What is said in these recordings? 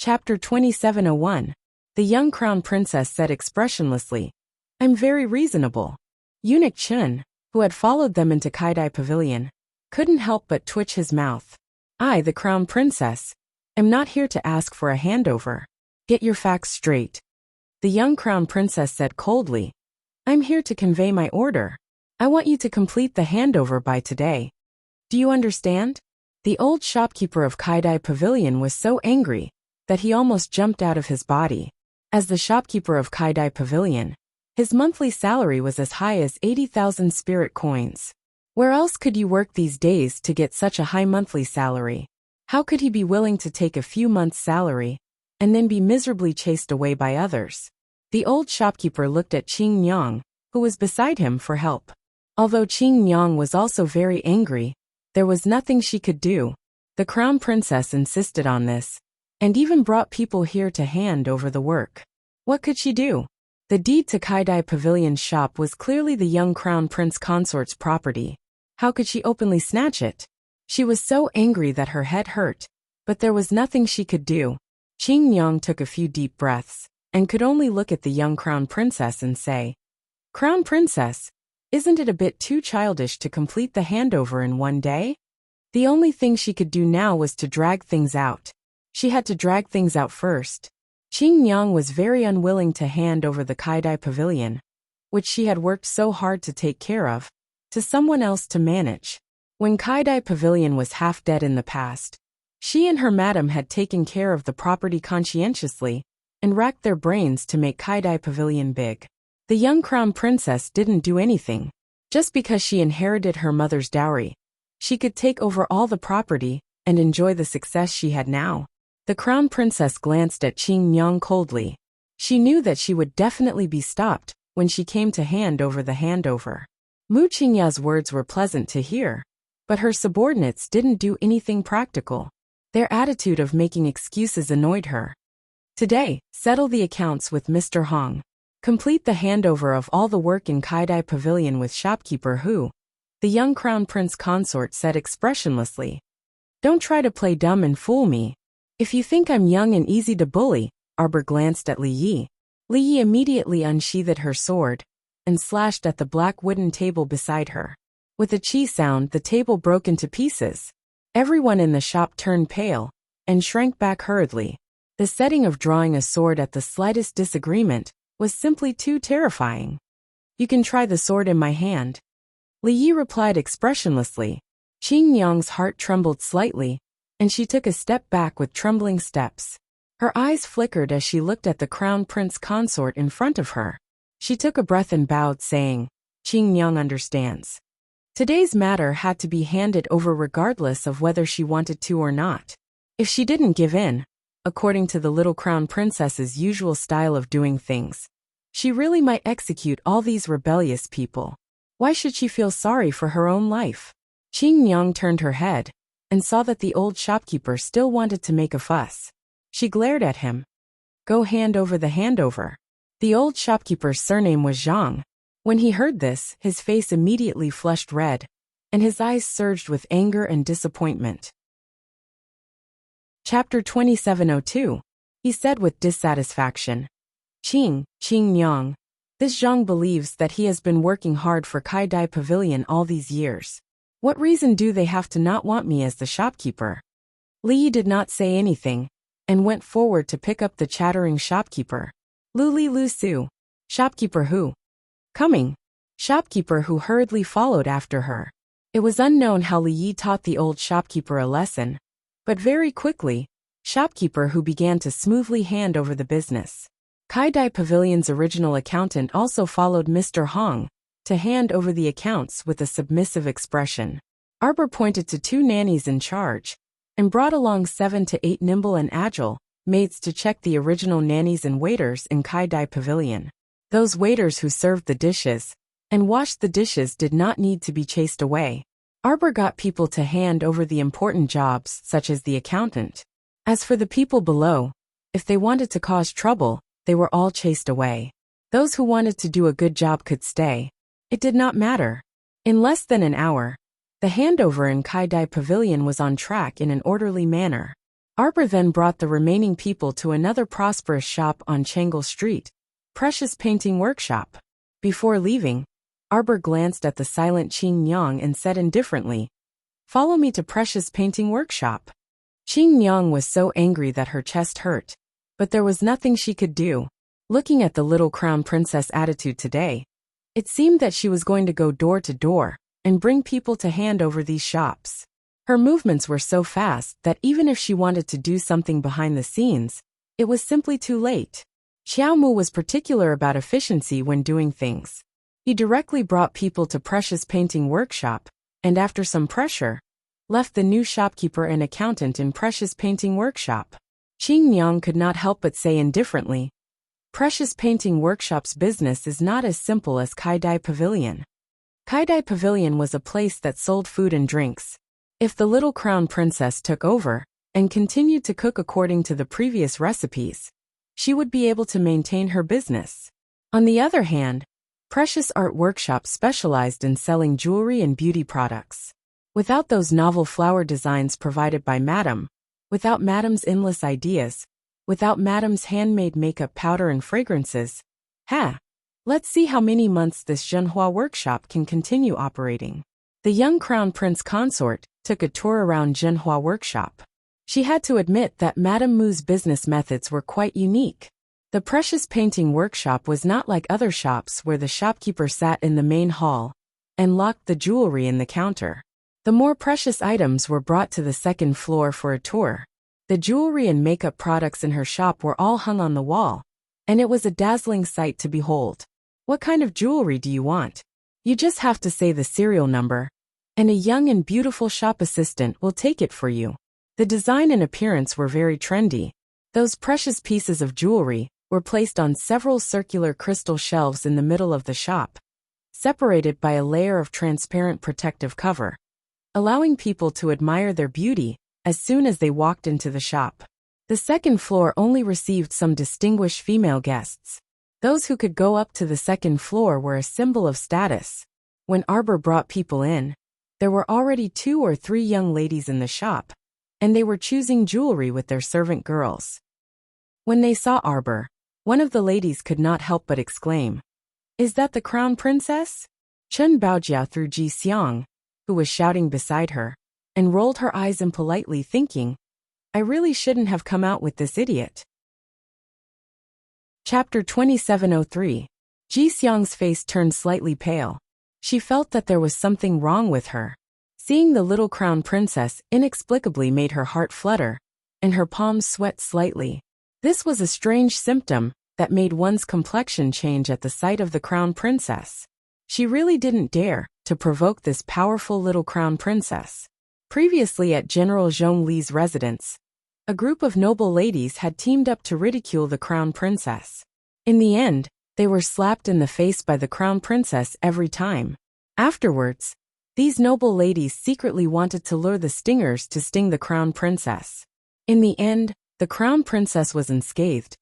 Chapter 2701. The young crown princess said expressionlessly, "I'm very reasonable." Eunuch Chun, who had followed them into Kaidai Pavilion, couldn't help but twitch his mouth. "I, the crown princess, am not here to ask for a handover. Get your facts straight." The young crown princess said coldly, "I'm here to convey my order. I want you to complete the handover by today. Do you understand?" The old shopkeeper of Kaidai Pavilion was so angry that he almost jumped out of his body. As the shopkeeper of Kaidai Pavilion, his monthly salary was as high as 80,000 spirit coins. Where else could you work these days to get such a high monthly salary? How could he be willing to take a few months' salary and then be miserably chased away by others? The old shopkeeper looked at Qing Nyang, who was beside him, for help. Although Qing Nyang was also very angry, there was nothing she could do. The crown princess insisted on this, and even brought people here to hand over the work. What could she do? The deed to Kaidai Pavilion's shop was clearly the young crown prince consort's property. How could she openly snatch it? She was so angry that her head hurt, but there was nothing she could do. Qing Nyang took a few deep breaths, and could only look at the young crown princess and say, "Crown princess, isn't it a bit too childish to complete the handover in one day?" The only thing she could do now was to drag things out. She had to drag things out first. Qing Nyang was very unwilling to hand over the Kaidai Pavilion, which she had worked so hard to take care of, to someone else to manage. When Kaidai Pavilion was half dead in the past, she and her madam had taken care of the property conscientiously and racked their brains to make Kaidai Pavilion big. The young crown princess didn't do anything. Just because she inherited her mother's dowry, she could take over all the property and enjoy the success she had now. The crown princess glanced at Qing Nyang coldly. She knew that she would definitely be stopped when she came to hand over the handover. Mu Qingya's words were pleasant to hear, but her subordinates didn't do anything practical. Their attitude of making excuses annoyed her. "Today, settle the accounts with Mr. Hong. Complete the handover of all the work in Kaidai Pavilion with shopkeeper Hu," the young crown prince consort said expressionlessly. "Don't try to play dumb and fool me. If you think I'm young and easy to bully." Arbor glanced at Li Yi. Li Yi immediately unsheathed her sword and slashed at the black wooden table beside her. With a chi sound, the table broke into pieces. Everyone in the shop turned pale and shrank back hurriedly. The setting of drawing a sword at the slightest disagreement was simply too terrifying. "You can try the sword in my hand," Li Yi replied expressionlessly. Qing Nyang's heart trembled slightly, and she took a step back with trembling steps. Her eyes flickered as she looked at the crown prince consort in front of her. She took a breath and bowed, saying, "Qing Nyang understands." Today's matter had to be handed over regardless of whether she wanted to or not. If she didn't give in, according to the little crown princess's usual style of doing things, she really might execute all these rebellious people. Why should she feel sorry for her own life? Qing Nyang turned her head and saw that the old shopkeeper still wanted to make a fuss. She glared at him. "Go hand over the handover." The old shopkeeper's surname was Zhang. When he heard this, his face immediately flushed red, and his eyes surged with anger and disappointment. Chapter 2702. He said with dissatisfaction. Qing Nyang. This Zhang believes that he has been working hard for Kaidai Pavilion all these years. What reason do they have to not want me as the shopkeeper? Li Yi did not say anything, and went forward to pick up the chattering shopkeeper. Lu Su. Shopkeeper Hu. Coming. Shopkeeper Hu hurriedly followed after her. It was unknown how Li Yi taught the old shopkeeper a lesson, but very quickly, shopkeeper Hu began to smoothly hand over the business. Kaidai Pavilion's original accountant also followed Mr. Hong to hand over the accounts with a submissive expression. Arbor pointed to 2 nannies in charge and brought along 7 to 8 nimble and agile maids to check the original nannies and waiters in Kaidai Pavilion. Those waiters who served the dishes and washed the dishes did not need to be chased away. Arbor got people to hand over the important jobs, such as the accountant. As for the people below, if they wanted to cause trouble, they were all chased away. Those who wanted to do a good job could stay. It did not matter. In less than an hour, the handover in Kaidai Pavilion was on track in an orderly manner. Arbor then brought the remaining people to another prosperous shop on Changle Street, Precious Painting Workshop. Before leaving, Arbor glanced at the silent Qing Yang and said indifferently, "Follow me to Precious Painting Workshop." Qing Yang was so angry that her chest hurt, but there was nothing she could do. Looking at the little crown princess attitude today, it seemed that she was going to go door to door and bring people to hand over these shops. Her movements were so fast that even if she wanted to do something behind the scenes, it was simply too late. Xiaomu was particular about efficiency when doing things. He directly brought people to Precious Painting Workshop, and after some pressure, left the new shopkeeper and accountant in Precious Painting Workshop. Qing Yang could not help but say indifferently, "Precious Painting Workshop's business is not as simple as Kaidai Pavilion." Kaidai Pavilion was a place that sold food and drinks. If the little crown princess took over and continued to cook according to the previous recipes, she would be able to maintain her business. On the other hand, Precious Art Workshop specialized in selling jewelry and beauty products. Without those novel flower designs provided by Madame, without Madame's endless ideas, without Madame's handmade makeup powder and fragrances, let's see how many months this Zhenhua workshop can continue operating. The young crown prince consort took a tour around Zhenhua workshop. She had to admit that Madame Mu's business methods were quite unique. The Precious Painting Workshop was not like other shops where the shopkeeper sat in the main hall and locked the jewelry in the counter. The more precious items were brought to the second floor for a tour. The jewelry and makeup products in her shop were all hung on the wall, and it was a dazzling sight to behold. What kind of jewelry do you want? You just have to say the serial number, and a young and beautiful shop assistant will take it for you. The design and appearance were very trendy. Those precious pieces of jewelry were placed on several circular crystal shelves in the middle of the shop, separated by a layer of transparent protective cover, allowing people to admire their beauty as soon as they walked into the shop. The second floor only received some distinguished female guests. Those who could go up to the second floor were a symbol of status. When Arbor brought people in, there were already 2 or 3 young ladies in the shop, and they were choosing jewelry with their servant girls. When they saw Arbor, one of the ladies could not help but exclaim, "Is that the crown princess?" Chen Baojiao through Ji Xiang, who was shouting beside her, and rolled her eyes impolitely thinking, "I really shouldn't have come out with this idiot." Chapter 2703. Ji Xiang's face turned slightly pale. She felt that there was something wrong with her. Seeing the little crown princess inexplicably made her heart flutter, and her palms sweat slightly. This was a strange symptom that made one's complexion change at the sight of the crown princess. She really didn't dare to provoke this powerful little crown princess. Previously at General Zhongli's residence, a group of noble ladies had teamed up to ridicule the crown princess. In the end, they were slapped in the face by the crown princess every time. Afterwards, these noble ladies secretly wanted to lure the stingers to sting the crown princess. In the end, the crown princess was unscathed,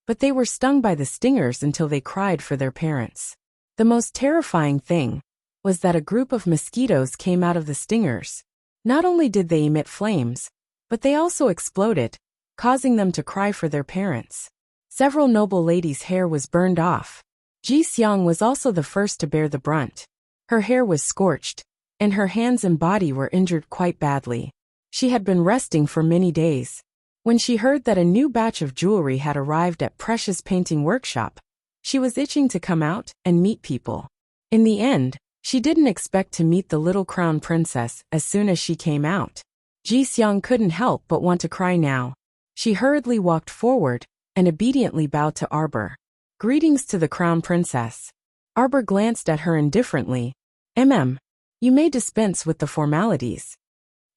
but they were stung by the stingers until they cried for their parents. The most terrifying thing was that a group of mosquitoes came out of the stingers. Not only did they emit flames, but they also exploded, causing them to cry for their parents. Several noble ladies' hair was burned off. Ji Xiang was also the first to bear the brunt. Her hair was scorched, and her hands and body were injured quite badly. She had been resting for many days. When she heard that a new batch of jewelry had arrived at Precious Painting Workshop, she was itching to come out and meet people. In the end, she didn't expect to meet the little crown princess as soon as she came out. Ji Xiang couldn't help but want to cry now. She hurriedly walked forward and obediently bowed to Arbor. "Greetings to the crown princess." Arbor glanced at her indifferently. You may dispense with the formalities."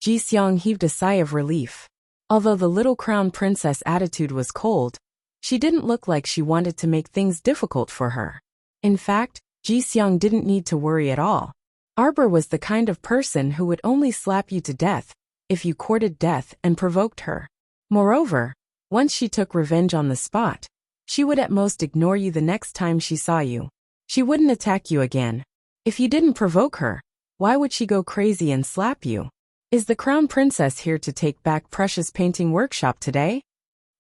Ji Xiang heaved a sigh of relief. Although the little crown princess' attitude was cold, she didn't look like she wanted to make things difficult for her. In fact, Ji Xiang didn't need to worry at all. Arbor was the kind of person who would only slap you to death if you courted death and provoked her. Moreover, once she took revenge on the spot, she would at most ignore you the next time she saw you. She wouldn't attack you again. If you didn't provoke her, why would she go crazy and slap you? Is the Crown Princess here to take back Precious Painting Workshop today?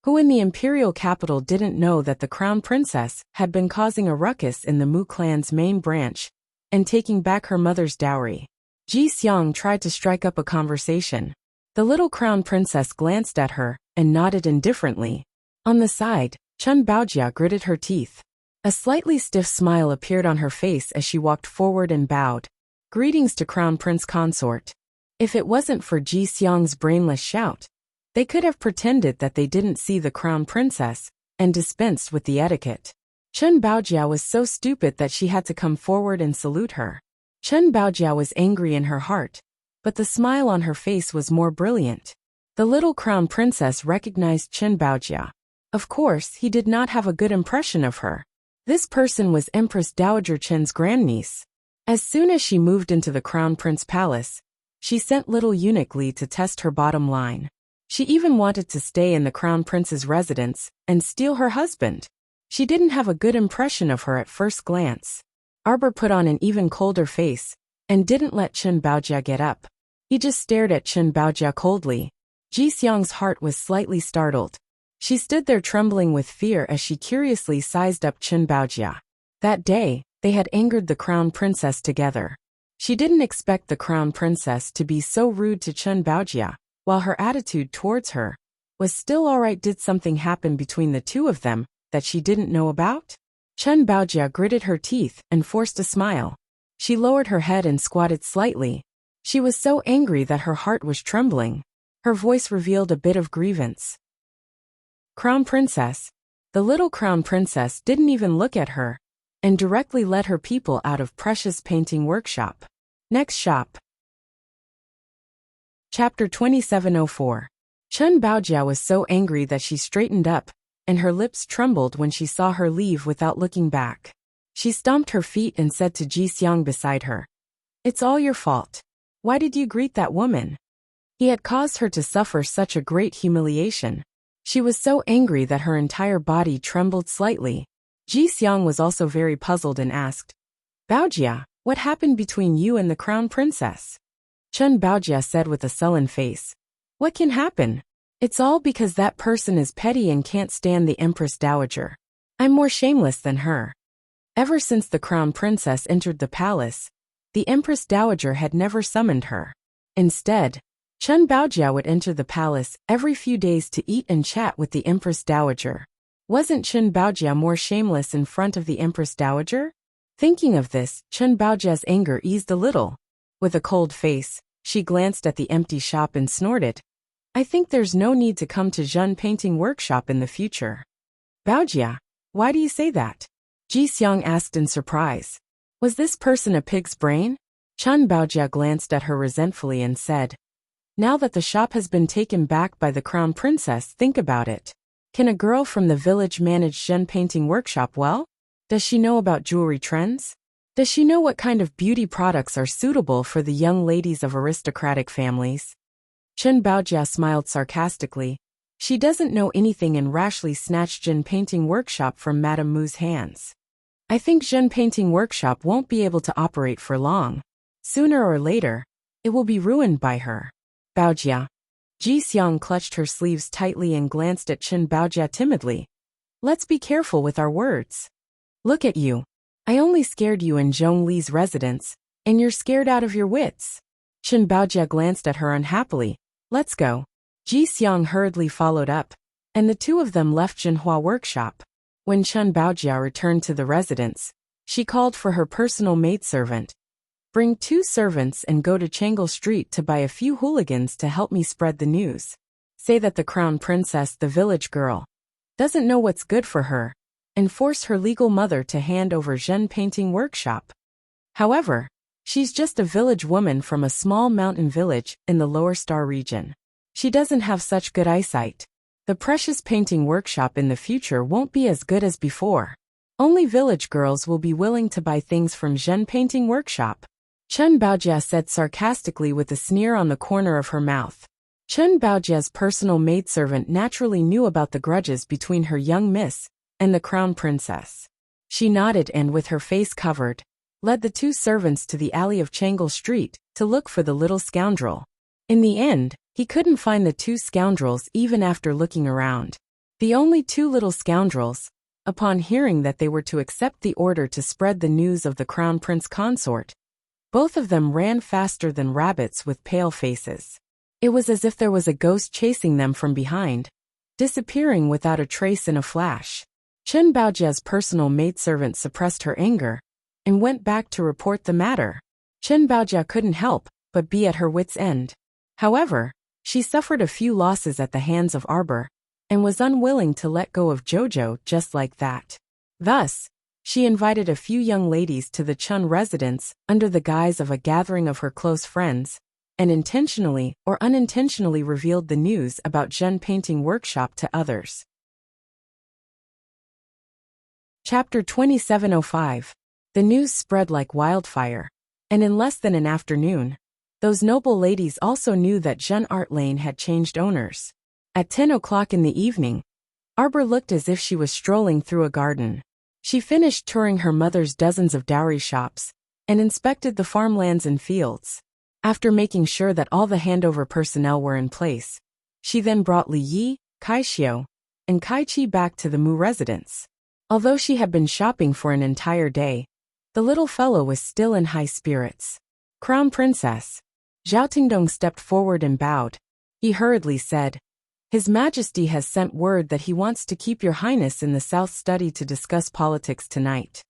Who in the imperial capital didn't know that the Crown Princess had been causing a ruckus in the Mu clan's main branch and taking back her mother's dowry? Ji Xiang tried to strike up a conversation. The little Crown Princess glanced at her and nodded indifferently. On the side, Chun Baojia gritted her teeth. A slightly stiff smile appeared on her face as she walked forward and bowed. Greetings to Crown Prince Consort. If it wasn't for Ji Xiang's brainless shout, they could have pretended that they didn't see the Crown Princess and dispensed with the etiquette. Chun Baojia was so stupid that she had to come forward and salute her. Chun Baojia was angry in her heart, but the smile on her face was more brilliant. The little Crown Princess recognized Chun Baojia. Of course, he did not have a good impression of her. This person was Empress Dowager Chen's grandniece. As soon as she moved into the Crown Prince Palace, she sent little eunuch Li to test her bottom line. She even wanted to stay in the Crown Prince's residence and steal her husband. She didn't have a good impression of her at first glance. Arbor put on an even colder face and didn't let Chun Baojia get up. He just stared at Chun Baojia coldly. Ji Xiang's heart was slightly startled. She stood there trembling with fear as she curiously sized up Chun Baojia. That day, they had angered the Crown Princess together. She didn't expect the Crown Princess to be so rude to Chun Baojia, while her attitude towards her was still alright. Did something happen between the two of them that she didn't know about? Chun Baojia gritted her teeth and forced a smile. She lowered her head and squatted slightly. She was so angry that her heart was trembling. Her voice revealed a bit of grievance. Crown Princess. The little Crown Princess didn't even look at her and directly led her people out of Precious Painting Workshop. Next shop. Chapter 2704. Chun Baojia was so angry that she straightened up, and her lips trembled when she saw her leave without looking back. She stomped her feet and said to Ji Xiang beside her, "It's all your fault. Why did you greet that woman?" He had caused her to suffer such a great humiliation. She was so angry that her entire body trembled slightly. Ji Xiang was also very puzzled and asked, "Baojia, what happened between you and the Crown Princess?" Chun Baojia said with a sullen face, "What can happen? It's all because that person is petty and can't stand the Empress Dowager. I'm more shameless than her." Ever since the Crown Princess entered the palace, the Empress Dowager had never summoned her. Instead, Chun Baojia would enter the palace every few days to eat and chat with the Empress Dowager. Wasn't Chun Baojia more shameless in front of the Empress Dowager? Thinking of this, Chun Baojia's anger eased a little. With a cold face, she glanced at the empty shop and snorted, "I think there's no need to come to Zhen Painting Workshop in the future." "Baojia, why do you say that?" Ji Xiang asked in surprise. Was this person a pig's brain? Chun Baojia glanced at her resentfully and said, "Now that the shop has been taken back by the Crown Princess, think about it. Can a girl from the village manage Zhen Painting Workshop well? Does she know about jewelry trends? Does she know what kind of beauty products are suitable for the young ladies of aristocratic families?" Chun Baojia smiled sarcastically. She doesn't know anything and rashly snatched Zhen Painting Workshop from Madame Mu's hands. I think Zhen Painting Workshop won't be able to operate for long. Sooner or later, it will be ruined by her. Baojia. Ji Xiang clutched her sleeves tightly and glanced at Chun Baojia timidly. "Let's be careful with our words. Look at you. I only scared you in Zhong Li's residence, and you're scared out of your wits." Chun Baojia glanced at her unhappily. "Let's go." Ji Xiang hurriedly followed up, and the two of them left Jinhua Workshop. When Chun Baojia returned to the residence, she called for her personal maidservant. "Bring 2 servants and go to Changle Street to buy a few hooligans to help me spread the news. Say that the Crown Princess, the village girl, doesn't know what's good for her, and force her legal mother to hand over Zhen Painting Workshop. However, she's just a village woman from a small mountain village in the Lower Star region. She doesn't have such good eyesight. The Precious Painting Workshop in the future won't be as good as before. Only village girls will be willing to buy things from Zhen Painting Workshop." Chun Baojia said sarcastically with a sneer on the corner of her mouth. Chun Baojia's personal maidservant naturally knew about the grudges between her young miss and the Crown Princess. She nodded and, with her face covered, led the 2 servants to the alley of Changle Street to look for the little scoundrel. In the end, he couldn't find the two scoundrels even after looking around. The only two little scoundrels, upon hearing that they were to accept the order to spread the news of the Crown Prince Consort, both of them ran faster than rabbits with pale faces. It was as if there was a ghost chasing them from behind, disappearing without a trace in a flash. Chen Baojia's personal maidservant suppressed her anger and went back to report the matter. Chen Baojia couldn't help but be at her wits' end. However, she suffered a few losses at the hands of Arbor and was unwilling to let go of Jojo just like that. Thus, she invited a few young ladies to the Chun residence under the guise of a gathering of her close friends, and intentionally or unintentionally revealed the news about Zhen painting workshop to others. Chapter 2705. The news spread like wildfire, and in less than an afternoon, those noble ladies also knew that Zhen Art Lane had changed owners. At 10 o'clock in the evening, Arbor looked as if she was strolling through a garden. She finished touring her mother's dozens of dowry shops and inspected the farmlands and fields. After making sure that all the handover personnel were in place, she then brought Li Yi, Kai Xiao, and Kai Chi back to the Mu residence. Although she had been shopping for an entire day, the little fellow was still in high spirits. Crown Princess. Zhao Tingdong stepped forward and bowed. He hurriedly said, "His Majesty has sent word that he wants to keep your highness in the south study to discuss politics tonight."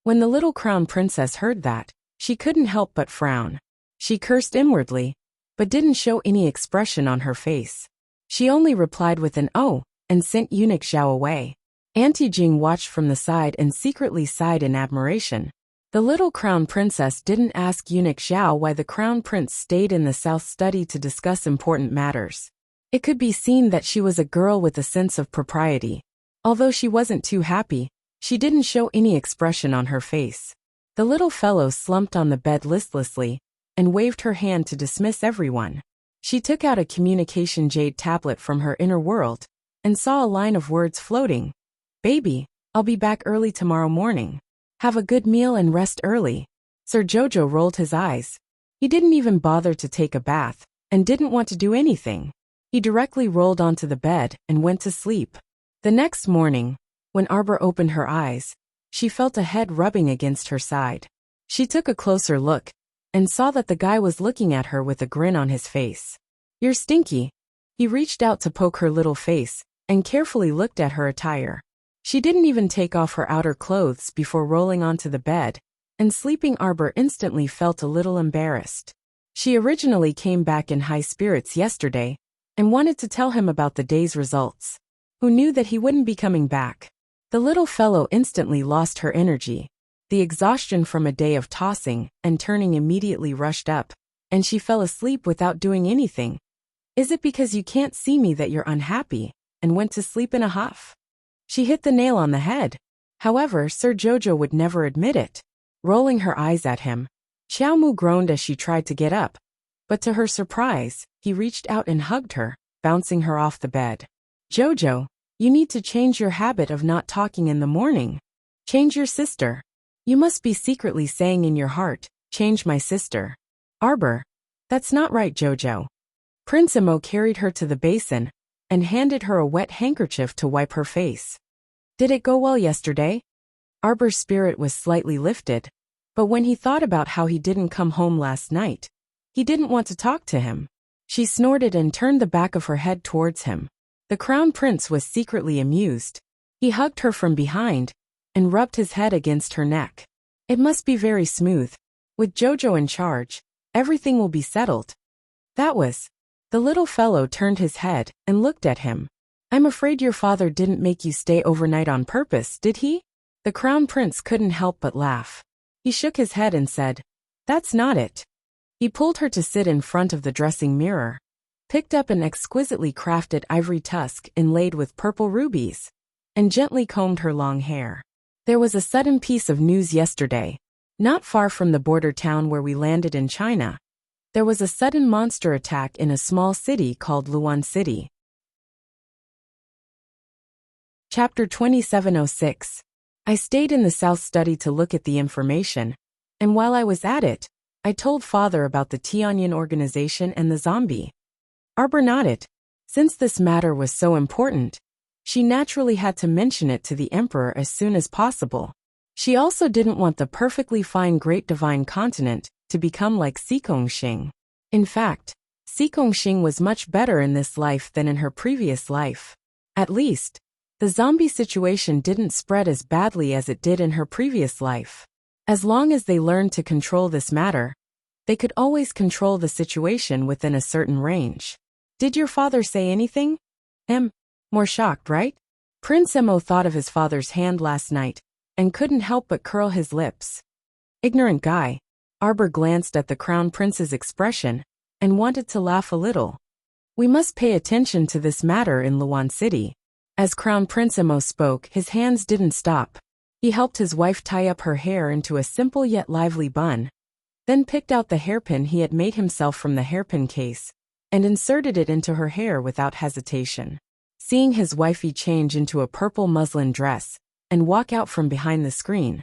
When the little crown princess heard that, she couldn't help but frown. She cursed inwardly, but didn't show any expression on her face. She only replied with an "oh," and sent eunuch Zhao away. Auntie Jing watched from the side and secretly sighed in admiration. The little crown princess didn't ask eunuch Zhao why the crown prince stayed in the south study to discuss important matters. It could be seen that she was a girl with a sense of propriety. Although she wasn't too happy, she didn't show any expression on her face. The little fellow slumped on the bed listlessly and waved her hand to dismiss everyone. She took out a communication jade tablet from her inner world and saw a line of words floating. "Baby, I'll be back early tomorrow morning. Have a good meal and rest early." Sir Jojo rolled his eyes. He didn't even bother to take a bath and didn't want to do anything. He directly rolled onto the bed and went to sleep. The next morning, when Arbor opened her eyes, she felt a head rubbing against her side. She took a closer look and saw that the guy was looking at her with a grin on his face. "You're stinky." He reached out to poke her little face and carefully looked at her attire. She didn't even take off her outer clothes before rolling onto the bed, and sleeping Arbor instantly felt a little embarrassed. She originally came back in high spirits yesterday and wanted to tell him about the day's results. Who knew that he wouldn't be coming back? The little fellow instantly lost her energy. The exhaustion from a day of tossing and turning immediately rushed up, and she fell asleep without doing anything. "Is it because you can't see me that you're unhappy?" and went to sleep in a huff. She hit the nail on the head. However, Sir Jojo would never admit it. Rolling her eyes at him, Xiao Mu groaned as she tried to get up, but to her surprise, he reached out and hugged her, bouncing her off the bed. "Jojo, you need to change your habit of not talking in the morning. Change your sister. You must be secretly saying in your heart, 'Change my sister.'" "Arbor, that's not right, Jojo." Prince Imo carried her to the basin and handed her a wet handkerchief to wipe her face. "Did it go well yesterday?" Arbor's spirit was slightly lifted, but when he thought about how he didn't come home last night, he didn't want to talk to him. She snorted and turned the back of her head towards him. The crown prince was secretly amused. He hugged her from behind and rubbed his head against her neck. "It must be very smooth. With Jojo in charge, everything will be settled." That was. The little fellow turned his head and looked at him. "I'm afraid your father didn't make you stay overnight on purpose, did he?" The crown prince couldn't help but laugh. He shook his head and said, "That's not it." He pulled her to sit in front of the dressing mirror, picked up an exquisitely crafted ivory tusk inlaid with purple rubies, and gently combed her long hair. "There was a sudden piece of news yesterday. Not far from the border town where we landed in China, there was a sudden monster attack in a small city called Luan City." Chapter 2706. I stayed in the South study to look at the information, and while I was at it, I told father about the Tianyan organization and the zombie. Arbor nodded. Since this matter was so important, she naturally had to mention it to the emperor as soon as possible. She also didn't want the perfectly fine Great Divine Continent to become like Xing. In fact, Xing was much better in this life than in her previous life. At least, the zombie situation didn't spread as badly as it did in her previous life. As long as they learned to control this matter, they could always control the situation within a certain range. Did your father say anything? More shocked, right? Prince Emo thought of his father's hand last night and couldn't help but curl his lips. Ignorant guy. Arbor glanced at the crown prince's expression and wanted to laugh a little. We must pay attention to this matter in Luan City. As Crown Prince Emo spoke, his hands didn't stop. He helped his wife tie up her hair into a simple yet lively bun, then picked out the hairpin he had made himself from the hairpin case and inserted it into her hair without hesitation. Seeing his wifey change into a purple muslin dress and walk out from behind the screen,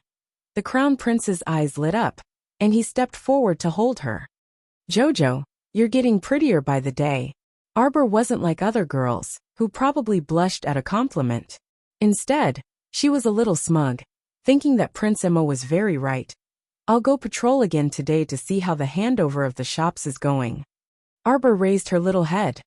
the Crown Prince's eyes lit up, and he stepped forward to hold her. Jojo, you're getting prettier by the day. Arbor wasn't like other girls, who probably blushed at a compliment. Instead, she was a little smug, thinking that Prince Emo was very right. I'll go patrol again today to see how the handover of the shops is going. Arbor raised her little head.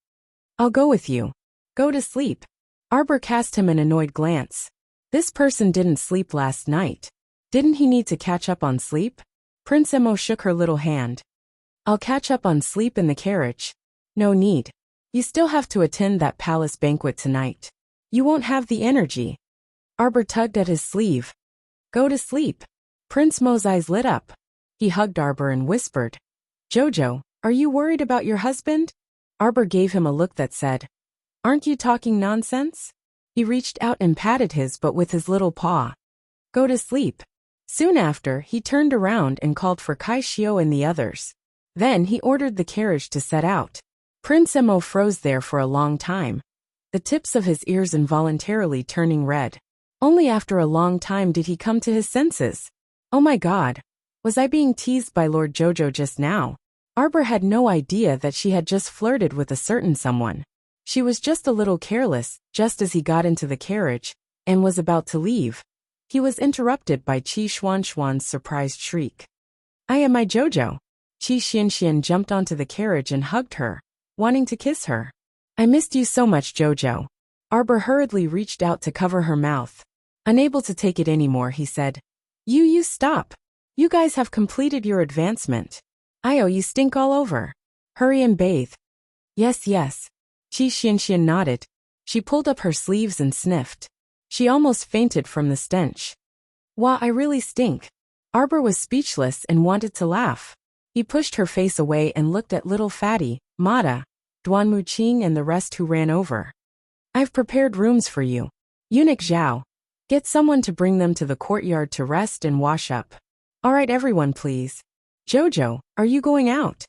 I'll go with you. Go to sleep. Arbor cast him an annoyed glance. This person didn't sleep last night. Didn't he need to catch up on sleep? Prince Emo shook her little hand. I'll catch up on sleep in the carriage. No need. You still have to attend that palace banquet tonight. You won't have the energy. Arbor tugged at his sleeve. Go to sleep. Prince Mo's eyes lit up. He hugged Arbor and whispered, Jojo, are you worried about your husband? Arbor gave him a look that said, Aren't you talking nonsense? He reached out and patted his butt with his little paw. Go to sleep. Soon after, he turned around and called for Kai Xiao and the others. Then he ordered the carriage to set out. Prince Emo froze there for a long time, the tips of his ears involuntarily turning red. Only after a long time did he come to his senses. Oh my god, was I being teased by Lord Jojo just now? Arbor had no idea that she had just flirted with a certain someone. She was just a little careless. Just as he got into the carriage and was about to leave, he was interrupted by Qi Xuanxuan's surprised shriek. I am my Jojo. Qi Xianxian jumped onto the carriage and hugged her, wanting to kiss her. I missed you so much, Jojo. Arbor hurriedly reached out to cover her mouth. Unable to take it anymore, he said, You stop. You guys have completed your advancement. You stink all over. Hurry and bathe. Yes. Qi Xianxian nodded. She pulled up her sleeves and sniffed. She almost fainted from the stench. Wah, I really stink. Arbor was speechless and wanted to laugh. He pushed her face away and looked at little fatty, Mata, Duan Muqing and the rest who ran over. I've prepared rooms for you. Eunuch Zhao. Get someone to bring them to the courtyard to rest and wash up. All right, everyone, please. Jojo, are you going out?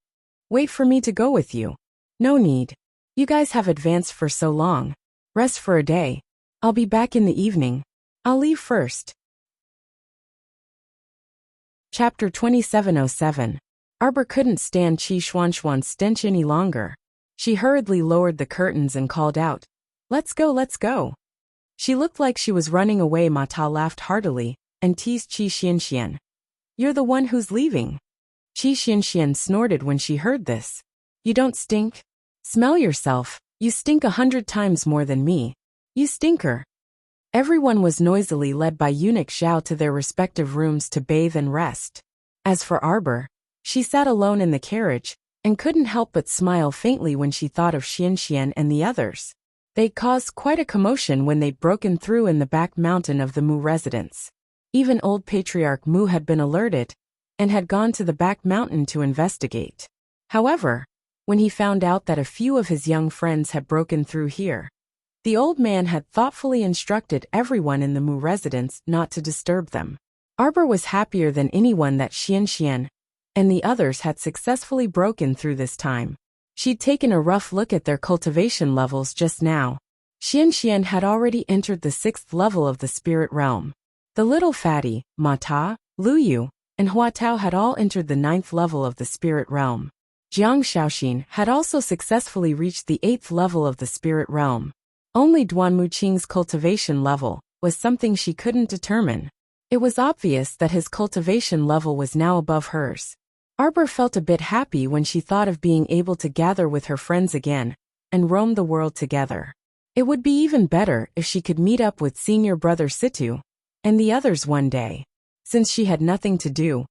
Wait for me to go with you. No need. You guys have advanced for so long. Rest for a day. I'll be back in the evening. I'll leave first. Chapter 2707. Arbor couldn't stand Qi Xuanxuan's stench any longer. She hurriedly lowered the curtains and called out, Let's go. She looked like she was running away. Mata laughed heartily and teased Qi Xianxian. You're the one who's leaving. Qi Xianxian snorted when she heard this. You don't stink? Smell yourself. You stink 100 times more than me. You stinker. Everyone was noisily led by Eunuch Zhao to their respective rooms to bathe and rest. As for Arbor, she sat alone in the carriage and couldn't help but smile faintly when she thought of Xianxian and the others. They caused quite a commotion when they'd broken through in the back mountain of the Mu residence. Even old Patriarch Mu had been alerted and had gone to the back mountain to investigate. However, when he found out that a few of his young friends had broken through here, the old man had thoughtfully instructed everyone in the Mu residence not to disturb them. Arbor was happier than anyone that Xianxian and the others had successfully broken through this time. She'd taken a rough look at their cultivation levels just now. Xianxian had already entered the 6th level of the spirit realm. The little fatty, Mata, Luyu, and Hua Tao had all entered the 9th level of the spirit realm. Jiang Shaoxin had also successfully reached the 8th level of the spirit realm. Only Duan Muqing's cultivation level was something she couldn't determine. It was obvious that his cultivation level was now above hers. Arbor felt a bit happy when she thought of being able to gather with her friends again and roam the world together. It would be even better if she could meet up with senior brother Situ and the others one day. Since she had nothing to do,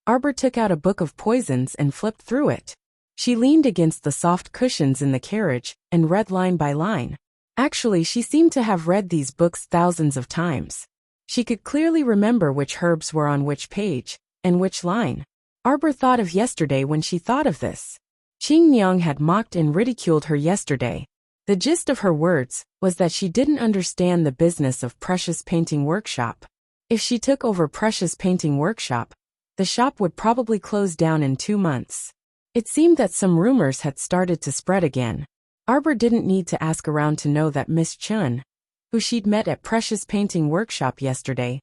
Arbor took out a book of poisons and flipped through it. She leaned against the soft cushions in the carriage and read line by line. Actually, she seemed to have read these books thousands of times. She could clearly remember which herbs were on which page and which line. Arbor thought of yesterday when she thought of this. Qing Niang had mocked and ridiculed her yesterday. The gist of her words was that she didn't understand the business of Precious Painting Workshop. If she took over Precious Painting Workshop, the shop would probably close down in 2 months. It seemed that some rumors had started to spread again. Arbor didn't need to ask around to know that Miss Chun, who she'd met at Precious Painting Workshop yesterday,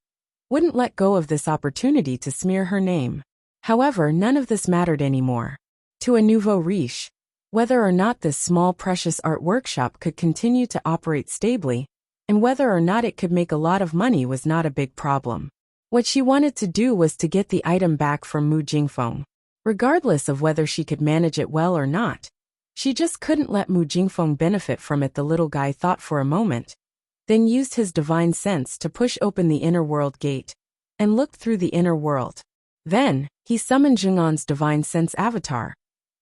wouldn't let go of this opportunity to smear her name. However, none of this mattered anymore. To a nouveau riche, whether or not this small precious art workshop could continue to operate stably, and whether or not it could make a lot of money was not a big problem. What she wanted to do was to get the item back from Mu Jingfeng. Regardless of whether she could manage it well or not, she just couldn't let Mu Jingfeng benefit from it. The little guy thought for a moment, then used his divine sense to push open the inner world gate and looked through the inner world. Then, he summoned Zheng'an's divine sense avatar,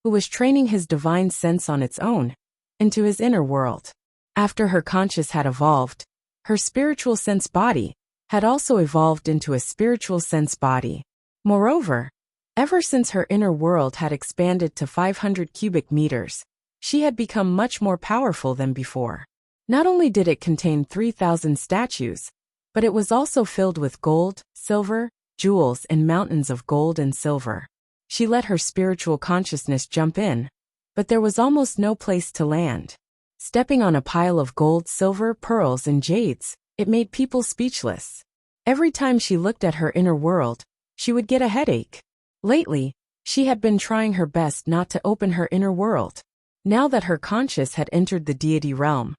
who was training his divine sense on its own, into his inner world. After her conscious had evolved, her spiritual sense body had also evolved into a spiritual sense body. Moreover, ever since her inner world had expanded to 500 cubic meters, she had become much more powerful than before. Not only did it contain 3,000 statues, but it was also filled with gold, silver, jewels and mountains of gold and silver. She let her spiritual consciousness jump in, but there was almost no place to land. Stepping on a pile of gold, silver, pearls and jades, it made people speechless. Every time she looked at her inner world, she would get a headache. Lately, she had been trying her best not to open her inner world. Now that her conscious had entered the deity realm,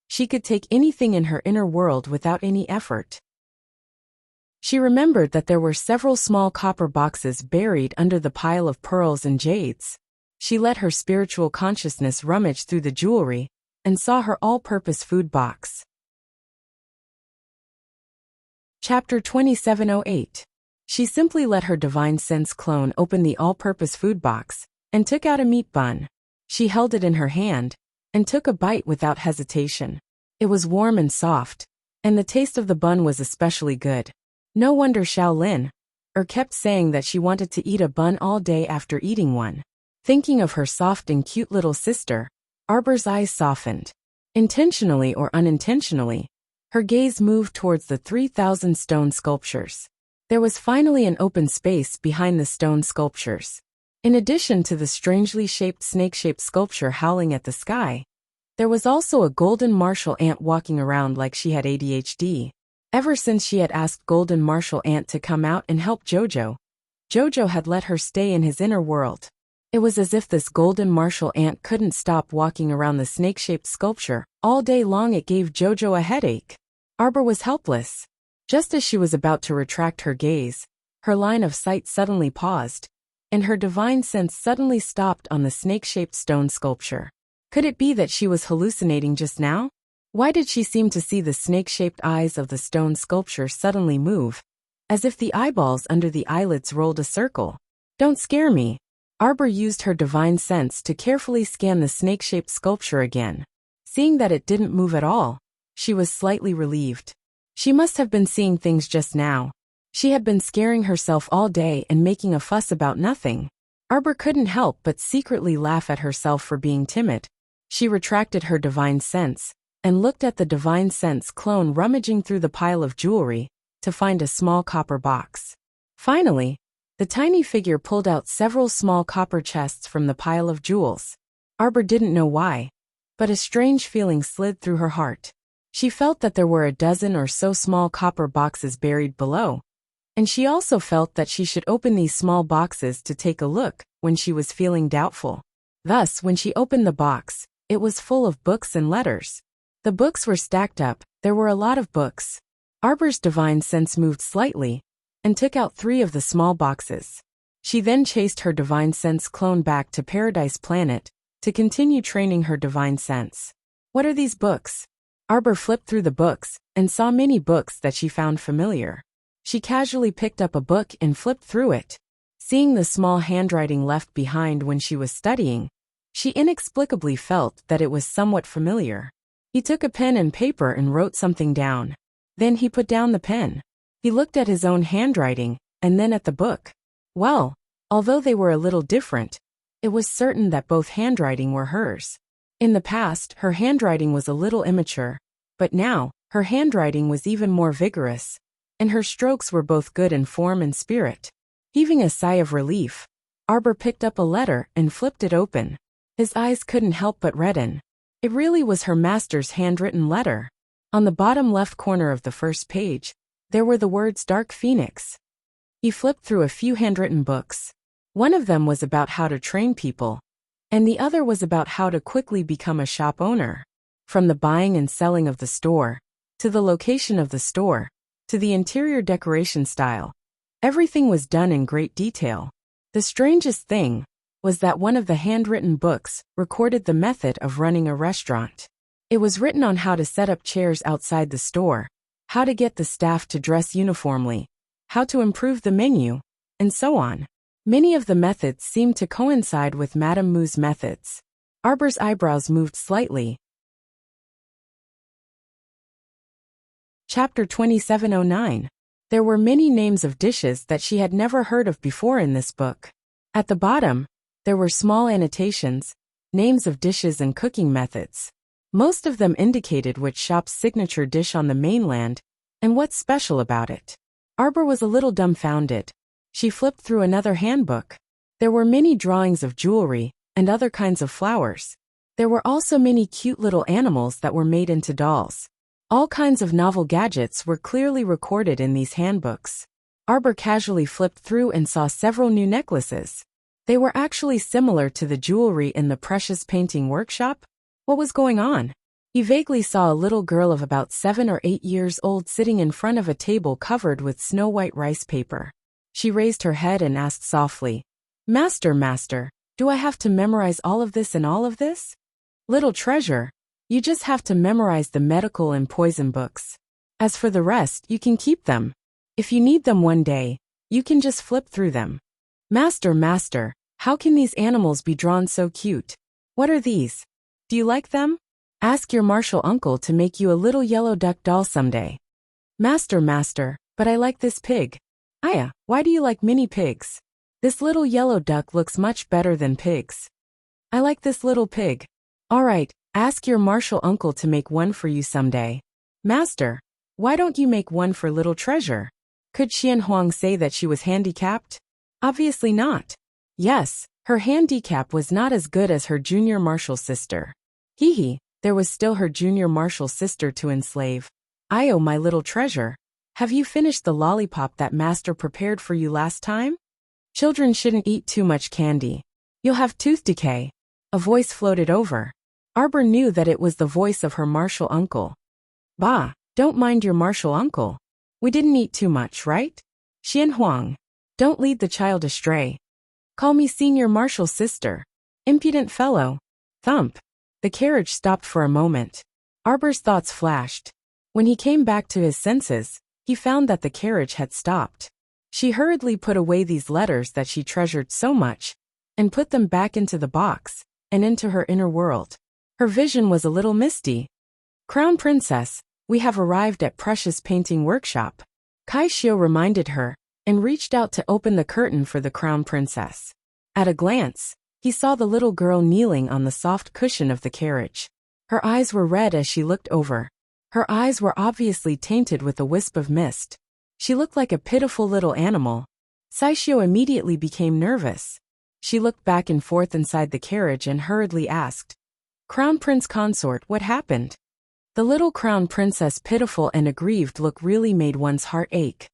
she could take anything in her inner world without any effort. She remembered that there were several small copper boxes buried under the pile of pearls and jades. She let her spiritual consciousness rummage through the jewelry and saw her all-purpose food box. Chapter 2708. She simply let her divine sense clone open the all-purpose food box and took out a meat bun. She held it in her hand and took a bite without hesitation. It was warm and soft, and the taste of the bun was especially good. No wonder Shaolin kept saying that she wanted to eat a bun all day after eating one. Thinking of her soft and cute little sister, Arbor's eyes softened. Intentionally or unintentionally, her gaze moved towards the 3,000 stone sculptures. There was finally an open space behind the stone sculptures. In addition to the strangely shaped snake-shaped sculpture howling at the sky, there was also a golden martial ant walking around like she had ADHD. Ever since she had asked Golden Martial Ant to come out and help Jojo, Jojo had let her stay in his inner world. It was as if this Golden Martial Ant couldn't stop walking around the snake-shaped sculpture all day long. It gave Jojo a headache. Arbor was helpless. Just as she was about to retract her gaze, her line of sight suddenly paused, and her divine sense suddenly stopped on the snake-shaped stone sculpture. Could it be that she was hallucinating just now? Why did she seem to see the snake-shaped eyes of the stone sculpture suddenly move, as if the eyeballs under the eyelids rolled a circle? Don't scare me. Arbor used her divine sense to carefully scan the snake-shaped sculpture again. Seeing that it didn't move at all, she was slightly relieved. She must have been seeing things just now. She had been scaring herself all day and making a fuss about nothing. Arbor couldn't help but secretly laugh at herself for being timid. She retracted her divine sense and looked at the divine sense clone rummaging through the pile of jewelry to find a small copper box. Finally, the tiny figure pulled out several small copper chests from the pile of jewels. Arbor didn't know why, but a strange feeling slid through her heart. She felt that there were a dozen or so small copper boxes buried below, And she also felt that she should open these small boxes to take a look when she was feeling doubtful. Thus, when she opened the box, it was full of books and letters. The books were stacked up. There were a lot of books. Arbor's divine sense moved slightly and took out 3 of the small boxes. She then chased her divine sense clone back to Paradise Planet to continue training her divine sense. What are these books? Arbor flipped through the books and saw many books that she found familiar. She casually picked up a book and flipped through it. Seeing the small handwriting left behind when she was studying, she inexplicably felt that it was somewhat familiar. He took a pen and paper and wrote something down. Then he put down the pen. He looked at his own handwriting and then at the book. Well, although they were a little different, it was certain that both handwriting were hers. In the past, her handwriting was a little immature, but now, her handwriting was even more vigorous, and her strokes were both good in form and spirit. Heaving a sigh of relief, Arbor picked up a letter and flipped it open. His eyes couldn't help but redden. It really was her master's handwritten letter. On the bottom left corner of the first page, there were the words Dark Phoenix. He flipped through a few handwritten books. One of them was about how to train people, and the other was about how to quickly become a shop owner. From the buying and selling of the store, to the location of the store, to the interior decoration style, everything was done in great detail. The strangest thing was that one of the handwritten books recorded the method of running a restaurant. It was written on how to set up chairs outside the store, how to get the staff to dress uniformly, how to improve the menu, and so on. Many of the methods seemed to coincide with Madame Mu's methods. Arbor's eyebrows moved slightly. Chapter 2709. There were many names of dishes that she had never heard of before in this book. At the bottom, there were small annotations, names of dishes and cooking methods. Most of them indicated which shop's signature dish on the mainland, and what's special about it. Arbor was a little dumbfounded. She flipped through another handbook. There were many drawings of jewelry and other kinds of flowers. There were also many cute little animals that were made into dolls. All kinds of novel gadgets were clearly recorded in these handbooks. Arbor casually flipped through and saw several new necklaces. They were actually similar to the jewelry in the precious painting workshop. What was going on? He vaguely saw a little girl of about 7 or 8 years old sitting in front of a table covered with snow-white rice paper. She raised her head and asked softly, Master, do I have to memorize all of this and all of this? Little treasure, you just have to memorize the medical and poison books. As for the rest, you can keep them. If you need them one day, you can just flip through them. Master, how can these animals be drawn so cute? What are these? Do you like them? Ask your martial uncle to make you a little yellow duck doll someday. Master, but I like this pig. Aya, why do you like mini pigs? This little yellow duck looks much better than pigs. I like this little pig. All right, ask your martial uncle to make one for you someday. Master, why don't you make one for little treasure? Could Xian Huang say that she was handicapped? Obviously not. Yes, her handicap was not as good as her junior martial sister. There was still her junior martial sister to enslave. Io, my little treasure. Have you finished the lollipop that Master prepared for you last time? Children shouldn't eat too much candy. You'll have tooth decay. A voice floated over. Arbor knew that it was the voice of her martial uncle. Bah, don't mind your martial uncle. We didn't eat too much, right? Xian Huang. Don't lead the child astray. Call me senior martial sister. Impudent fellow. Thump. The carriage stopped for a moment. Arbor's thoughts flashed. When he came back to his senses, he found that the carriage had stopped. She hurriedly put away these letters that she treasured so much, and put them back into the box, and into her inner world. Her vision was a little misty. Crown Princess, we have arrived at Precious Painting Workshop. Kai Xiu reminded her, and reached out to open the curtain for the Crown Princess. At a glance, he saw the little girl kneeling on the soft cushion of the carriage. Her eyes were red as she looked over. Her eyes were obviously tainted with a wisp of mist. She looked like a pitiful little animal. Saishio immediately became nervous. She looked back and forth inside the carriage and hurriedly asked, Crown Prince Consort, what happened? The little Crown Princess' pitiful and aggrieved look really made one's heart ache.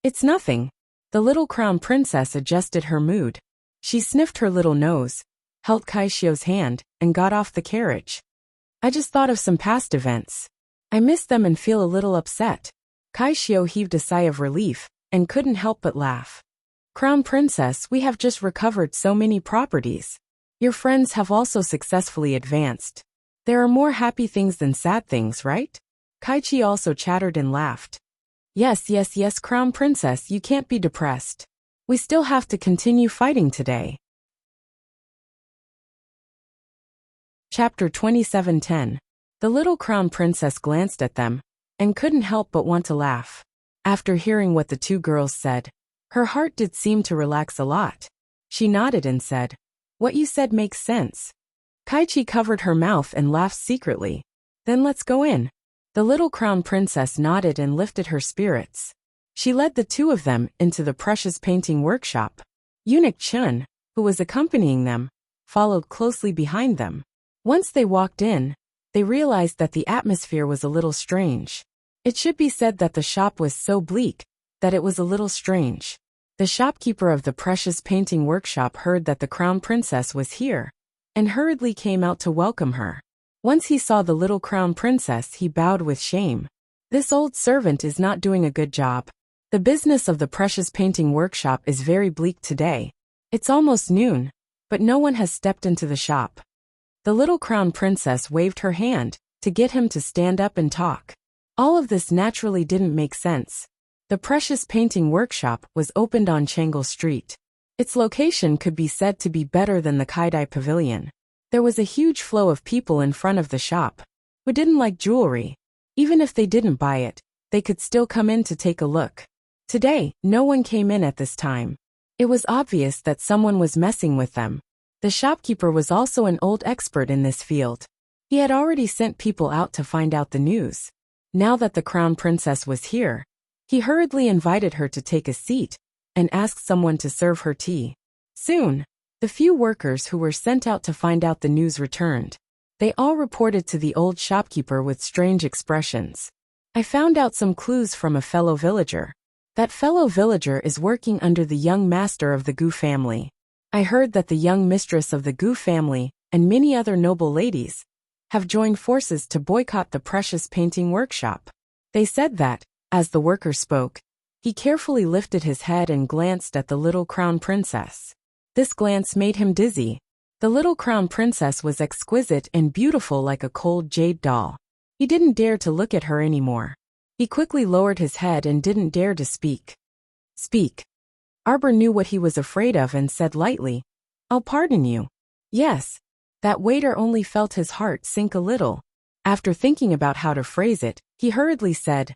It's nothing. The little crown princess adjusted her mood. She sniffed her little nose, held Kaishio's hand, and got off the carriage. I just thought of some past events. I miss them and feel a little upset. Kaishio heaved a sigh of relief, and couldn't help but laugh. Crown Princess, we have just recovered so many properties. Your friends have also successfully advanced. There are more happy things than sad things, right? Kaichi also chattered and laughed. Yes, Crown Princess, you can't be depressed. We still have to continue fighting today. Chapter 27:10. The little Crown Princess glanced at them, and couldn't help but want to laugh. After hearing what the two girls said, her heart did seem to relax a lot. She nodded and said, "What you said makes sense." Kaichi covered her mouth and laughed secretly. Then let's go in. The little Crown Princess nodded and lifted her spirits. She led the two of them into the precious painting workshop. Eunuch Chun, who was accompanying them, followed closely behind them. Once they walked in, they realized that the atmosphere was a little strange. It should be said that the shop was so bleak that it was a little strange. The shopkeeper of the precious painting workshop heard that the Crown Princess was here, and hurriedly came out to welcome her. Once he saw the little Crown Princess, he bowed with shame. This old servant is not doing a good job. The business of the precious painting workshop is very bleak today. It's almost noon, but no one has stepped into the shop. The little Crown Princess waved her hand to get him to stand up and talk. All of this naturally didn't make sense. The precious painting workshop was opened on Changle Street. Its location could be said to be better than the Kaidai Pavilion. There was a huge flow of people in front of the shop who didn't like jewelry. Even if they didn't buy it, they could still come in to take a look. Today, no one came in at this time. It was obvious that someone was messing with them. The shopkeeper was also an old expert in this field. He had already sent people out to find out the news. Now that the Crown Princess was here, he hurriedly invited her to take a seat and asked someone to serve her tea. Soon, the few workers who were sent out to find out the news returned. They all reported to the old shopkeeper with strange expressions. I found out some clues from a fellow villager. That fellow villager is working under the young master of the Gu family. I heard that the young mistress of the Gu family and many other noble ladies have joined forces to boycott the precious painting workshop. They said that, as the worker spoke, he carefully lifted his head and glanced at the little Crown Princess. This glance made him dizzy. The little Crown Princess was exquisite and beautiful like a cold jade doll. He didn't dare to look at her anymore. He quickly lowered his head and didn't dare to speak. Speak. Arbor knew what he was afraid of and said lightly, "I'll pardon you." Yes. That waiter only felt his heart sink a little. After thinking about how to phrase it, he hurriedly said,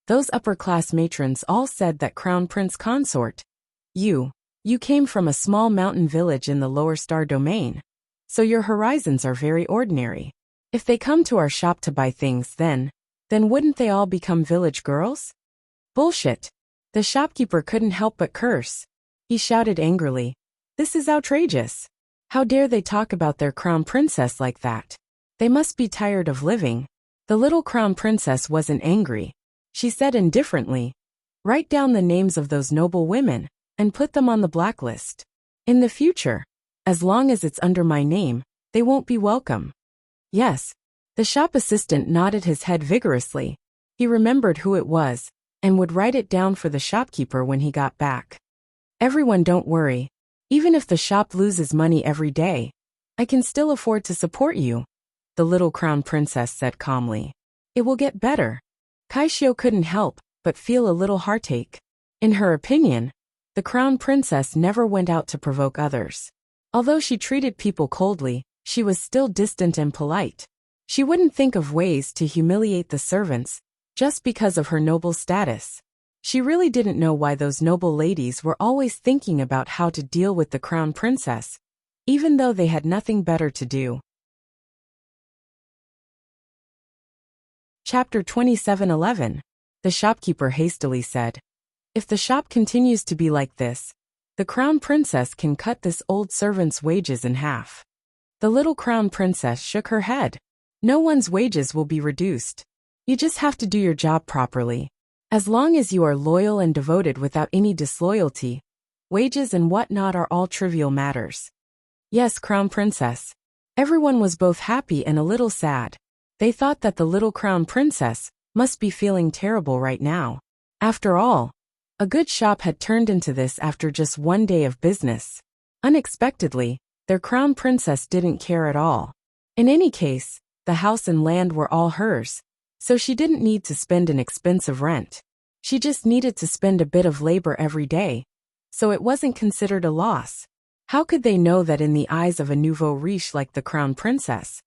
"Those upper-class matrons all said that Crown Prince Consort. You came from a small mountain village in the Lower Star Domain. So your horizons are very ordinary. If they come to our shop to buy things then wouldn't they all become village girls?" Bullshit. The shopkeeper couldn't help but curse. He shouted angrily, "This is outrageous. How dare they talk about their Crown Princess like that? They must be tired of living." The little Crown Princess wasn't angry. She said indifferently, "Write down the names of those noble women and put them on the blacklist. In the future, as long as it's under my name, they won't be welcome." Yes. The shop assistant nodded his head vigorously. He remembered who it was and would write it down for the shopkeeper when he got back. "Everyone, don't worry. Even if the shop loses money every day, I can still afford to support you," the little Crown Princess said calmly. "It will get better." Kaishio couldn't help but feel a little heartache. In her opinion, the Crown Princess never went out to provoke others. Although she treated people coldly, she was still distant and polite. She wouldn't think of ways to humiliate the servants just because of her noble status. She really didn't know why those noble ladies were always thinking about how to deal with the Crown Princess, even though they had nothing better to do. Chapter 27:11. The shopkeeper hastily said, "If the shop continues to be like this, the Crown Princess can cut this old servant's wages in half." The little Crown Princess shook her head. "No one's wages will be reduced. You just have to do your job properly. As long as you are loyal and devoted without any disloyalty, wages and whatnot are all trivial matters. Yes, Crown Princess. Everyone was both happy and a little sad. They thought that the little Crown Princess must be feeling terrible right now. After all, a good shop had turned into this after just one day of business. Unexpectedly, their Crown Princess didn't care at all. In any case, the house and land were all hers, so she didn't need to spend an expensive rent. She just needed to spend a bit of labor every day, so it wasn't considered a loss. How could they know that in the eyes of a nouveau riche like the Crown Princess,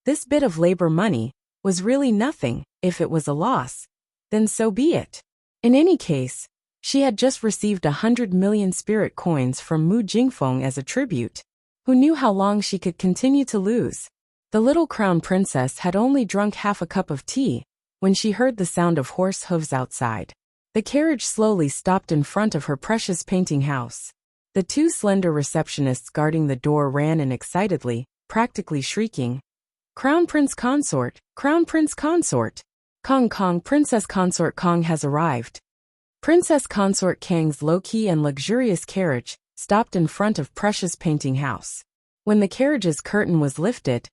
this bit of labor money was really nothing? If it was a loss, then so be it. In any case, she had just received 100 million spirit coins from Mu Jingfeng as a tribute. Who knew how long she could continue to lose? The little Crown Princess had only drunk half a cup of tea when she heard the sound of horse hooves outside. The carriage slowly stopped in front of her precious painting house. The two slender receptionists guarding the door ran in excitedly, practically shrieking, "Crown Prince Consort! Crown Prince Consort! Kong Kong Princess Consort Kong has arrived!" Princess Consort Kang's low-key and luxurious carriage stopped in front of Precious Painting House. When the carriage's curtain was lifted,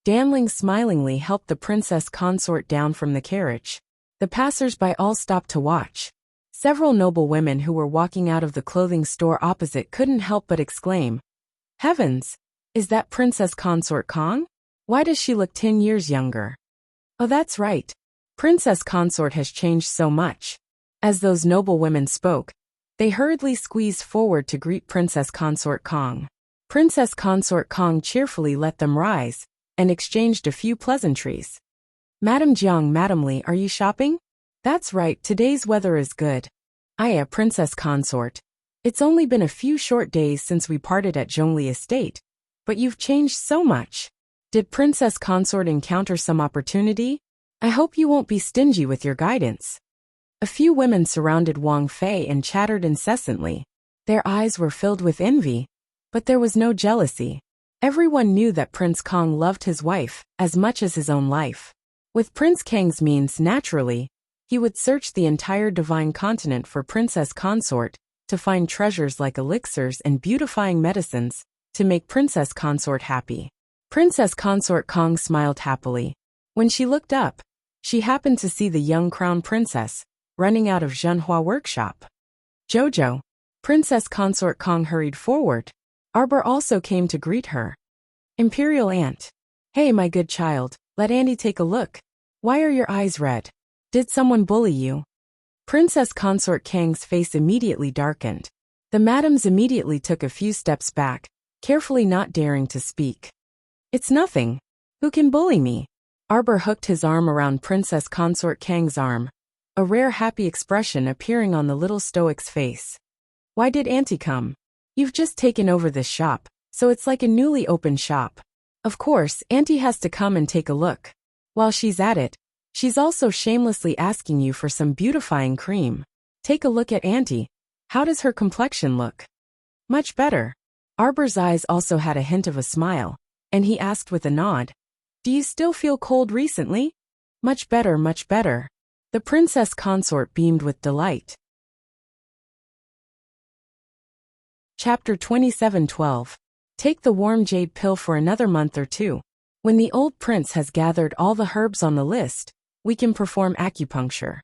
Danling smilingly helped the Princess Consort down from the carriage. The passers-by all stopped to watch. Several noble women who were walking out of the clothing store opposite couldn't help but exclaim, "Heavens! Is that Princess Consort Kong? Why does she look 10 years younger?" Oh, that's right. Princess Consort has changed so much. As those noble women spoke, they hurriedly squeezed forward to greet Princess Consort Kong. Princess Consort Kong cheerfully let them rise and exchanged a few pleasantries. "Madam Jiang, Madam Li, are you shopping?" "That's right, today's weather is good." "Aya, Princess Consort. It's only been a few short days since we parted at Zhongli Estate, but you've changed so much. Did Princess Consort encounter some opportunity? I hope you won't be stingy with your guidance." A few women surrounded Wang Fei and chattered incessantly. Their eyes were filled with envy, but there was no jealousy. Everyone knew that Prince Kong loved his wife as much as his own life. With Prince Kang's means, naturally, he would search the entire divine continent for Princess Consort to find treasures like elixirs and beautifying medicines to make Princess Consort happy. Princess Consort Kong smiled happily. When she looked up, she happened to see the young Crown Princess running out of Zhenhua workshop. "Jojo." Princess Consort Kong hurried forward. Arbor also came to greet her. "Imperial Aunt. Hey, my good child, let Andy take a look. Why are your eyes red? Did someone bully you?" Princess Consort Kang's face immediately darkened. The madams immediately took a few steps back, carefully not daring to speak. "It's nothing. Who can bully me?" Arbor hooked his arm around Princess Consort Kang's arm, a rare happy expression appearing on the little stoic's face. "Why did Auntie come? You've just taken over this shop, so it's like a newly opened shop. Of course, Auntie has to come and take a look. While she's at it, she's also shamelessly asking you for some beautifying cream. Take a look at Auntie. How does her complexion look?" "Much better." Arbor's eyes also had a hint of a smile, and he asked with a nod, "Do you still feel cold recently?" "Much better, much better." The Princess Consort beamed with delight. Chapter 27:12. Take the warm jade pill for another month or two. When the old prince has gathered all the herbs on the list, we can perform acupuncture.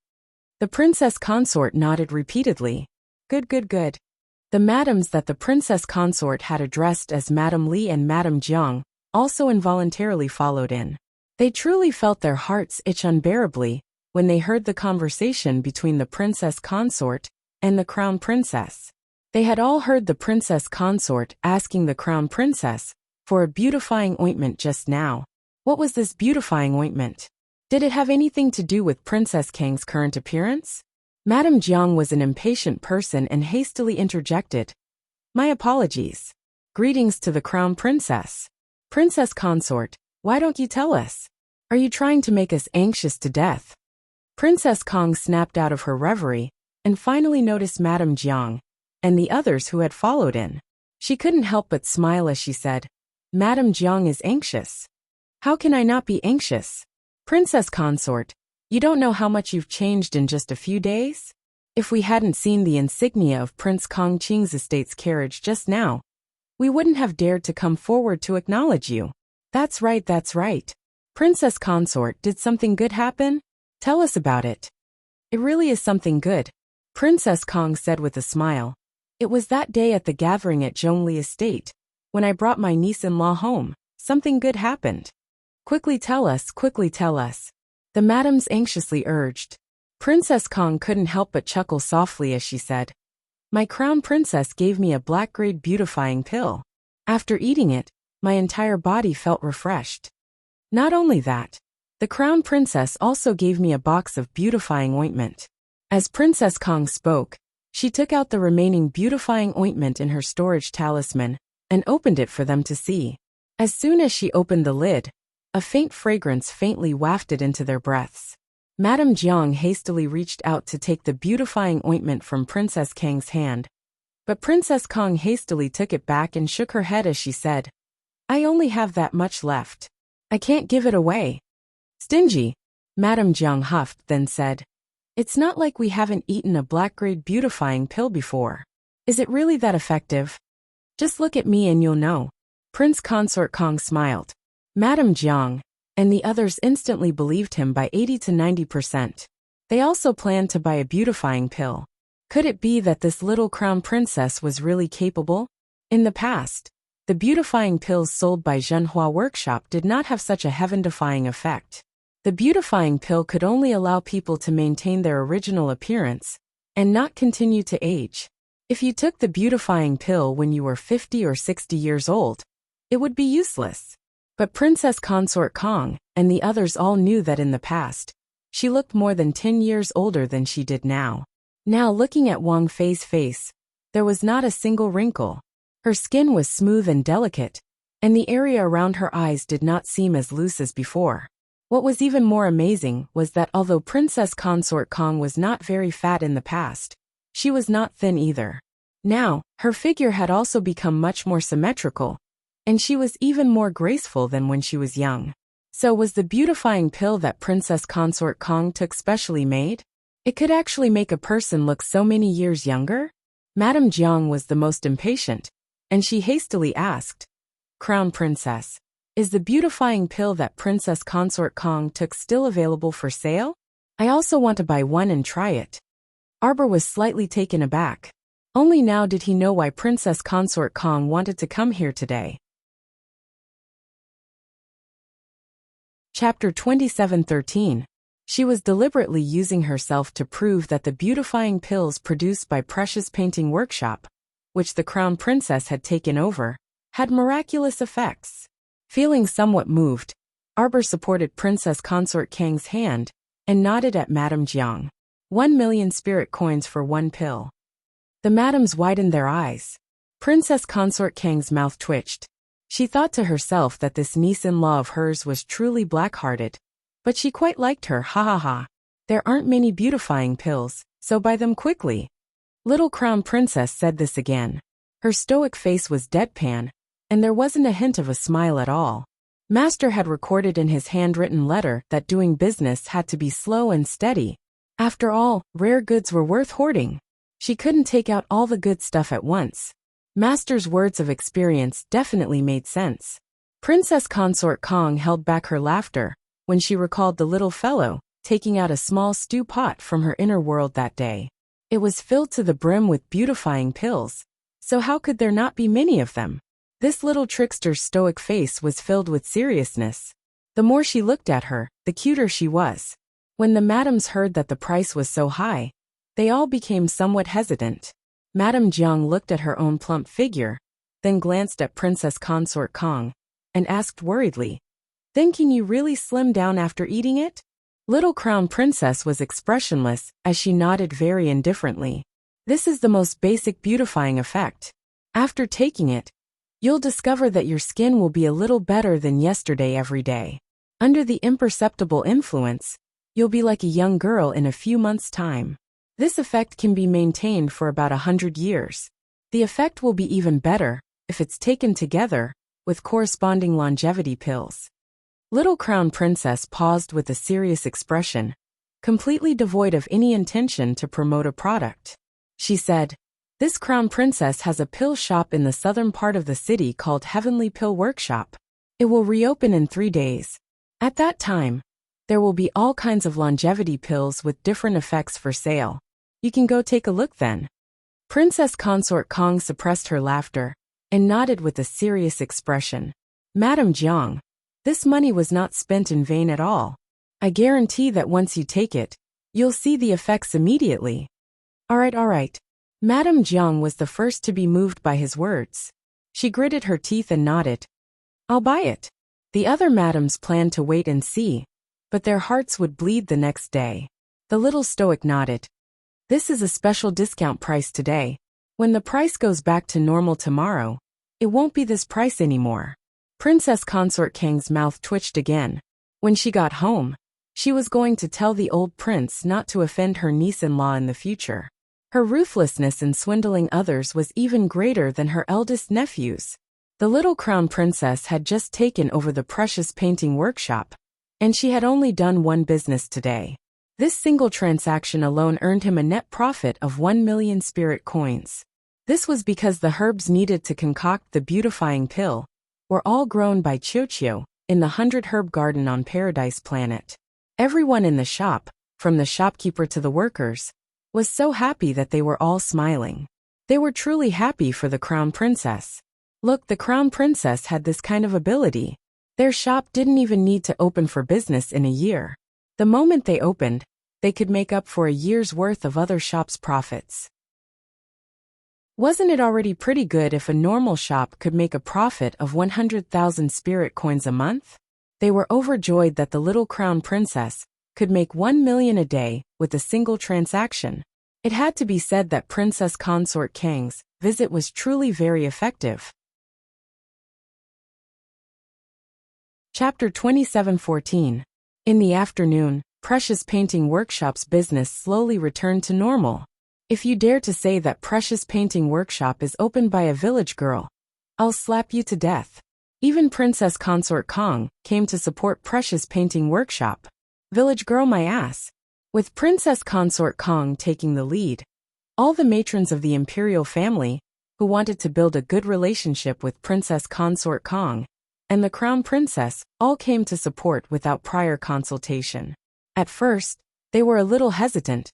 The Princess Consort nodded repeatedly. Good, good, good. The madams that the Princess Consort had addressed as Madam Li and Madam Jiang also involuntarily followed in. They truly felt their hearts itch unbearably when they heard the conversation between the Princess Consort and the Crown Princess. They had all heard the Princess Consort asking the Crown Princess for a beautifying ointment just now. What was this beautifying ointment? Did it have anything to do with Princess Kang's current appearance? Madame Jiang was an impatient person and hastily interjected. "My apologies. Greetings to the Crown Princess." "Princess Consort, why don't you tell us? Are you trying to make us anxious to death?" Princess Kong snapped out of her reverie and finally noticed Madame Jiang and the others who had followed in. She couldn't help but smile as she said, "Madame Jiang is anxious. How can I not be anxious? Princess Consort, You don't know how much you've changed in just a few days? If we hadn't seen the insignia of Prince Kongqing's estate's carriage just now, we wouldn't have dared to come forward to acknowledge you. That's right, that's right. Princess Consort, did something good happen? Tell us about it. It really is something good, Princess Kong said with a smile. It was that day at the gathering at Zhongli Estate, when I brought my niece-in-law home. Something good happened. Quickly tell us, the madams anxiously urged. Princess Kong couldn't help but chuckle softly as she said, My crown princess gave me a black-grade beautifying pill. After eating it, my entire body felt refreshed. Not only that, the crown princess also gave me a box of beautifying ointment. As Princess Kong spoke, she took out the remaining beautifying ointment in her storage talisman and opened it for them to see. As soon as she opened the lid, a faint fragrance faintly wafted into their breaths. Madame Jiang hastily reached out to take the beautifying ointment from Princess Kang's hand, but Princess Kong hastily took it back and shook her head as she said, I only have that much left. I can't give it away. Stingy, Madame Jiang huffed, then said, It's not like we haven't eaten a black-grade beautifying pill before. Is it really that effective? Just look at me and you'll know. Prince Consort Kong smiled. Madame Jiang and the others instantly believed him by 80 to 90%. They also planned to buy a beautifying pill. Could it be that this little crown princess was really capable? In the past, the beautifying pills sold by Zhenhua Workshop did not have such a heaven-defying effect. The beautifying pill could only allow people to maintain their original appearance and not continue to age. If you took the beautifying pill when you were 50 or 60 years old, it would be useless. But Princess Consort Kong and the others all knew that in the past, she looked more than 10 years older than she did now. Now looking at Wang Fei's face, there was not a single wrinkle. Her skin was smooth and delicate, and the area around her eyes did not seem as loose as before. What was even more amazing was that although Princess Consort Kong was not very fat in the past, she was not thin either. Now, her figure had also become much more symmetrical, and she was even more graceful than when she was young. So was the beautifying pill that Princess Consort Kong took specially made? It could actually make a person look so many years younger? Madame Jiang was the most impatient, and she hastily asked, Crown Princess, is the beautifying pill that Princess Consort Kong took still available for sale? I also want to buy one and try it. Arbor was slightly taken aback. Only now did he know why Princess Consort Kong wanted to come here today. Chapter 27:13. She was deliberately using herself to prove that the beautifying pills produced by Precious Painting Workshop, which the Crown Princess had taken over, had miraculous effects. Feeling somewhat moved, Arbor supported Princess Consort Kang's hand and nodded at Madame Jiang. 1 million spirit coins for one pill. The madams widened their eyes. Princess Consort Kang's mouth twitched. She thought to herself that this niece-in-law of hers was truly black-hearted, but she quite liked her, ha ha ha. There aren't many beautifying pills, so buy them quickly. Little Crown Princess said this again. Her stoic face was deadpan, and there wasn't a hint of a smile at all. Master had recorded in his handwritten letter that doing business had to be slow and steady. After all, rare goods were worth hoarding. She couldn't take out all the good stuff at once. Master's words of experience definitely made sense. Princess Consort Kong held back her laughter when she recalled the little fellow taking out a small stew pot from her inner world that day. It was filled to the brim with beautifying pills, so how could there not be many of them? This little trickster's stoic face was filled with seriousness. The more she looked at her, the cuter she was. When the madams heard that the price was so high, they all became somewhat hesitant. Madame Jiang looked at her own plump figure, then glanced at Princess Consort Kong, and asked worriedly, Then can you really slim down after eating it? Little Crown Princess was expressionless as she nodded very indifferently. This is the most basic beautifying effect. After taking it, you'll discover that your skin will be a little better than yesterday every day. Under the imperceptible influence, you'll be like a young girl in a few months' time. This effect can be maintained for about 100 years. The effect will be even better if it's taken together with corresponding longevity pills. Little Crown Princess paused with a serious expression, completely devoid of any intention to promote a product. She said, "This crown princess has a pill shop in the southern part of the city called Heavenly Pill Workshop. It will reopen in 3 days. At that time, there will be all kinds of longevity pills with different effects for sale. You can go take a look then." Princess Consort Kong suppressed her laughter and nodded with a serious expression. "Madam Jiang, this money was not spent in vain at all. I guarantee that once you take it, you'll see the effects immediately." All right. Madam Jiang was the first to be moved by his words. She gritted her teeth and nodded. "I'll buy it." The other madams planned to wait and see, but their hearts would bleed the next day. The little stoic nodded. "This is a special discount price today. When the price goes back to normal tomorrow, it won't be this price anymore." Princess Consort Kang's mouth twitched again. When she got home, she was going to tell the old prince not to offend her niece-in-law in the future. Her ruthlessness in swindling others was even greater than her eldest nephew's. The little crown princess had just taken over the precious painting workshop, and she had only done one business today. This single transaction alone earned him a net profit of 1 million spirit coins. This was because the herbs needed to concoct the beautifying pill were all grown by Qiu in the 100-herb garden on Paradise Planet. Everyone in the shop, from the shopkeeper to the workers, was so happy that they were all smiling. They were truly happy for the crown princess. Look, the crown princess had this kind of ability. Their shop didn't even need to open for business in a year. The moment they opened, they could make up for a year's worth of other shops' profits. Wasn't it already pretty good if a normal shop could make a profit of 100,000 spirit coins a month? They were overjoyed that the little crown princess could make 1 million a day with a single transaction. It had to be said that Princess Consort Kang's visit was truly very effective. Chapter 27:14. In the afternoon, Precious Painting Workshop's business slowly returned to normal. If you dare to say that Precious Painting Workshop is opened by a village girl, I'll slap you to death. Even Princess Consort Kong came to support Precious Painting Workshop. Village girl my ass. With Princess Consort Kong taking the lead, all the matrons of the imperial family, who wanted to build a good relationship with Princess Consort Kong and the crown princess, all came to support without prior consultation. At first, they were a little hesitant,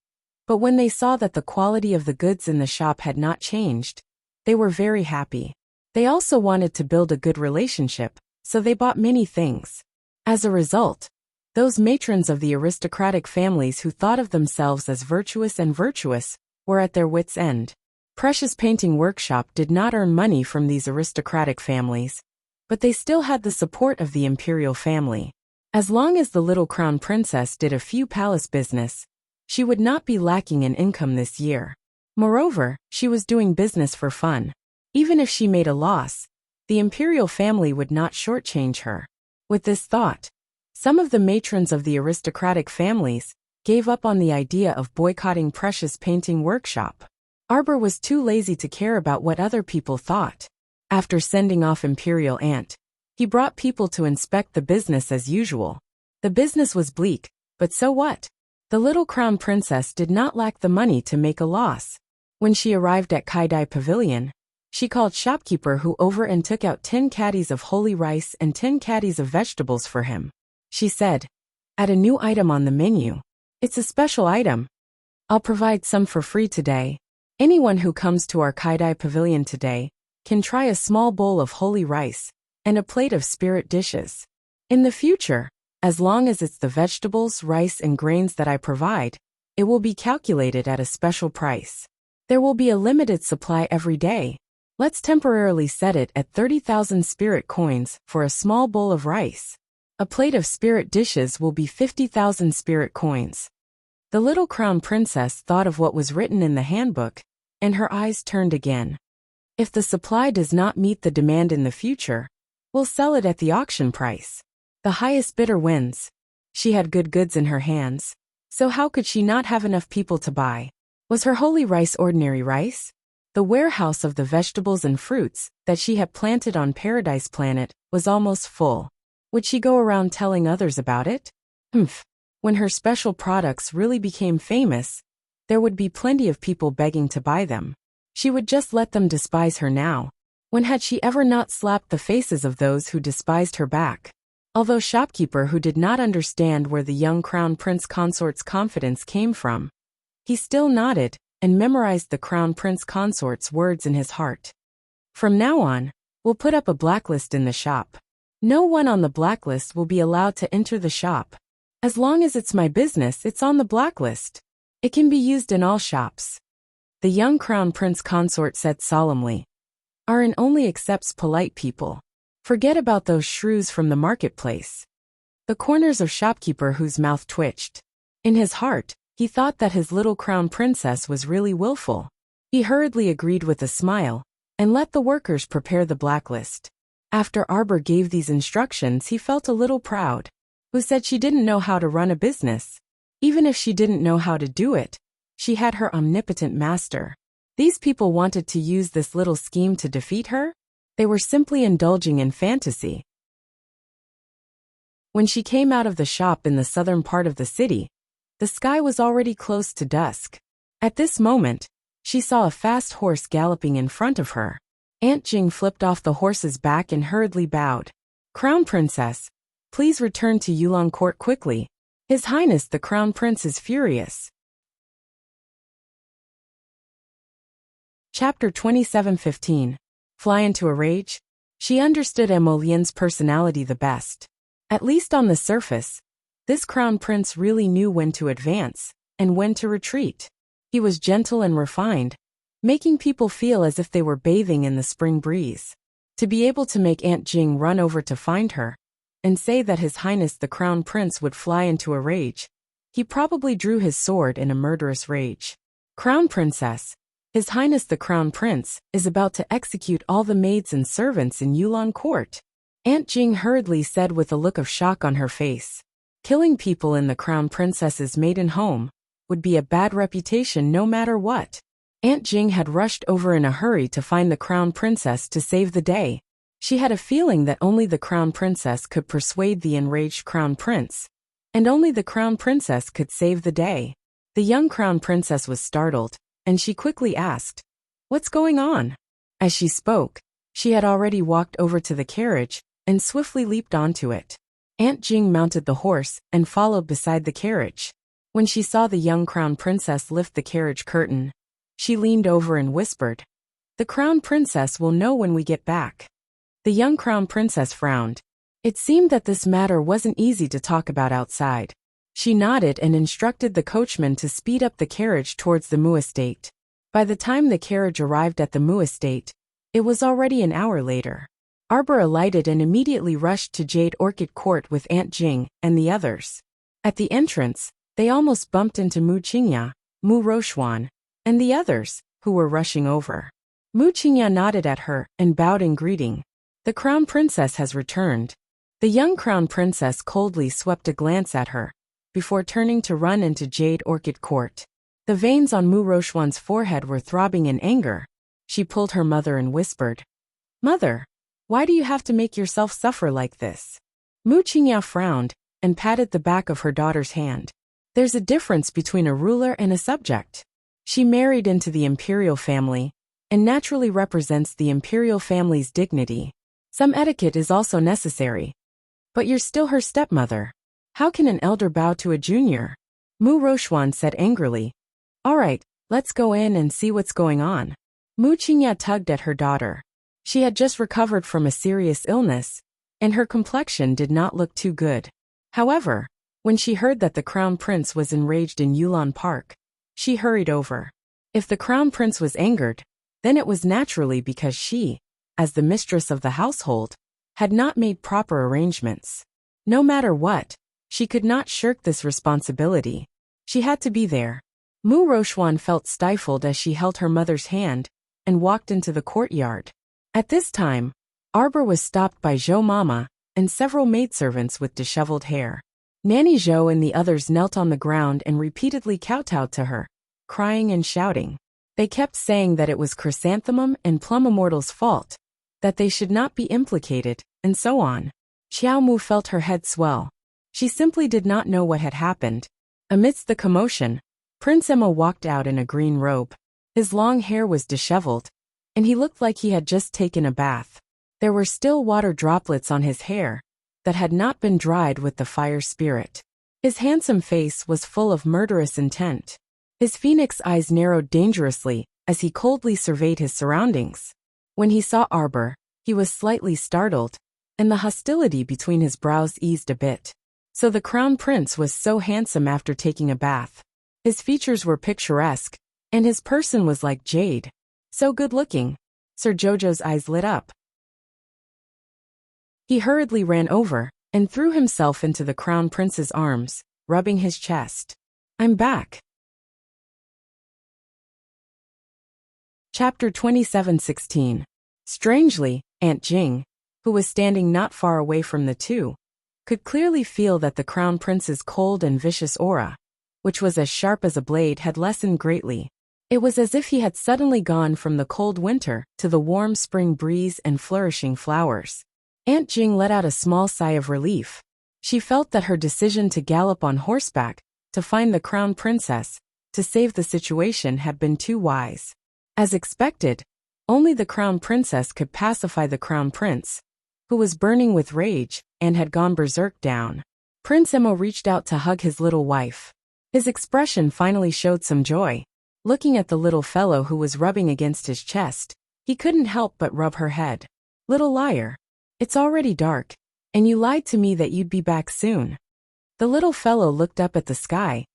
but when they saw that the quality of the goods in the shop had not changed, they were very happy. They also wanted to build a good relationship, so they bought many things. As a result, those matrons of the aristocratic families who thought of themselves as virtuous were at their wits' end. Precious Painting Workshop did not earn money from these aristocratic families, but they still had the support of the imperial family. As long as the little crown princess did a few palace business, she would not be lacking in income this year. Moreover, she was doing business for fun. Even if she made a loss, the imperial family would not shortchange her. With this thought, some of the matrons of the aristocratic families gave up on the idea of boycotting Precious Painting Workshop. Arbor was too lazy to care about what other people thought. After sending off Imperial Aunt, he brought people to inspect the business as usual. The business was bleak, but so what? The little crown princess did not lack the money to make a loss. When she arrived at Kaidai Pavilion, she called shopkeeper Hu over and took out 10 caddies of holy rice and 10 caddies of vegetables for him. She said, "Add a new item on the menu. It's a special item. I'll provide some for free today. Anyone who comes to our Kaidai Pavilion today can try a small bowl of holy rice and a plate of spirit dishes. In the future, as long as it's the vegetables, rice, and grains that I provide, it will be calculated at a special price. There will be a limited supply every day. Let's temporarily set it at 30,000 spirit coins for a small bowl of rice. A plate of spirit dishes will be 50,000 spirit coins." The little crown princess thought of what was written in the handbook, and her eyes turned again. If the supply does not meet the demand in the future, we'll sell it at the auction price. The highest bidder wins. She had good goods in her hands, so how could she not have enough people to buy? Was her holy rice ordinary rice? The warehouse of the vegetables and fruits that she had planted on Paradise Planet was almost full. Would she go around telling others about it? When her special products really became famous, there would be plenty of people begging to buy them. She would just let them despise her now. When had she ever not slapped the faces of those who despised her back? Although shopkeeper who did not understand where the young crown prince consort's confidence came from, he still nodded and memorized the crown prince consort's words in his heart. From now on, we'll put up a blacklist in the shop. No one on the blacklist will be allowed to enter the shop. As long as it's my business, it's on the blacklist. It can be used in all shops. The young crown prince consort said solemnly. Arin only accepts polite people. Forget about those shrews from the marketplace. The corners of shopkeeper whose mouth twitched. In his heart, he thought that his little crown princess was really willful. He hurriedly agreed with a smile, and let the workers prepare the blacklist. After Arbor gave these instructions, he felt a little proud. Who said she didn't know how to run a business? Even if she didn't know how to do it, she had her omnipotent master. These people wanted to use this little scheme to defeat her? They were simply indulging in fantasy. When she came out of the shop in the southern part of the city, the sky was already close to dusk. At this moment, she saw a fast horse galloping in front of her. Aunt Jing flipped off the horse's back and hurriedly bowed. Crown Princess, please return to Yulong Court quickly. His Highness the Crown Prince is furious. Chapter 27:15. Fly into a rage? She understood Emolien's personality the best. At least on the surface, this crown prince really knew when to advance and when to retreat. He was gentle and refined, making people feel as if they were bathing in the spring breeze. To be able to make Aunt Jing run over to find her and say that His Highness the Crown Prince would fly into a rage, he probably drew his sword in a murderous rage. Crown Princess, His Highness the Crown Prince is about to execute all the maids and servants in Yulong Court. Aunt Jing hurriedly said with a look of shock on her face. Killing people in the Crown Princess's maiden home would be a bad reputation no matter what. Aunt Jing had rushed over in a hurry to find the Crown Princess to save the day. She had a feeling that only the Crown Princess could persuade the enraged Crown Prince, and only the Crown Princess could save the day. The young Crown Princess was startled, and she quickly asked, "What's going on?" As she spoke, she had already walked over to the carriage and swiftly leaped onto it. Aunt Jing mounted the horse and followed beside the carriage. When she saw the young Crown Princess lift the carriage curtain, she leaned over and whispered, "The Crown Princess will know when we get back." The young Crown Princess frowned. It seemed that this matter wasn't easy to talk about outside. She nodded and instructed the coachman to speed up the carriage towards the Mu estate. By the time the carriage arrived at the Mu estate, it was already an hour later. Arbor alighted and immediately rushed to Jade Orchid Court with Aunt Jing and the others. At the entrance, they almost bumped into Mu Qingya, Mu Rochuan, and the others, who were rushing over. Mu Qingya nodded at her and bowed in greeting. The Crown Princess has returned. The young Crown Princess coldly swept a glance at her, before turning to run into Jade Orchid Court. The veins on Mu Rochuan's forehead were throbbing in anger. She pulled her mother and whispered, "Mother, why do you have to make yourself suffer like this?" Mu Qingya frowned and patted the back of her daughter's hand. There's a difference between a ruler and a subject. She married into the imperial family, and naturally represents the imperial family's dignity. Some etiquette is also necessary. But you're still her stepmother. How can an elder bow to a junior? Mu Rochuan said angrily. All right, let's go in and see what's going on. Mu Qingya tugged at her daughter. She had just recovered from a serious illness, and her complexion did not look too good. However, when she heard that the Crown Prince was enraged in Yulon Park, she hurried over. If the Crown Prince was angered, then it was naturally because she, as the mistress of the household, had not made proper arrangements. No matter what, she could not shirk this responsibility. She had to be there. Mu Rochuan felt stifled as she held her mother's hand and walked into the courtyard. At this time, Arbor was stopped by Zhou Mama and several maidservants with disheveled hair. Nanny Zhou and the others knelt on the ground and repeatedly kowtowed to her, crying and shouting. They kept saying that it was Chrysanthemum and Plum Immortal's fault, that they should not be implicated, and so on. Xiao Mu felt her head swell. She simply did not know what had happened. Amidst the commotion, Prince Emo walked out in a green robe. His long hair was disheveled, and he looked like he had just taken a bath. There were still water droplets on his hair that had not been dried with the fire spirit. His handsome face was full of murderous intent. His phoenix eyes narrowed dangerously as he coldly surveyed his surroundings. When he saw Arbor, he was slightly startled, and the hostility between his brows eased a bit. So the crown prince was so handsome after taking a bath. His features were picturesque, and his person was like jade. So good-looking. Sir Jojo's eyes lit up. He hurriedly ran over and threw himself into the crown prince's arms, rubbing his chest. "I'm back." Chapter 27:16. Strangely, Aunt Jing, who was standing not far away from the two, could clearly feel that the crown prince's cold and vicious aura, which was as sharp as a blade, had lessened greatly. It was as if he had suddenly gone from the cold winter to the warm spring breeze and flourishing flowers. Aunt Jing let out a small sigh of relief. She felt that her decision to gallop on horseback to find the crown princess to save the situation had been too wise. As expected, only the crown princess could pacify the crown prince, who was burning with rage and had gone berserk down. Prince Emo reached out to hug his little wife. His expression finally showed some joy. Looking at the little fellow who was rubbing against his chest, he couldn't help but rub her head. "Little liar. It's already dark, and you lied to me that you'd be back soon." The little fellow looked up at the sky,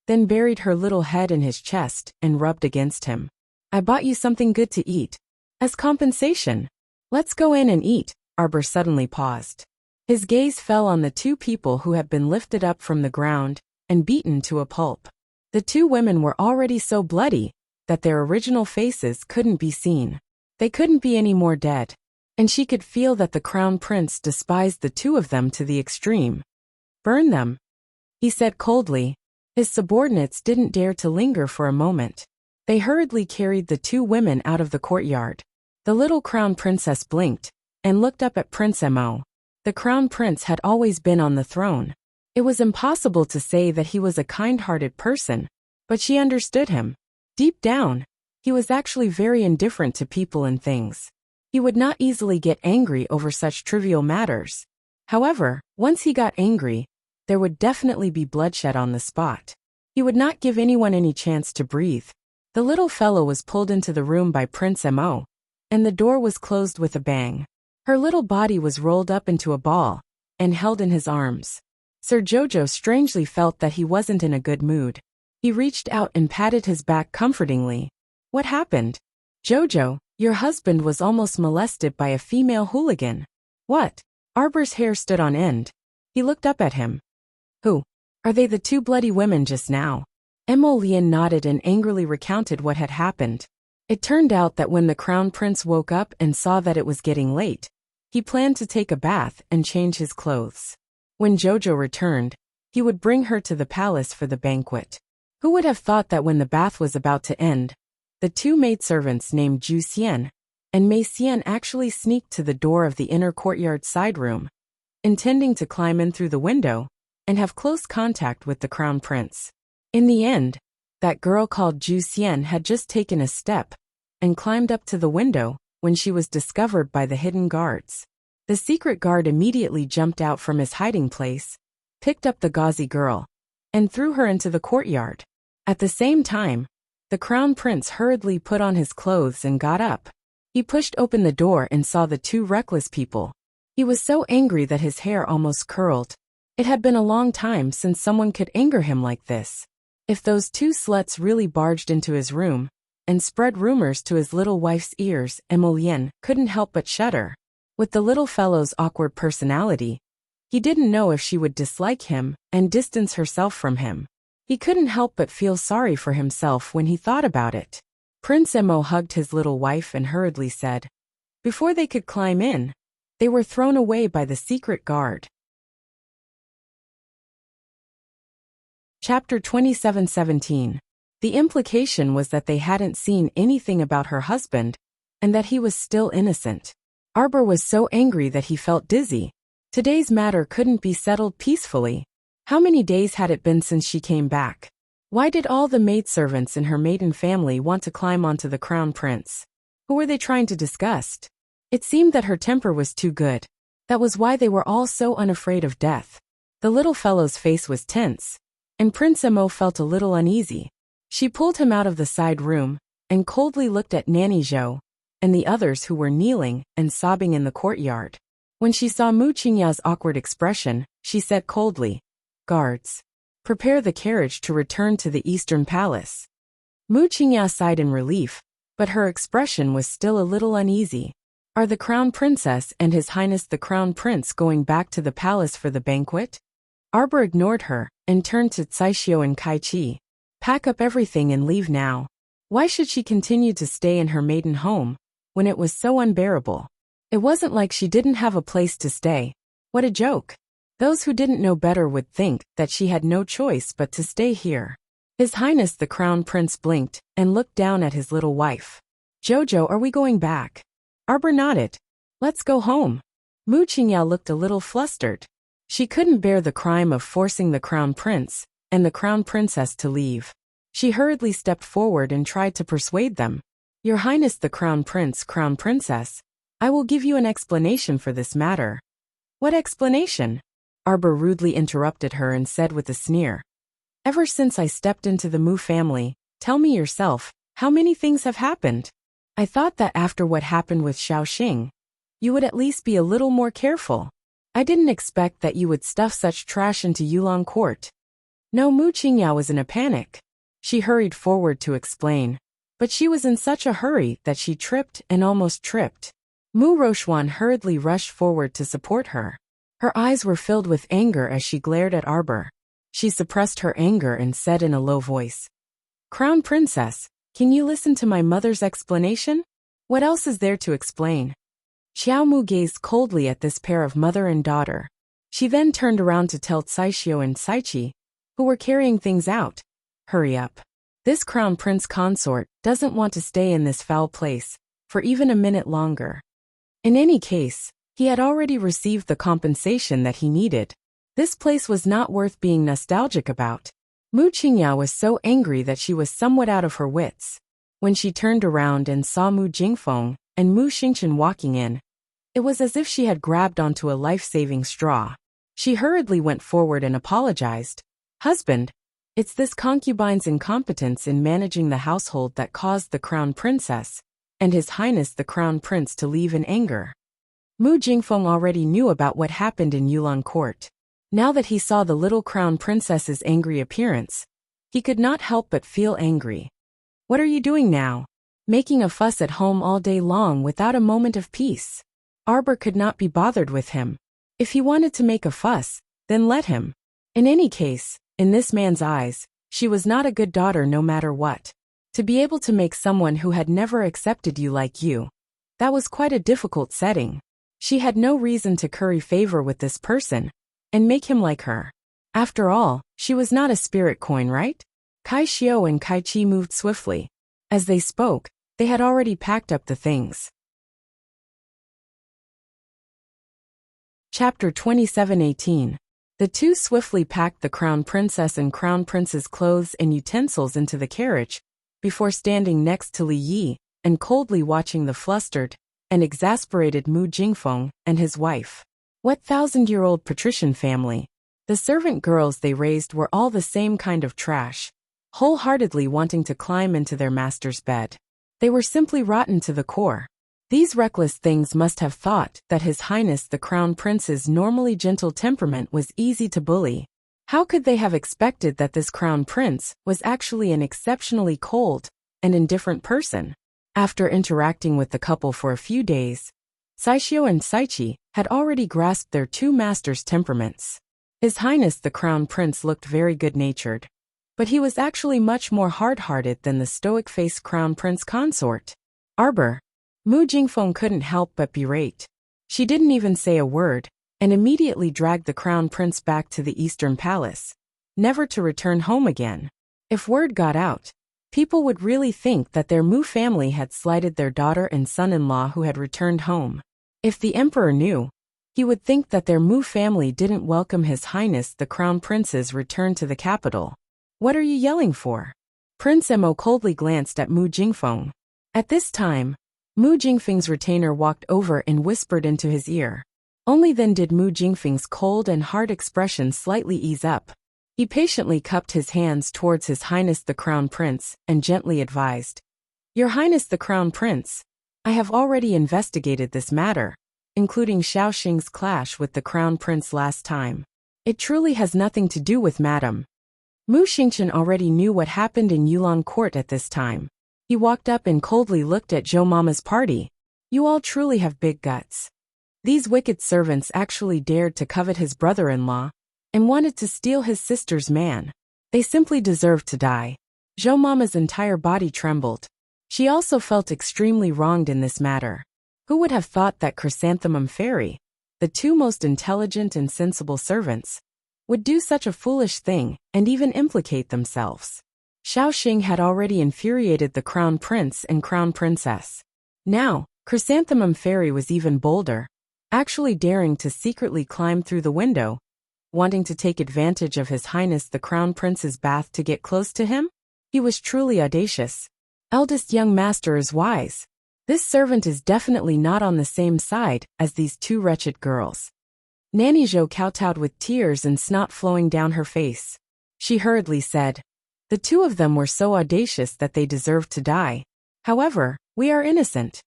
then buried her little head in his chest and rubbed against him. "I bought you something good to eat. As compensation. Let's go in and eat." Arbor suddenly paused. His gaze fell on the two people who had been lifted up from the ground and beaten to a pulp. The two women were already so bloody that their original faces couldn't be seen. They couldn't be any more dead, and she could feel that the crown prince despised the two of them to the extreme. "Burn them," he said coldly. His subordinates didn't dare to linger for a moment. They hurriedly carried the two women out of the courtyard. The little crown princess blinked and looked up at Prince Emo. The crown prince had always been on the throne. It was impossible to say that he was a kind-hearted person, but she understood him. Deep down, he was actually very indifferent to people and things. He would not easily get angry over such trivial matters. However, once he got angry, there would definitely be bloodshed on the spot. He would not give anyone any chance to breathe. The little fellow was pulled into the room by Prince Emo, and the door was closed with a bang. Her little body was rolled up into a ball and held in his arms. Sir Jojo strangely felt that he wasn't in a good mood. He reached out and patted his back comfortingly. "What happened?" "Jojo, your husband was almost molested by a female hooligan." "What?" Arbor's hair stood on end. He looked up at him. "Who? Are they the two bloody women just now?" Emolien nodded and angrily recounted what had happened. It turned out that when the crown prince woke up and saw that it was getting late, he planned to take a bath and change his clothes. When Jojo returned, he would bring her to the palace for the banquet. Who would have thought that when the bath was about to end, the two maidservants named Ju Xian and Mei Xian actually sneaked to the door of the inner courtyard side room, intending to climb in through the window and have close contact with the crown prince. In the end, that girl called Ju Xian had just taken a step and climbed up to the window when she was discovered by the hidden guards. The secret guard immediately jumped out from his hiding place, picked up the gauzy girl, and threw her into the courtyard. At the same time, the crown prince hurriedly put on his clothes and got up. He pushed open the door and saw the two reckless people. He was so angry that his hair almost curled. It had been a long time since someone could anger him like this. If those two sluts really barged into his room and spread rumors to his little wife's ears, Emolien couldn't help but shudder. With the little fellow's awkward personality, he didn't know if she would dislike him and distance herself from him. He couldn't help but feel sorry for himself when he thought about it. Prince Emo hugged his little wife and hurriedly said, before they could climb in, they were thrown away by the secret guard. Chapter 27:17. The implication was that they hadn't seen anything about her husband, and that he was still innocent. Arbor was so angry that he felt dizzy. Today's matter couldn't be settled peacefully. How many days had it been since she came back? Why did all the maidservants in her maiden family want to climb onto the crown prince? Who were they trying to disgust? It seemed that her temper was too good. That was why they were all so unafraid of death. The little fellow's face was tense, and Prince Mo felt a little uneasy. She pulled him out of the side room, and coldly looked at Nanny Zhou, and the others who were kneeling and sobbing in the courtyard. When she saw Mu Qingya's awkward expression, she said coldly, "Guards, prepare the carriage to return to the Eastern Palace." Mu Qingya sighed in relief, but her expression was still a little uneasy. Are the Crown Princess and His Highness the Crown Prince going back to the palace for the banquet? Arbor ignored her, and turned to Caixio and Kaichi. Pack up everything and leave now. Why should she continue to stay in her maiden home, when it was so unbearable? It wasn't like she didn't have a place to stay. What a joke. Those who didn't know better would think that she had no choice but to stay here. His Highness the Crown Prince blinked, and looked down at his little wife. "Jojo, are we going back?" Arbor nodded. "Let's go home." Mu Qingya looked a little flustered. She couldn't bear the crime of forcing the Crown Prince and the Crown Princess to leave. She hurriedly stepped forward and tried to persuade them. "Your Highness the Crown Prince, Crown Princess, I will give you an explanation for this matter." "What explanation?" Arbor rudely interrupted her and said with a sneer. "Ever since I stepped into the Mu family, tell me yourself, how many things have happened? I thought that after what happened with Xiaoxing, you would at least be a little more careful. I didn't expect that you would stuff such trash into Yulong Court." No, Mu Qingya was in a panic. She hurried forward to explain, but she was in such a hurry that she tripped and almost tripped. Mu Rochuan hurriedly rushed forward to support her. Her eyes were filled with anger as she glared at Arbor. She suppressed her anger and said in a low voice, "Crown Princess, can you listen to my mother's explanation? What else is there to explain?" Xiao Mu gazed coldly at this pair of mother and daughter. She then turned around to tell Caixio and Caichi, who were carrying things out, "Hurry up. This Crown Prince Consort doesn't want to stay in this foul place for even a minute longer. In any case, he had already received the compensation that he needed. This place was not worth being nostalgic about." Mu Qingya was so angry that she was somewhat out of her wits. When she turned around and saw Mu Jingfeng and Mu Xingchen walking in, it was as if she had grabbed onto a life-saving straw. She hurriedly went forward and apologized. "Husband, it's this concubine's incompetence in managing the household that caused the Crown Princess and His Highness the Crown Prince to leave in anger." Mu Jingfeng already knew about what happened in Yulong Court. Now that he saw the little Crown Princess's angry appearance, he could not help but feel angry. "What are you doing now? Making a fuss at home all day long without a moment of peace?" Arbor could not be bothered with him. If he wanted to make a fuss, then let him. In any case, in this man's eyes, she was not a good daughter no matter what. To be able to make someone who had never accepted you like you, that was quite a difficult setting. She had no reason to curry favor with this person and make him like her. After all, she was not a spirit coin, right? Kaixiu and Kaichi moved swiftly. As they spoke, they had already packed up the things. Chapter 27:18. The two swiftly packed the Crown Princess and Crown Prince's clothes and utensils into the carriage, before standing next to Li Yi and coldly watching the flustered and exasperated Mu Jingfeng and his wife. What thousand-year-old patrician family? The servant girls they raised were all the same kind of trash, wholeheartedly wanting to climb into their master's bed. They were simply rotten to the core. These reckless things must have thought that His Highness the Crown Prince's normally gentle temperament was easy to bully. How could they have expected that this Crown Prince was actually an exceptionally cold and indifferent person? After interacting with the couple for a few days, Caixio and Caichi had already grasped their two masters' temperaments. His Highness the Crown Prince looked very good-natured, but he was actually much more hard-hearted than the stoic-faced Crown Prince Consort. Arbor. Mu Jingfeng couldn't help but berate. She didn't even say a word, and immediately dragged the Crown Prince back to the Eastern Palace, never to return home again. If word got out, people would really think that their Mu family had slighted their daughter and son-in-law who had returned home. If the emperor knew, He would think that their Mu family didn't welcome His Highness the Crown Prince's return to the capital. What are you yelling for? Prince Mo coldly glanced at Mu Jingfeng. At this time, Mu Jingfeng's retainer walked over and whispered into his ear. Only then did Mu Jingfeng's cold and hard expression slightly ease up. He patiently cupped his hands towards His Highness the Crown Prince and gently advised, Your Highness the Crown Prince, I have already investigated this matter, including Xiaoxing's clash with the Crown Prince last time. It truly has nothing to do with Madam. Mu Xingchen already knew what happened in Yulong Court at this time. He walked up and coldly looked at Zhou Mama's party. You all truly have big guts. These wicked servants actually dared to covet his brother-in-law and wanted to steal his sister's man. They simply deserved to die. Zhou Mama's entire body trembled. She also felt extremely wronged in this matter. Who would have thought that Chrysanthemum Fairy, the two most intelligent and sensible servants, would do such a foolish thing and even implicate themselves? Xiaoxing had already infuriated the Crown Prince and Crown Princess. Now, Chrysanthemum Fairy was even bolder, actually daring to secretly climb through the window, wanting to take advantage of His Highness the Crown Prince's bath to get close to him? He was truly audacious. Eldest young master is wise. This servant is definitely not on the same side as these two wretched girls. Nanny Zhou kowtowed with tears and snot flowing down her face. She hurriedly said, The two of them were so audacious that they deserved to die. However, we are innocent.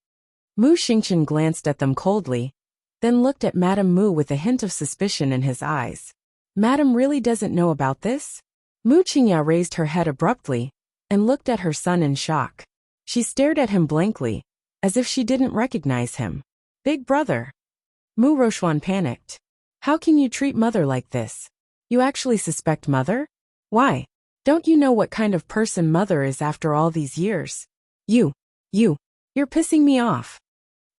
Mu Xingchen glanced at them coldly, then looked at Madame Mu with a hint of suspicion in his eyes. Madame really doesn't know about this? Mu Qingya raised her head abruptly and looked at her son in shock. She stared at him blankly, as if she didn't recognize him. Big brother. Mu Roxuan panicked. How can you treat mother like this? You actually suspect mother? Why? Don't you know what kind of person mother is after all these years? You're pissing me off.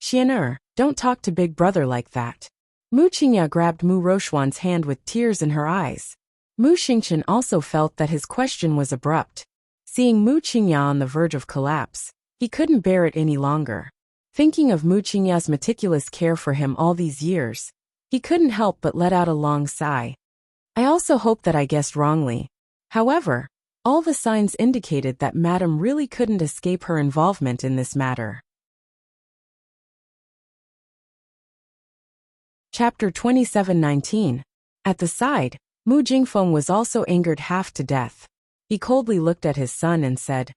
Xian'er, don't talk to big brother like that. Mu Qingya grabbed Mu Roxuan's hand with tears in her eyes. Mu Xingchen also felt that his question was abrupt. Seeing Mu Qingya on the verge of collapse, he couldn't bear it any longer. Thinking of Mu Qingya's meticulous care for him all these years, he couldn't help but let out a long sigh. I also hope that I guessed wrongly. However, all the signs indicated that Madame really couldn't escape her involvement in this matter. Chapter 27:19. At the side, Mu Jingfeng was also angered half to death. He coldly looked at his son and said,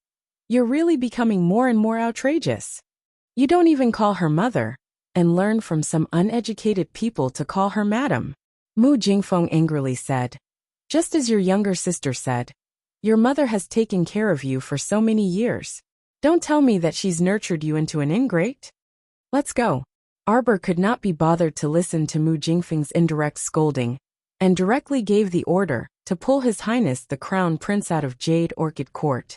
You're really becoming more and more outrageous. You don't even call her mother, and learn from some uneducated people to call her madam. Mu Jingfeng angrily said, Just as your younger sister said, your mother has taken care of you for so many years. Don't tell me that she's nurtured you into an ingrate. Let's go. Arbor could not be bothered to listen to Mu Jingfeng's indirect scolding, and directly gave the order to pull His Highness the Crown Prince out of Jade Orchid Court.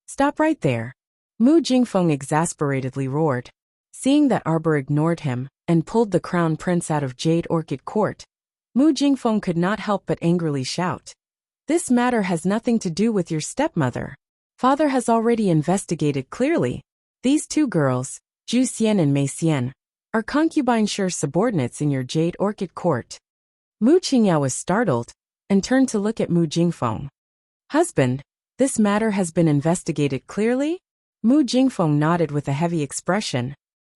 Stop right there. Mu Jingfeng exasperatedly roared. Seeing that Arbor ignored him and pulled the Crown Prince out of Jade Orchid Court, Mu Jingfeng could not help but angrily shout. This matter has nothing to do with your stepmother. Father has already investigated clearly. These two girls, Zhu Xian and Mei Xian, are concubine-sure subordinates in your Jade Orchid Court. Mu Qingya was startled and turned to look at Mu Jingfeng. Husband, this matter has been investigated clearly? Mu Jingfeng nodded with a heavy expression.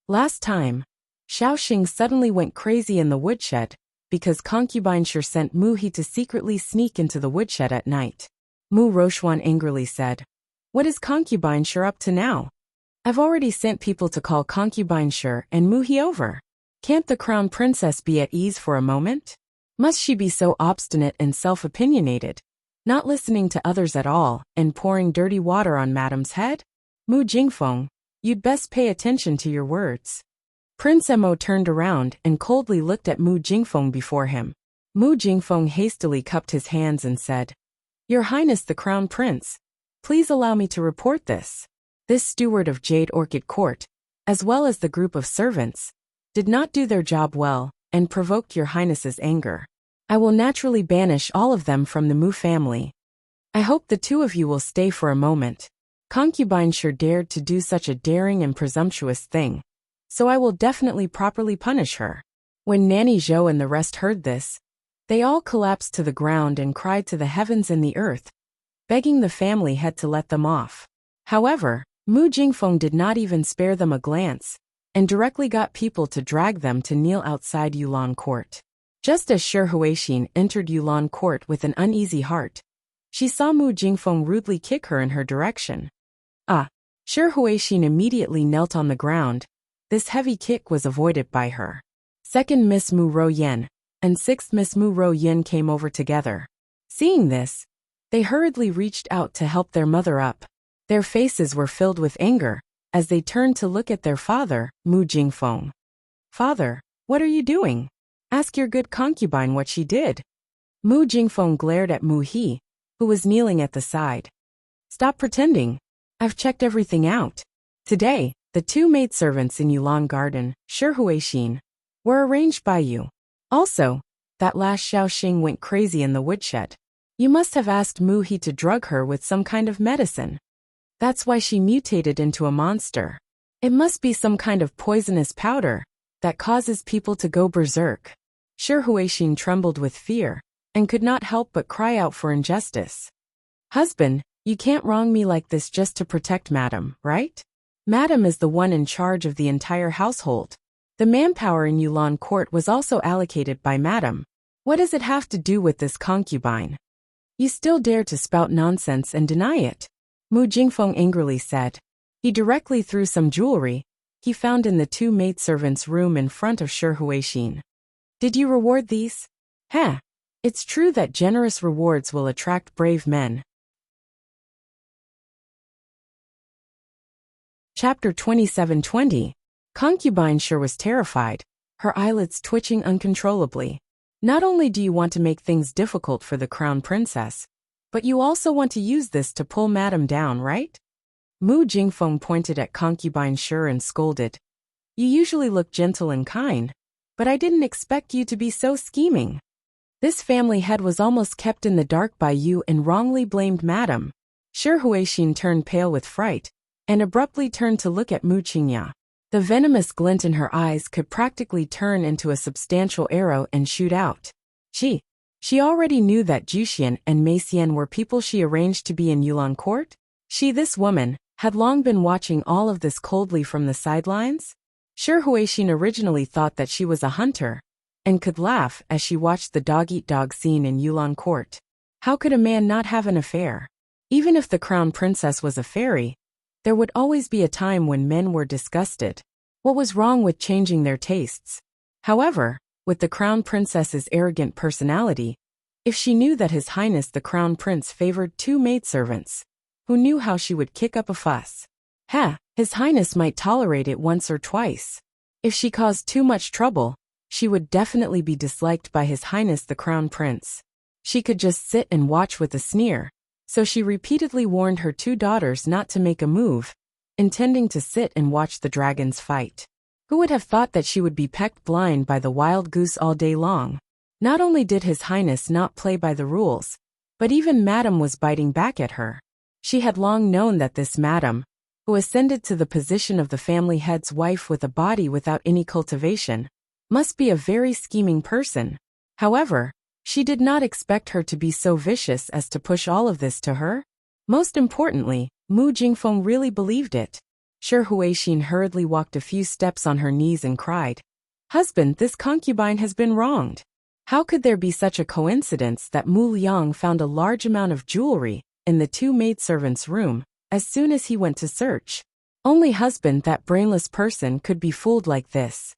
Last time, Xiaoxing suddenly went crazy in the woodshed because concubine-sure sent Mu He to secretly sneak into the woodshed at night. Mu Roxuan angrily said, What is concubine-sure up to now? I've already sent people to call concubine-sure and Mu He over. Can't the Crown Princess be at ease for a moment? Must she be so obstinate and self-opinionated, not listening to others at all and pouring dirty water on Madame's head? Mu Jingfeng, you'd best pay attention to your words. Prince Mo turned around and coldly looked at Mu Jingfeng before him. Mu Jingfeng hastily cupped his hands and said, Your Highness the Crown Prince, please allow me to report this. This steward of Jade Orchid Court, as well as the group of servants, did not do their job well and provoked your Highness's anger. I will naturally banish all of them from the Mu family. I hope the two of you will stay for a moment. Concubine sure dared to do such a daring and presumptuous thing, so I will definitely properly punish her. When Nanny Zhou and the rest heard this, they all collapsed to the ground and cried to the heavens and the earth, begging the family head to let them off. However, Mu Jingfeng did not even spare them a glance, and directly got people to drag them to kneel outside Yulan Court. Just as Shi Huixin entered Yulan Court with an uneasy heart, she saw Mu Jingfeng rudely kick her in her direction. Shi Huixin immediately knelt on the ground. This heavy kick was avoided by her. Second Miss Mu Rouyen and sixth Miss Mu Rouyen came over together. Seeing this, they hurriedly reached out to help their mother up. Their faces were filled with anger as they turned to look at their father, Mu Jingfeng. "Father, what are you doing? Ask your good concubine what she did." Mu Jingfeng glared at Mu He, who was kneeling at the side. "Stop pretending. I've checked everything out. Today, the two maidservants in Yulan Garden, Shi Huixin, were arranged by you. Also, that last Xiaoxing went crazy in the woodshed. You must have asked Mu He to drug her with some kind of medicine. That's why she mutated into a monster. It must be some kind of poisonous powder that causes people to go berserk." Shi Huixin trembled with fear and could not help but cry out for injustice. "Husband, you can't wrong me like this just to protect Madam, right? Madam is the one in charge of the entire household. The manpower in Yulan Court was also allocated by Madam. What does it have to do with this concubine? You still dare to spout nonsense and deny it," Mu Jingfeng angrily said. He directly threw some jewelry he found in the two maidservants' room in front of Shi Huixin. "Did you reward these? It's true that generous rewards will attract brave men." Chapter 27:20. Concubine Shi was terrified, her eyelids twitching uncontrollably. "Not only do you want to make things difficult for the crown princess, but you also want to use this to pull Madam down, right?" Mu Jingfeng pointed at concubine Shi and scolded. "You usually look gentle and kind, but I didn't expect you to be so scheming. This family head was almost kept in the dark by you and wrongly blamed Madam." Shi Huixin turned pale with fright and abruptly turned to look at Mu Qingya. The venomous glint in her eyes could practically turn into a substantial arrow and shoot out. She already knew that Juxian and Mei Xian were people she arranged to be in Yulan Court? This woman, had long been watching all of this coldly from the sidelines? Shi Huixin originally thought that she was a hunter, and could laugh as she watched the dog-eat-dog scene in Yulan Court. How could a man not have an affair? Even if the crown princess was a fairy, there would always be a time when men were disgusted. What was wrong with changing their tastes? However, with the crown princess's arrogant personality, if she knew that His Highness the Crown Prince favored two maidservants, who knew how she would kick up a fuss, His Highness might tolerate it once or twice. If she caused too much trouble, she would definitely be disliked by His Highness the Crown Prince. She could just sit and watch with a sneer, so she repeatedly warned her two daughters not to make a move, intending to sit and watch the dragons fight. Who would have thought that she would be pecked blind by the wild goose all day long? Not only did His Highness not play by the rules, but even Madam was biting back at her. She had long known that this Madam, who ascended to the position of the family head's wife with a body without any cultivation, must be a very scheming person. However, she did not expect her to be so vicious as to push all of this to her. Most importantly, Mu Jingfeng really believed it. Shi Huixin hurriedly walked a few steps on her knees and cried, "Husband, this concubine has been wronged. How could there be such a coincidence that Mu Liang found a large amount of jewelry in the two maidservants' room as soon as he went to search? Only husband, that brainless person could be fooled like this.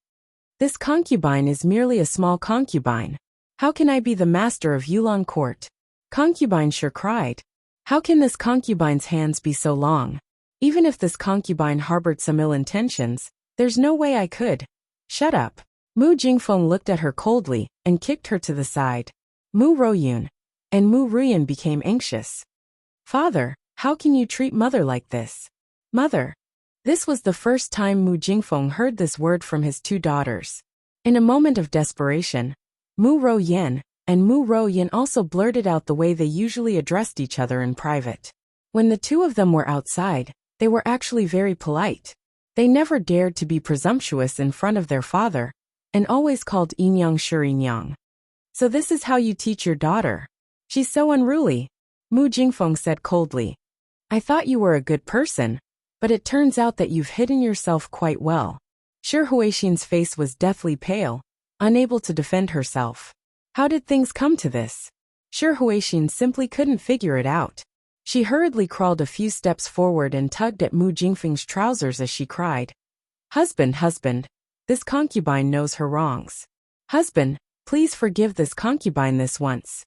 This concubine is merely a small concubine. How can I be the master of Yulan Court?" Concubine Shi cried. "How can this concubine's hands be so long? Even if this concubine harbored some ill intentions, there's no way I could." "Shut up." Mu Jingfeng looked at her coldly and kicked her to the side. Mu Rouyun and Mu Ruyan became anxious. "Father, how can you treat mother like this?" "Mother." This was the first time Mu Jingfeng heard this word from his two daughters. In a moment of desperation, Mu Rouyen and Mu Rouyan also blurted out the way they usually addressed each other in private. When the two of them were outside, they were actually very polite. They never dared to be presumptuous in front of their father, and always called Inyang Shurinyang. So this is how you teach your daughter? She's so unruly, Mu Jingfeng said coldly. I thought you were a good person, but it turns out that you've hidden yourself quite well. Shi Huixin's face was deathly pale, unable to defend herself. How did things come to this? Shi Huixin simply couldn't figure it out. She hurriedly crawled a few steps forward and tugged at Mu Jingfeng's trousers as she cried. Husband, husband, this concubine knows her wrongs. Husband, please forgive this concubine this once.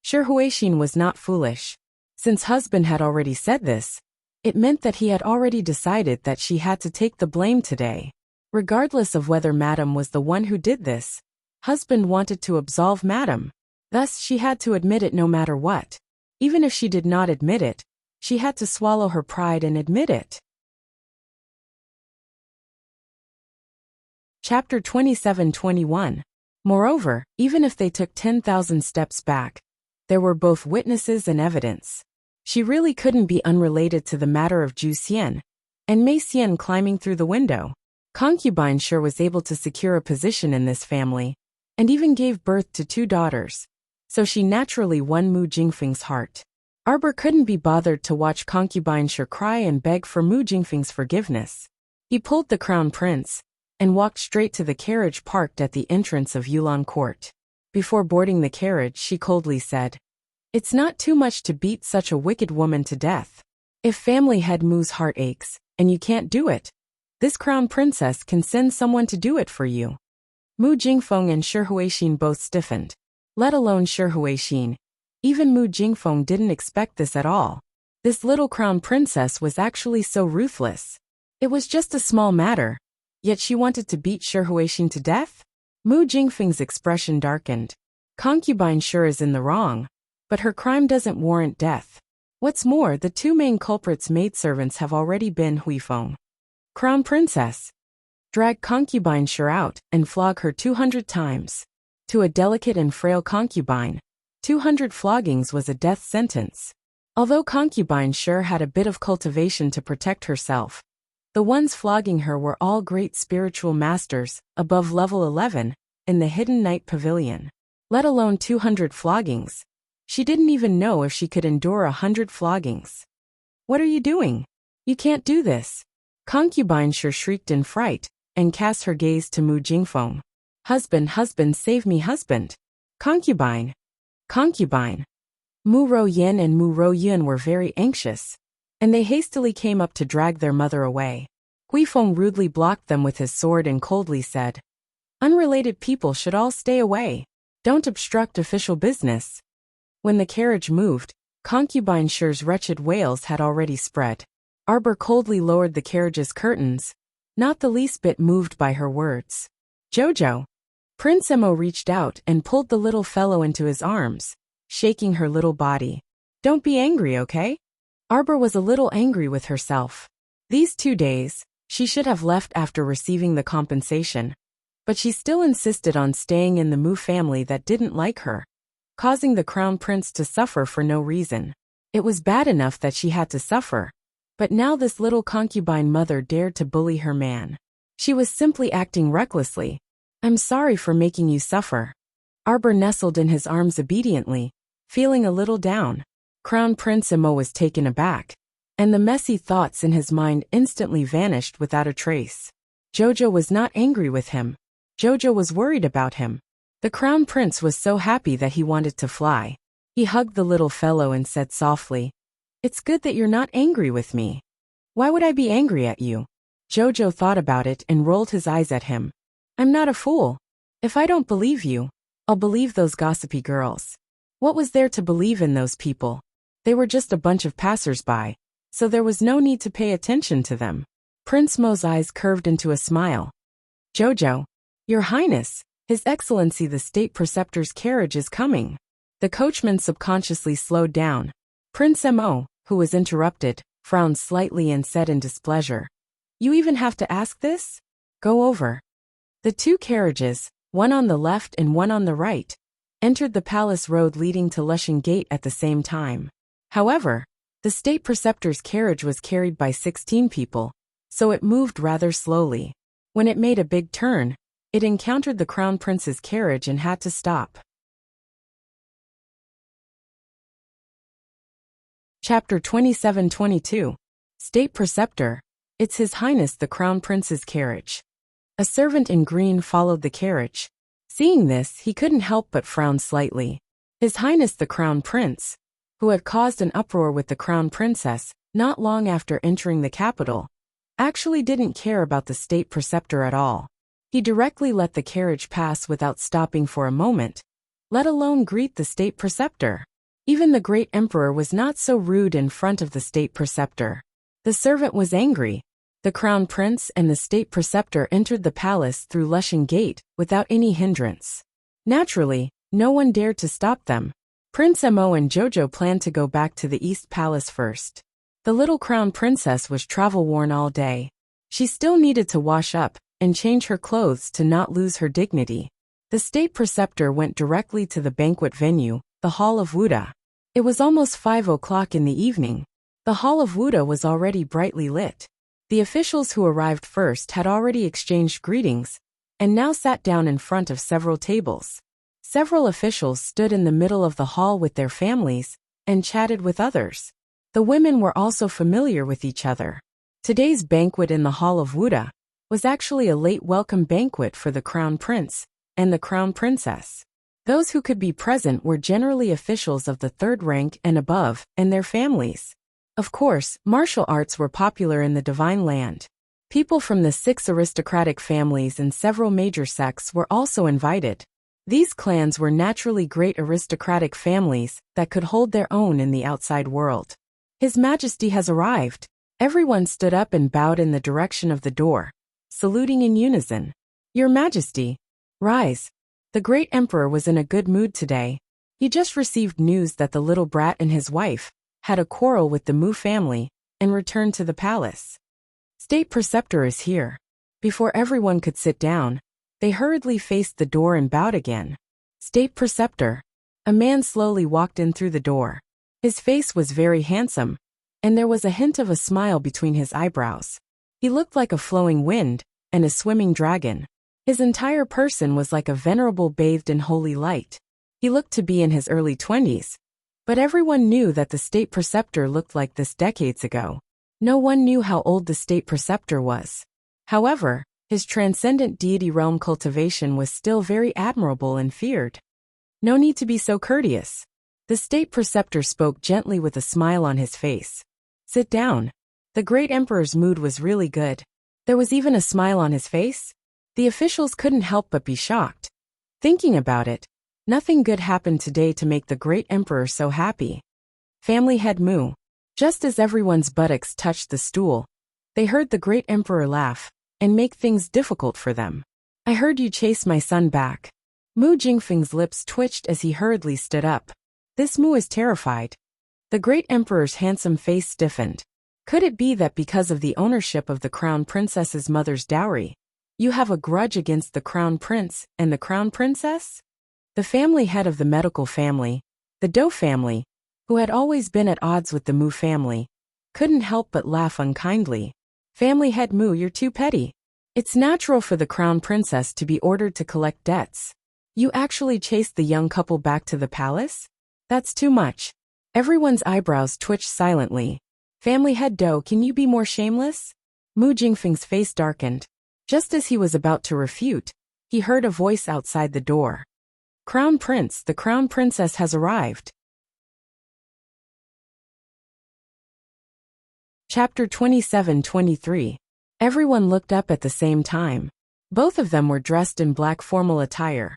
Shi Huixin was not foolish. Since husband had already said this, it meant that he had already decided that she had to take the blame today. Regardless of whether Madam was the one who did this, husband wanted to absolve Madam. Thus she had to admit it no matter what. Even if she did not admit it, she had to swallow her pride and admit it. Chapter 27-21. Moreover, even if they took 10,000 steps back, there were both witnesses and evidence. She really couldn't be unrelated to the matter of Zhu Xian and Mei Xian climbing through the window. Concubine sure was able to secure a position in this family, and even gave birth to 2 daughters. So she naturally won Mu Jingfeng's heart. Arbor couldn't be bothered to watch concubine Shi cry and beg for Mu Jingfeng's forgiveness. He pulled the crown prince and walked straight to the carriage parked at the entrance of Yulan Court. Before boarding the carriage, she coldly said, "It's not too much to beat such a wicked woman to death. If family head Mu's heart aches, and you can't do it, this crown princess can send someone to do it for you." Mu Jingfeng and Shi Huixin both stiffened. Let alone Shi Huixin. Even Mu Jingfeng didn't expect this at all. This little crown princess was actually so ruthless. It was just a small matter, yet she wanted to beat Shi Huixin to death? Mu Jingfeng's expression darkened. Concubine sure is in the wrong, but her crime doesn't warrant death. What's more, the 2 main culprits' maidservants have already been Huifeng. Crown princess. Drag concubine Shi out and flog her 200 times. To a delicate and frail concubine, 200 floggings was a death sentence. Although concubine Shi had a bit of cultivation to protect herself, the ones flogging her were all great spiritual masters, above level 11, in the Hidden Night Pavilion. Let alone 200 floggings. She didn't even know if she could endure 100 floggings. What are you doing? You can't do this. Concubine Shi shrieked in fright, and cast her gaze to Mu Jingfeng. Husband, husband, save me, husband. Concubine. Concubine. Mu Ro Yin and Mu Ro Yun were very anxious, and they hastily came up to drag their mother away. Huifeng rudely blocked them with his sword and coldly said, "Unrelated people should all stay away. Don't obstruct official business." When the carriage moved, concubine Shi's wretched wails had already spread. Arbor coldly lowered the carriage's curtains, not the least bit moved by her words. "Jojo." Prince Emo reached out and pulled the little fellow into his arms, shaking her little body. "Don't be angry, okay?" Arbor was a little angry with herself. These 2 days, she should have left after receiving the compensation, but she still insisted on staying in the Mu family that didn't like her, causing the crown prince to suffer for no reason. It was bad enough that she had to suffer, but now this little concubine mother dared to bully her man. She was simply acting recklessly. "I'm sorry for making you suffer." Arbor nestled in his arms obediently, feeling a little down. Crown Prince Emo was taken aback, and the messy thoughts in his mind instantly vanished without a trace. Jojo was not angry with him. Jojo was worried about him. The Crown Prince was so happy that he wanted to fly. He hugged the little fellow and said softly, "It's good that you're not angry with me." "Why would I be angry at you?" Jojo thought about it and rolled his eyes at him. "I'm not a fool. If I don't believe you, I'll believe those gossipy girls." What was there to believe in those people? They were just a bunch of passers-by, so there was no need to pay attention to them. Prince Mo's eyes curved into a smile. "Jojo, Your Highness, His Excellency the State Preceptor's carriage is coming." The coachman subconsciously slowed down. Prince Mo, who was interrupted, frowned slightly and said in displeasure, "You even have to ask this? Go over." The 2 carriages, one on the left and one on the right, entered the palace road leading to Lushing Gate at the same time. However, the State Preceptor's carriage was carried by 16 people, so it moved rather slowly. When it made a big turn, it encountered the crown prince's carriage and had to stop. Chapter 27-22. State Preceptor. It's His Highness the Crown Prince's carriage. A servant in green followed the carriage. Seeing this, he couldn't help but frown slightly. His Highness the Crown Prince, who had caused an uproar with the Crown Princess not long after entering the capital, actually didn't care about the State Preceptor at all. He directly let the carriage pass without stopping for a moment, let alone greet the State Preceptor. Even the great emperor was not so rude in front of the State Preceptor. The servant was angry. The Crown Prince and the State Preceptor entered the palace through Lushan Gate without any hindrance. Naturally, no one dared to stop them. Prince Mo and Jojo planned to go back to the East Palace first. The little Crown Princess was travel-worn all day. She still needed to wash up and change her clothes to not lose her dignity. The State Preceptor went directly to the banquet venue, the Hall of Wuxia. It was almost 5 o'clock in the evening. The Hall of Wuxia was already brightly lit. The officials who arrived first had already exchanged greetings, and now sat down in front of several tables. Several officials stood in the middle of the hall with their families, and chatted with others. The women were also familiar with each other. Today's banquet in the Hall of Wuxia was actually a late welcome banquet for the Crown Prince and the Crown Princess. Those who could be present were generally officials of the 3rd rank and above, and their families. Of course, martial arts were popular in the Divine Land. People from the 6 aristocratic families and several major sects were also invited. These clans were naturally great aristocratic families that could hold their own in the outside world. His Majesty has arrived. Everyone stood up and bowed in the direction of the door, saluting in unison. Your Majesty, rise. The great emperor was in a good mood today. He just received news that the little brat and his wife had a quarrel with the Mu family and returned to the palace. State Preceptor is here. Before everyone could sit down, they hurriedly faced the door and bowed again. State Preceptor. A man slowly walked in through the door. His face was very handsome, and there was a hint of a smile between his eyebrows. He looked like a flowing wind and a swimming dragon. His entire person was like a venerable bathed in holy light. He looked to be in his early 20s. But everyone knew that the State Preceptor looked like this decades ago. No one knew how old the State Preceptor was. However, his transcendent deity realm cultivation was still very admirable and feared. No need to be so courteous. The State Preceptor spoke gently with a smile on his face. Sit down. The great emperor's mood was really good. There was even a smile on his face. The officials couldn't help but be shocked. Thinking about it, nothing good happened today to make the great emperor so happy. Family head Mu. Just as everyone's buttocks touched the stool, they heard the great emperor laugh and make things difficult for them. I heard you chase my son back. Mu Jingfeng's lips twitched as he hurriedly stood up. This Mu is terrified. The great emperor's handsome face stiffened. Could it be that because of the ownership of the crown princess's mother's dowry, you have a grudge against the crown prince and the crown princess? The family head of the medical family, the Do family, who had always been at odds with the Mu family, couldn't help but laugh unkindly. Family head Mu, you're too petty. It's natural for the crown princess to be ordered to collect debts. You actually chased the young couple back to the palace? That's too much. Everyone's eyebrows twitched silently. Family head Do, can you be more shameless? Mu Jingfeng's face darkened. Just as he was about to refute, he heard a voice outside the door. Crown Prince, the crown princess has arrived. Chapter 27-23. Everyone looked up at the same time. Both of them were dressed in black formal attire,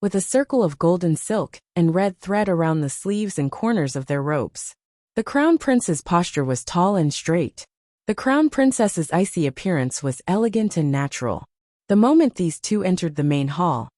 with a circle of golden silk and red thread around the sleeves and corners of their robes. The crown prince's posture was tall and straight. The crown princess's icy appearance was elegant and natural. The moment these two entered the main hall,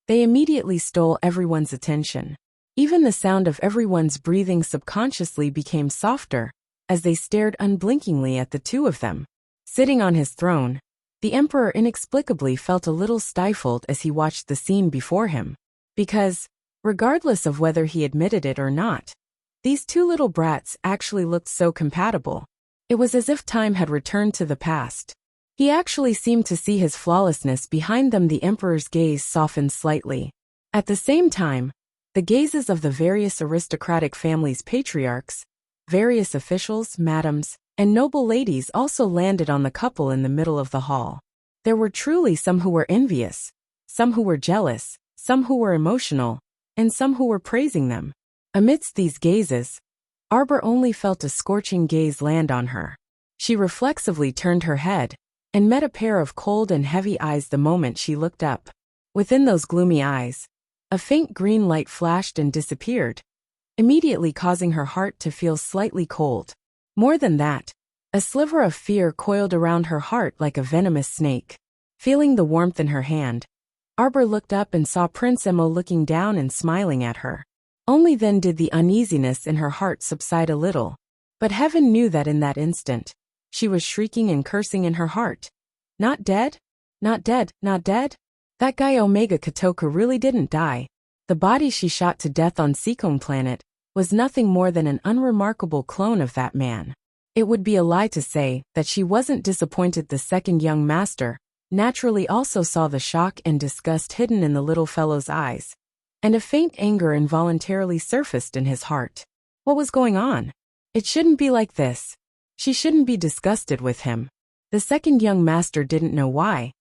they immediately stole everyone's attention. Even the sound of everyone's breathing subconsciously became softer as they stared unblinkingly at the two of them. Sitting on his throne, the emperor inexplicably felt a little stifled as he watched the scene before him. Because, regardless of whether he admitted it or not, these two little brats actually looked so compatible. It was as if time had returned to the past. He actually seemed to see his flawlessness behind them. The emperor's gaze softened slightly. At the same time, the gazes of the various aristocratic families' patriarchs, various officials, madams, and noble ladies also landed on the couple in the middle of the hall. There were truly some who were envious, some who were jealous, some who were emotional, and some who were praising them. Amidst these gazes, Arbor only felt a scorching gaze land on her. She reflexively turned her head and met a pair of cold and heavy eyes the moment she looked up. Within those gloomy eyes, a faint green light flashed and disappeared, immediately causing her heart to feel slightly cold. More than that, a sliver of fear coiled around her heart like a venomous snake. Feeling the warmth in her hand, Arbor looked up and saw Prince Emo looking down and smiling at her. Only then did the uneasiness in her heart subside a little. But heaven knew that in that instant, she was shrieking and cursing in her heart. Not dead? Not dead, not dead? That guy Omega Kotoku really didn't die. The body she shot to death on Seikong planet was nothing more than an unremarkable clone of that man. It would be a lie to say that she wasn't disappointed. The second young master naturally also saw the shock and disgust hidden in the little fellow's eyes, and a faint anger involuntarily surfaced in his heart. What was going on? It shouldn't be like this. She shouldn't be disgusted with him. The second young master didn't know why,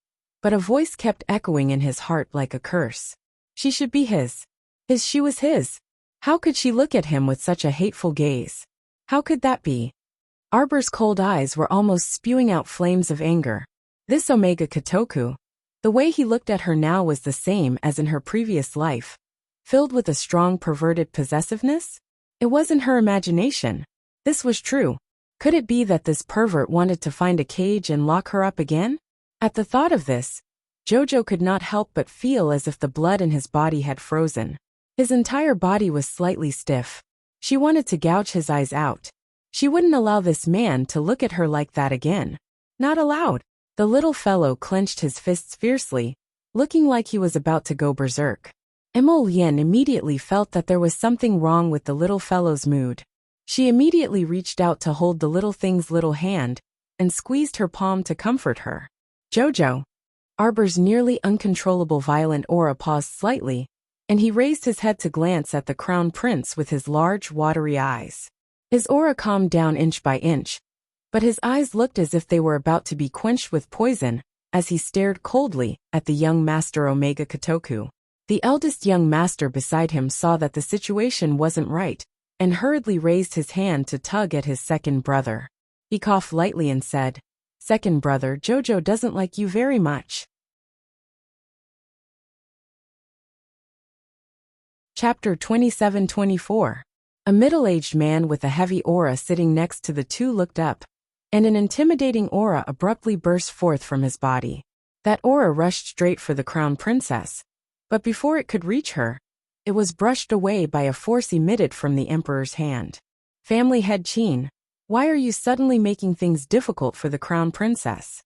but a voice kept echoing in his heart like a curse. She should be his. She was his. How could she look at him with such a hateful gaze? How could that be? Arbor's cold eyes were almost spewing out flames of anger. This Omega Kotoku, the way he looked at her now was the same as in her previous life, filled with a strong perverted possessiveness? It wasn't her imagination. This was true. Could it be that this pervert wanted to find a cage and lock her up again? At the thought of this, Jojo could not help but feel as if the blood in his body had frozen. His entire body was slightly stiff. She wanted to gouge his eyes out. She wouldn't allow this man to look at her like that again. Not allowed. The little fellow clenched his fists fiercely, looking like he was about to go berserk. Emo Lien immediately felt that there was something wrong with the little fellow's mood. She immediately reached out to hold the little thing's little hand and squeezed her palm to comfort her. Jojo. Arbor's nearly uncontrollable violent aura paused slightly, and he raised his head to glance at the crown prince with his large, watery eyes. His aura calmed down inch by inch, but his eyes looked as if they were about to be quenched with poison as he stared coldly at the young master Omega Kotoku. The eldest young master beside him saw that the situation wasn't right and hurriedly raised his hand to tug at his second brother. He coughed lightly and said, "Second brother, Jojo doesn't like you very much." Chapter 27-24. A middle-aged man with a heavy aura sitting next to the two looked up, and an intimidating aura abruptly burst forth from his body. That aura rushed straight for the crown princess, but before it could reach her, it was brushed away by a force emitted from the emperor's hand. Family head Qin, why are you suddenly making things difficult for the crown princess?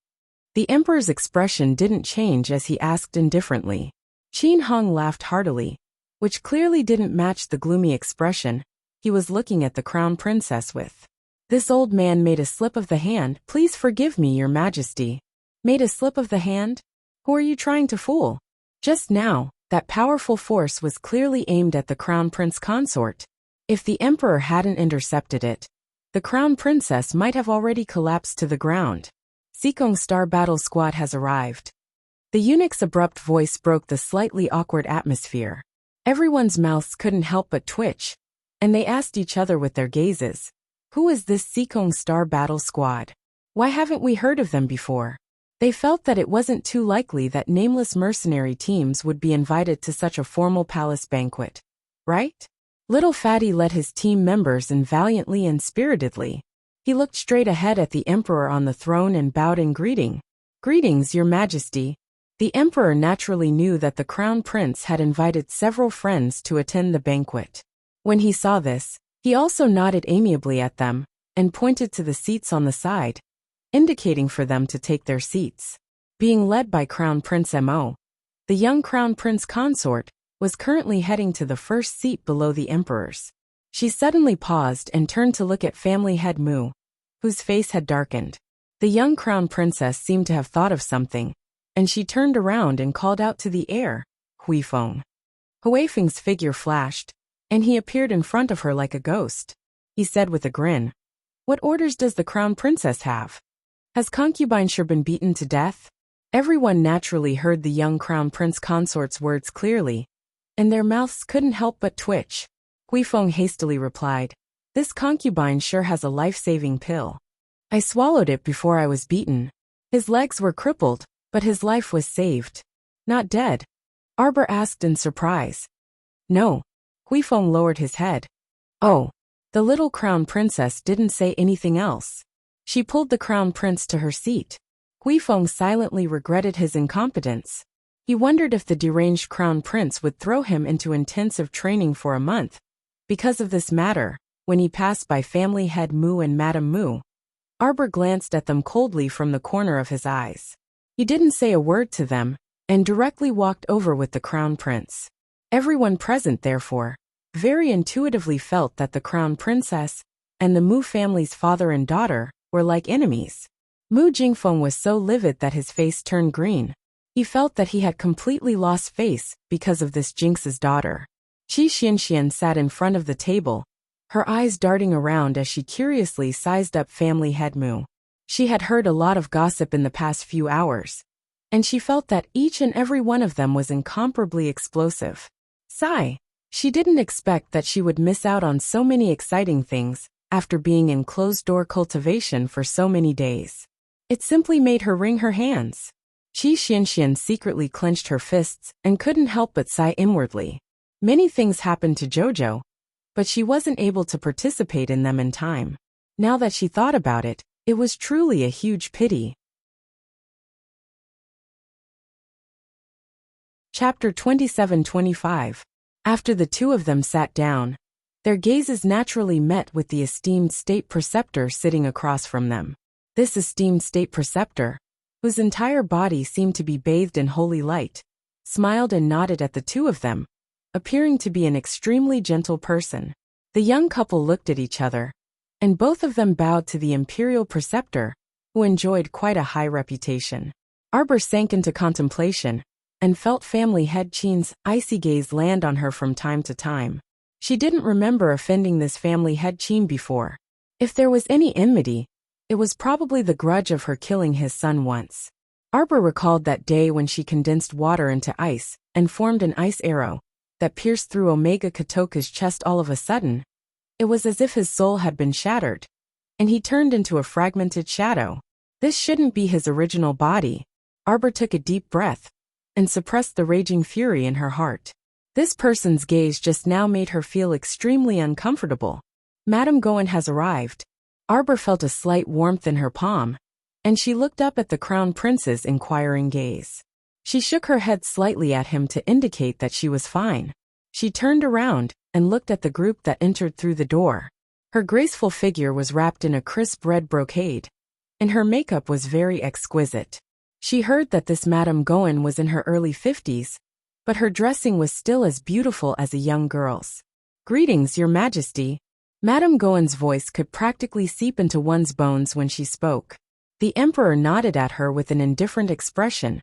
The emperor's expression didn't change as he asked indifferently. Qin Hong laughed heartily, which clearly didn't match the gloomy expression he was looking at the crown princess with. This old man made a slip of the hand. "Please forgive me, your majesty." Made a slip of the hand? Who are you trying to fool? Just now, that powerful force was clearly aimed at the crown prince consort. If the emperor hadn't intercepted it, the crown princess might have already collapsed to the ground. Seikong Star Battle Squad has arrived. The eunuch's abrupt voice broke the slightly awkward atmosphere. Everyone's mouths couldn't help but twitch, and they asked each other with their gazes, "Who is this Seikong Star Battle Squad? Why haven't we heard of them before?" They felt that it wasn't too likely that nameless mercenary teams would be invited to such a formal palace banquet. Right? Little Fatty led his team members in valiantly and spiritedly. He looked straight ahead at the emperor on the throne and bowed in greeting. "Greetings, your majesty." The emperor naturally knew that the crown prince had invited several friends to attend the banquet. When he saw this, he also nodded amiably at them and pointed to the seats on the side, indicating for them to take their seats. Being led by Crown Prince Mo, the young Crown Prince consort was currently heading to the first seat below the emperor's. She suddenly paused and turned to look at family head Mu, whose face had darkened. The young crown princess seemed to have thought of something, and she turned around and called out to the air, Huifeng. Huifeng's figure flashed, and he appeared in front of her like a ghost. He said with a grin, "What orders does the crown princess have? Has concubine sure been beaten to death?" Everyone naturally heard the young crown prince consort's words clearly, and their mouths couldn't help but twitch. Huifeng hastily replied, "This concubine sure has a life-saving pill. I swallowed it before I was beaten. His legs were crippled, but his life was saved." "Not dead?" Arbor asked in surprise. "No." Huifeng lowered his head. "Oh." The little crown princess didn't say anything else. She pulled the crown prince to her seat. Huifeng silently regretted his incompetence. He wondered if the deranged crown prince would throw him into intensive training for a month. Because of this matter, when he passed by family head Mu and Madame Mu, Arbor glanced at them coldly from the corner of his eyes. He didn't say a word to them, and directly walked over with the crown prince. Everyone present, therefore, very intuitively felt that the crown princess and the Mu family's father and daughter were like enemies. Mu Jingfeng was so livid that his face turned green. He felt that he had completely lost face because of this Jinx's daughter. Qi Xianxian sat in front of the table, her eyes darting around as she curiously sized up family head Mu. She had heard a lot of gossip in the past few hours, and she felt that each and every one of them was incomparably explosive. Sigh. She didn't expect that she would miss out on so many exciting things after being in closed-door cultivation for so many days. It simply made her wring her hands. Qi Xianxian secretly clenched her fists and couldn't help but sigh inwardly. Many things happened to Jojo, but she wasn't able to participate in them in time. Now that she thought about it, it was truly a huge pity. Chapter 27-25. After the two of them sat down, their gazes naturally met with the esteemed state preceptor sitting across from them. This esteemed state preceptor, whose entire body seemed to be bathed in holy light, smiled and nodded at the two of them, appearing to be an extremely gentle person. The young couple looked at each other, and both of them bowed to the imperial preceptor, who enjoyed quite a high reputation. Arbor sank into contemplation, and felt family head Qin's icy gaze land on her from time to time. She didn't remember offending this family head Qin before. If there was any enmity, it was probably the grudge of her killing his son once. Arbor recalled that day when she condensed water into ice and formed an ice arrow that pierced through Omega Katoka's chest. All of a sudden, it was as if his soul had been shattered, and he turned into a fragmented shadow. This shouldn't be his original body. Arbor took a deep breath and suppressed the raging fury in her heart. This person's gaze just now made her feel extremely uncomfortable. Madame Goen has arrived. Arbor felt a slight warmth in her palm, and she looked up at the crown prince's inquiring gaze. She shook her head slightly at him to indicate that she was fine. She turned around and looked at the group that entered through the door. Her graceful figure was wrapped in a crisp red brocade, and her makeup was very exquisite. She heard that this Madame Goen was in her early 50s, but her dressing was still as beautiful as a young girl's. "Greetings, Your Majesty." Madame Goen's voice could practically seep into one's bones when she spoke. The emperor nodded at her with an indifferent expression,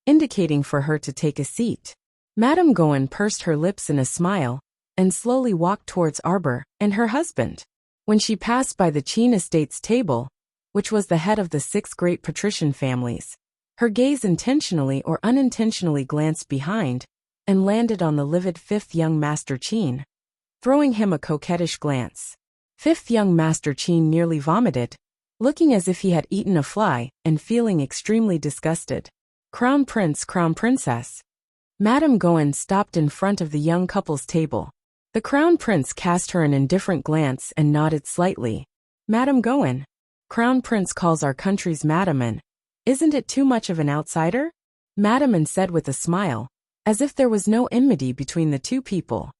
indicating for her to take a seat. Madame Goen pursed her lips in a smile and slowly walked towards Arbor and her husband. When she passed by the Qin estate's table, which was the head of the 6 great patrician families, her gaze intentionally or unintentionally glanced behind and landed on the livid 5th young Master Qin, throwing him a coquettish glance. 5th young Master Qin nearly vomited, looking as if he had eaten a fly and feeling extremely disgusted. "Crown Prince, Crown Princess." Madame Goen stopped in front of the young couple's table. The Crown Prince cast her an indifferent glance and nodded slightly. "Madame Goen, Crown Prince calls our country's Madame. Isn't it too much of an outsider?" Madame said with a smile, as if there was no enmity between the two people.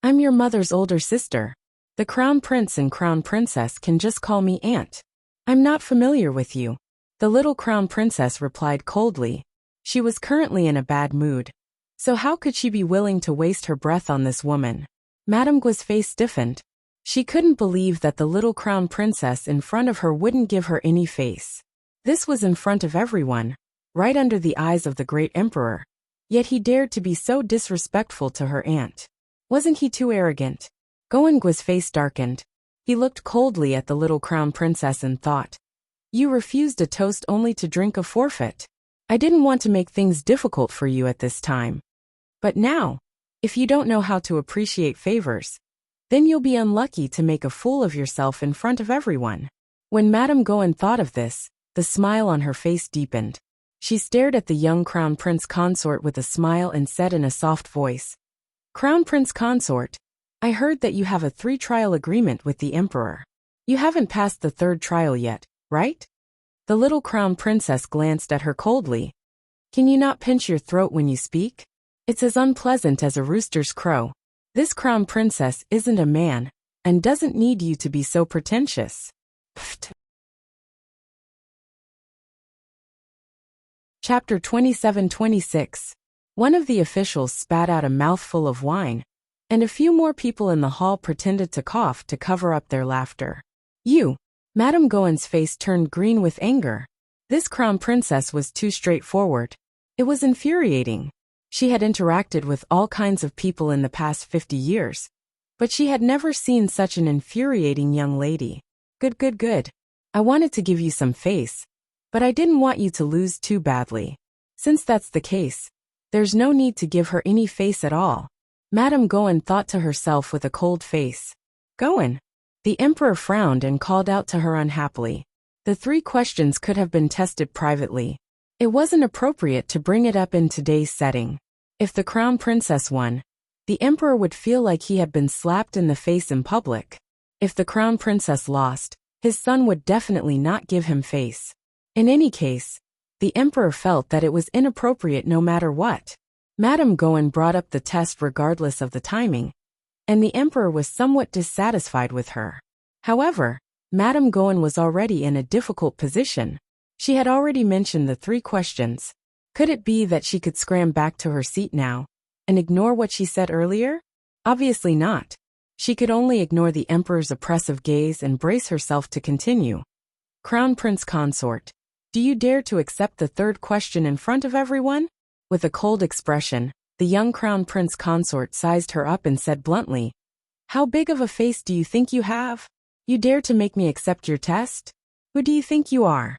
"I'm your mother's older sister. The Crown Prince and Crown Princess can just call me Aunt. I'm not familiar with you." The little Crown Princess replied coldly. She was currently in a bad mood, so how could she be willing to waste her breath on this woman? Madame Gui's face stiffened. She couldn't believe that the little Crown Princess in front of her wouldn't give her any face. This was in front of everyone, right under the eyes of the great emperor. Yet he dared to be so disrespectful to her aunt. Wasn't he too arrogant? Goengua's face darkened. He looked coldly at the little crown princess and thought, "You refused a toast only to drink a forfeit. I didn't want to make things difficult for you at this time. But now, if you don't know how to appreciate favors, then you'll be unlucky to make a fool of yourself in front of everyone." When Madame Goen thought of this, the smile on her face deepened. She stared at the young Crown Prince Consort with a smile and said in a soft voice, "Crown Prince Consort, I heard that you have a 3-trial agreement with the Emperor. You haven't passed the 3rd trial yet, right?" The little Crown Princess glanced at her coldly. "Can you not pinch your throat when you speak? It's as unpleasant as a rooster's crow. This Crown Princess isn't a man, and doesn't need you to be so pretentious." Pfft. Chapter 27-26. One of the officials spat out a mouthful of wine, and a few more people in the hall pretended to cough to cover up their laughter. "You!" Madame Goen's face turned green with anger. This Crown Princess was too straightforward. It was infuriating. She had interacted with all kinds of people in the past 50 years, but she had never seen such an infuriating young lady. Good. I wanted to give you some face, but I didn't want you to lose too badly. Since that's the case, there's no need to give her any face at all." Madame Goen thought to herself with a cold face. "Goen." The emperor frowned and called out to her unhappily. The 3 questions could have been tested privately. It wasn't appropriate to bring it up in today's setting. If the crown princess won, the emperor would feel like he had been slapped in the face in public. If the crown princess lost, his son would definitely not give him face. In any case, the emperor felt that it was inappropriate no matter what. Madame Goen brought up the test regardless of the timing, and the emperor was somewhat dissatisfied with her. However, Madame Goen was already in a difficult position. She had already mentioned the 3 questions. Could it be that she could scram back to her seat now and ignore what she said earlier? Obviously not. She could only ignore the emperor's oppressive gaze and brace herself to continue. "Crown Prince Consort, do you dare to accept the 3rd question in front of everyone?" With a cold expression, the young Crown Prince Consort sized her up and said bluntly, "How big of a face do you think you have? You dare to make me accept your test? Who do you think you are?"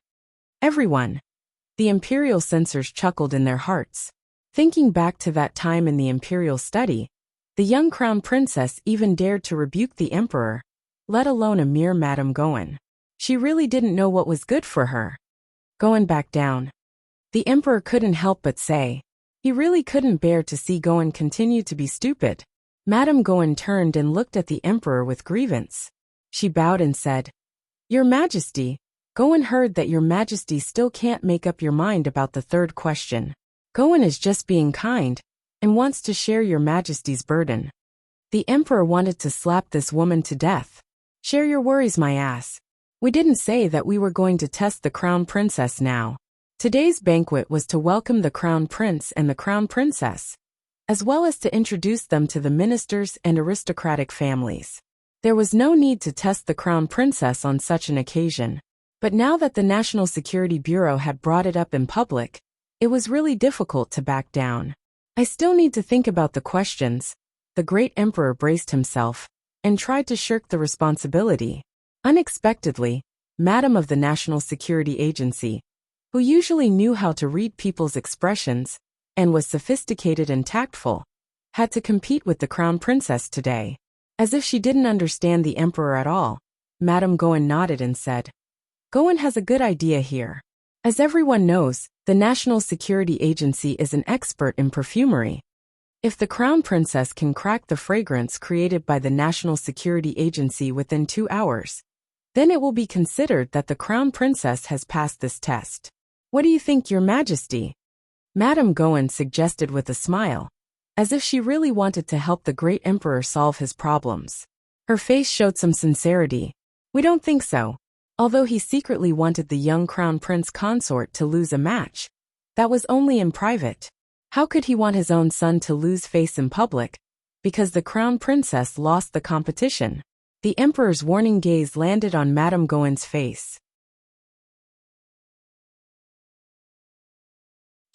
Everyone. The imperial censors chuckled in their hearts. Thinking back to that time in the imperial study, the young crown princess even dared to rebuke the emperor, let alone a mere Madame Goen. She really didn't know what was good for her. Goen backed down. The emperor couldn't help but say. He really couldn't bear to see Goen continue to be stupid. Madame Goen turned and looked at the emperor with grievance. She bowed and said, "Your Majesty, Goen heard that your Majesty still can't make up your mind about the 3rd question. Goen is just being kind and wants to share your Majesty's burden." The emperor wanted to slap this woman to death. "Share your worries, my ass. We didn't say that we were going to test the crown princess now. Today's banquet was to welcome the crown prince and the crown princess, as well as to introduce them to the ministers and aristocratic families. There was no need to test the crown princess on such an occasion. But now that the National Security Bureau had brought it up in public, it was really difficult to back down. I still need to think about the questions." The great emperor braced himself and tried to shirk the responsibility. Unexpectedly, Madam of the National Security Agency, who usually knew how to read people's expressions and was sophisticated and tactful, had to compete with the crown princess today. As if she didn't understand the emperor at all, Madame Goen nodded and said, "Goen has a good idea here. As everyone knows, the National Security Agency is an expert in perfumery. If the crown princess can crack the fragrance created by the National Security Agency within 2 hours, then it will be considered that the crown princess has passed this test. What do you think, your Majesty?" Madame Goen suggested with a smile, as if she really wanted to help the great emperor solve his problems. Her face showed some sincerity. "We don't think so." Although he secretly wanted the young crown prince consort to lose a match, that was only in private. How could he want his own son to lose face in public because the crown princess lost the competition? The emperor's warning gaze landed on Madame Goen's face.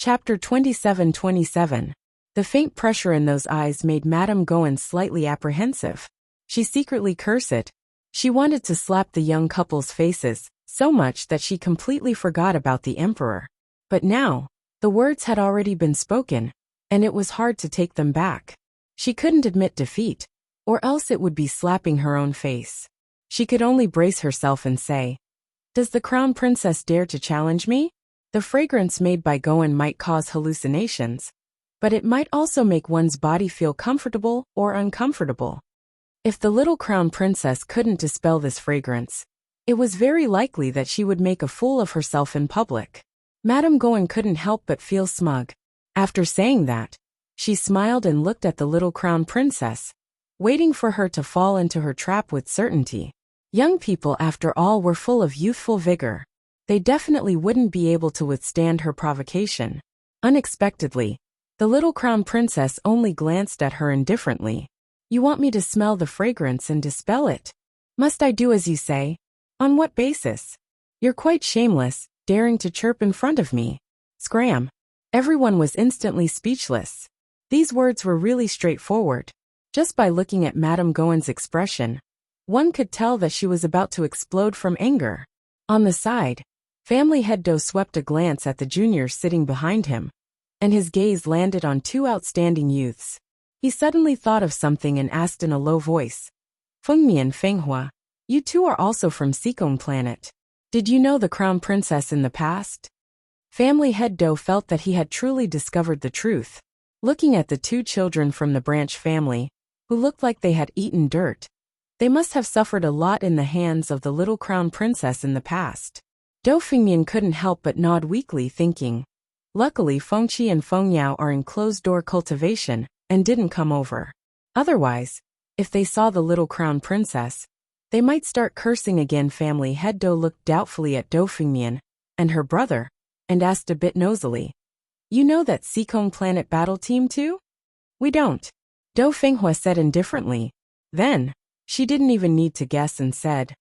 Chapter 27:27. The faint pressure in those eyes made Madame Gohan slightly apprehensive. She secretly cursed it. She wanted to slap the young couple's faces, so much that she completely forgot about the emperor. But now, the words had already been spoken, and it was hard to take them back. She couldn't admit defeat, or else it would be slapping her own face. She could only brace herself and say, "Does the crown princess dare to challenge me?" The fragrance made by Gohan might cause hallucinations, but it might also make one's body feel comfortable or uncomfortable. If the little crown princess couldn't dispel this fragrance, it was very likely that she would make a fool of herself in public. Madame Gohan couldn't help but feel smug. After saying that, she smiled and looked at the little crown princess, waiting for her to fall into her trap with certainty. Young people, after all, were full of youthful vigor. They definitely wouldn't be able to withstand her provocation. Unexpectedly, the little crown princess only glanced at her indifferently. "You want me to smell the fragrance and dispel it? Must I do as you say? On what basis? You're quite shameless, daring to chirp in front of me." Scram! Everyone was instantly speechless. These words were really straightforward. Just by looking at Madame Gohan's expression, one could tell that she was about to explode from anger. On the side, Family Head Do swept a glance at the juniors sitting behind him, and his gaze landed on two outstanding youths. He suddenly thought of something and asked in a low voice, "Fengmi and Fenghua, you two are also from Sikong planet. Did you know the crown princess in the past?" Family Head Do felt that he had truly discovered the truth. Looking at the two children from the branch family, who looked like they had eaten dirt, they must have suffered a lot in the hands of the little crown princess in the past. Do Fengmian couldn't help but nod weakly, thinking, luckily Fengqi and Fengyao are in closed-door cultivation and didn't come over. Otherwise, if they saw the little crown princess, they might start cursing again. Family Head Do looked doubtfully at Do Fengmian and her brother, and asked a bit nosily, "You know that Sikong planet battle team too?" "We don't," Do Fenghua said indifferently. Then, she didn't even need to guess and said,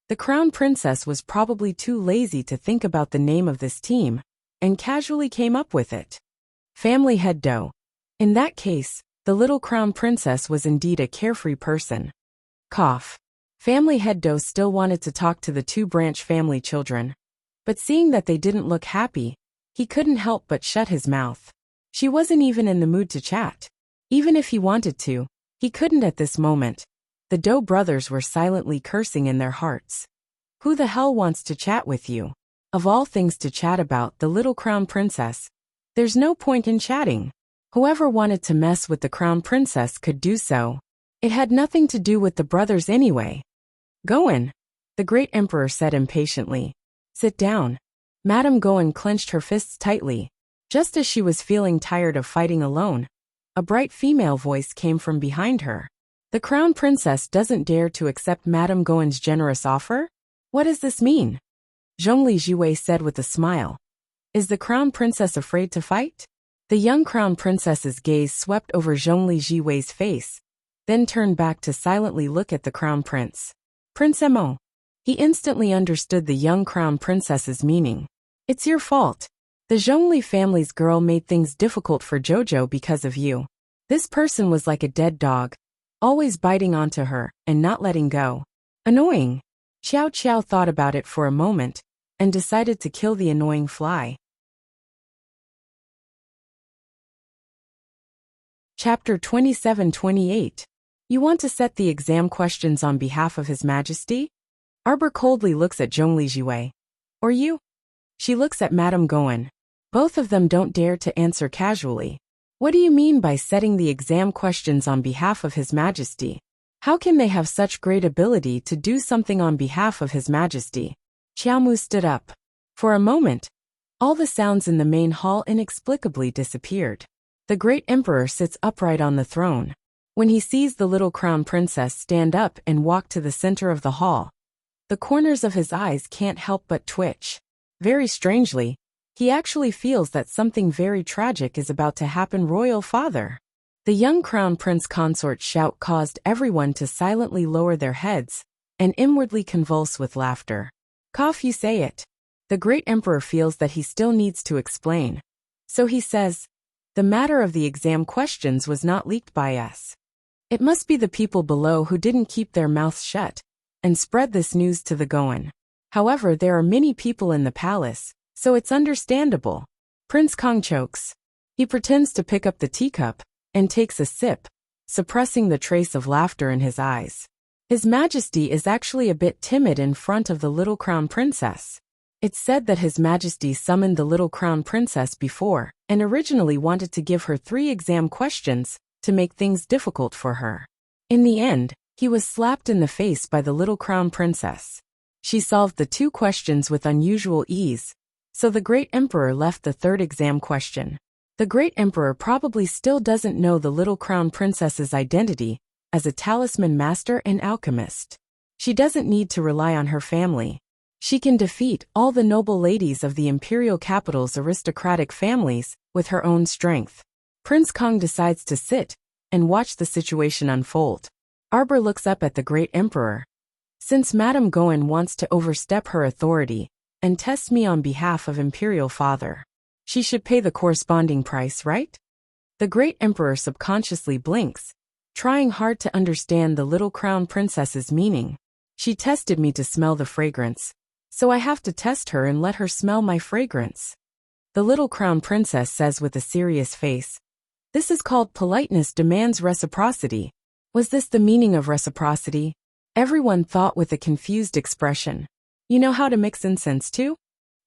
"The crown princess was probably too lazy to think about the name of this team, and casually came up with it." Family Head Do. In that case, the little crown princess was indeed a carefree person. Cough. Family Head Do still wanted to talk to the two branch family children, but seeing that they didn't look happy, he couldn't help but shut his mouth. She wasn't even in the mood to chat. Even if he wanted to, he couldn't at this moment. The Do brothers were silently cursing in their hearts. Who the hell wants to chat with you? Of all things to chat about, the little crown princess. There's no point in chatting. Whoever wanted to mess with the crown princess could do so. It had nothing to do with the brothers anyway. "Gohan," the great emperor said impatiently. "Sit down." Madame Gohan clenched her fists tightly. Just as she was feeling tired of fighting alone, a bright female voice came from behind her. "The crown princess doesn't dare to accept Madame Gohan's generous offer? What does this mean?" Zhongli Jiwei said with a smile. "Is the crown princess afraid to fight?" The young crown princess's gaze swept over Zhongli Jiwei's face, then turned back to silently look at the crown prince. "Prince Mo." He instantly understood the young crown princess's meaning. "It's your fault. The Zhongli family's girl made things difficult for Jojo because of you. This person was like a dead dog, always biting onto her and not letting go. Annoying." Xiao Qiao thought about it for a moment and decided to kill the annoying fly. Chapter 27:28. You want to set the exam questions on behalf of His Majesty? Arbor coldly looks at Zhongli Jiwei. "Or you?" She looks at Madame Gohan. Both of them don't dare to answer casually. "What do you mean by setting the exam questions on behalf of His Majesty? How can they have such great ability to do something on behalf of His Majesty?" Xiaomu stood up. For a moment, all the sounds in the main hall inexplicably disappeared. The great emperor sits upright on the throne. When he sees the little crown princess stand up and walk to the center of the hall, the corners of his eyes can't help but twitch. Very strangely, he actually feels that something very tragic is about to happen. "Royal father." The young crown prince consort's shout caused everyone to silently lower their heads and inwardly convulse with laughter. "Cough, you say it." The great emperor feels that he still needs to explain. So he says, the matter of the exam questions was not leaked by us. It must be the people below who didn't keep their mouths shut and spread this news to the Goan. However, there are many people in the palace, so it's understandable. Prince Kong chokes. He pretends to pick up the teacup and takes a sip, suppressing the trace of laughter in his eyes. His Majesty is actually a bit timid in front of the little crown princess. It's said that His Majesty summoned the little crown princess before and originally wanted to give her 3 exam questions to make things difficult for her. In the end, he was slapped in the face by the little crown princess. She solved the 2 questions with unusual ease, so the great emperor left the 3rd exam question. The great emperor probably still doesn't know the little crown princess's identity as a talisman master and alchemist. She doesn't need to rely on her family. She can defeat all the noble ladies of the imperial capital's aristocratic families with her own strength. Prince Kong decides to sit and watch the situation unfold. Arbor looks up at the great emperor. Since Madame Goen wants to overstep her authority and test me on behalf of imperial father, she should pay the corresponding price, right? The great emperor subconsciously blinks, trying hard to understand the little crown princess's meaning. She tested me to smell the fragrance, so I have to test her and let her smell my fragrance. The little crown princess says with a serious face, this is called politeness demands reciprocity. Was this the meaning of reciprocity? Everyone thought with a confused expression. You know how to mix incense too?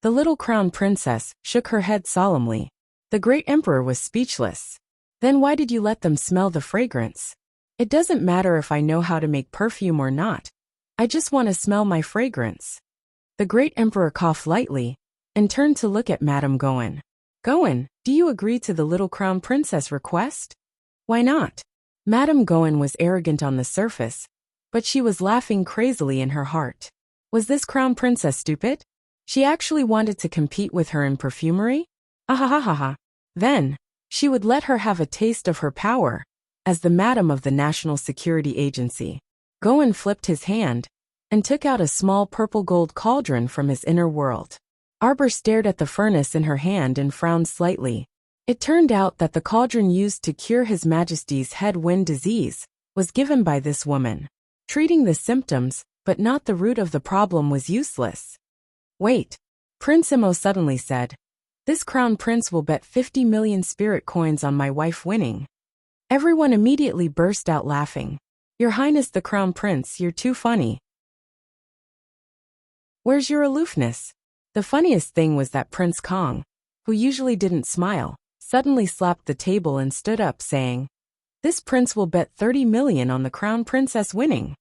The little crown princess shook her head solemnly. The great emperor was speechless. Then why did you let them smell the fragrance? It doesn't matter if I know how to make perfume or not. I just want to smell my fragrance. The great emperor coughed lightly and turned to look at Madame Goen. Goen, do you agree to the little crown princess request? Why not? Madame Goen was arrogant on the surface, but she was laughing crazily in her heart. Was this crown princess stupid? She actually wanted to compete with her in perfumery? Ahahaha. Then, she would let her have a taste of her power as the madam of the National Security Agency. Goen flipped his hand and took out a small purple gold cauldron from his inner world. Arbor stared at the furnace in her hand and frowned slightly. It turned out that the cauldron used to cure His Majesty's head wind disease was given by this woman. Treating the symptoms, but not the root of the problem, was useless. Wait, Prince Imo suddenly said. This crown prince will bet 50 million spirit coins on my wife winning. Everyone immediately burst out laughing. Your Highness the Crown Prince, you're too funny. Where's your aloofness? The funniest thing was that Prince Kong, who usually didn't smile, suddenly slapped the table and stood up saying, this prince will bet 30 million on the crown princess winning.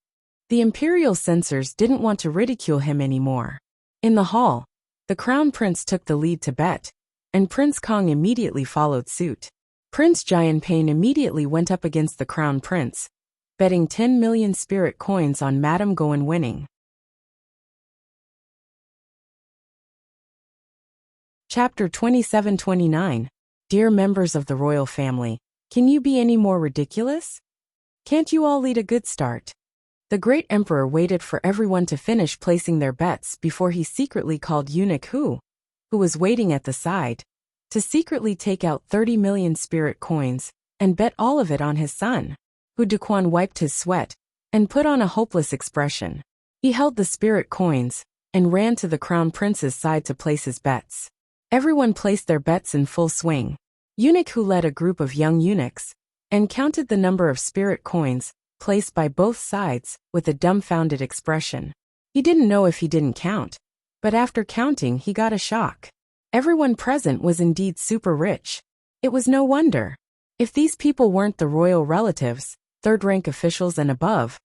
The imperial censors didn't want to ridicule him anymore. In the hall, the crown prince took the lead to bet, and Prince Kong immediately followed suit. Prince Jianping immediately went up against the crown prince, betting 10 million spirit coins on Madame Goen winning. Chapter 27-29. Dear members of the royal family, can you be any more ridiculous? Can't you all lead a good start? The great emperor waited for everyone to finish placing their bets before he secretly called eunuch who was waiting at the side, to secretly take out 30 million spirit coins and bet all of it on his son. Hu Duquan wiped his sweat and put on a hopeless expression. He held the spirit coins and ran to the crown prince's side to place his bets. Everyone placed their bets in full swing. Eunuch Hu led a group of young eunuchs and counted the number of spirit coins placed by both sides with a dumbfounded expression. He didn't know if he didn't count, but after counting he got a shock. Everyone present was indeed super rich. It was no wonder. If these people weren't the royal relatives, third-rank officials and above,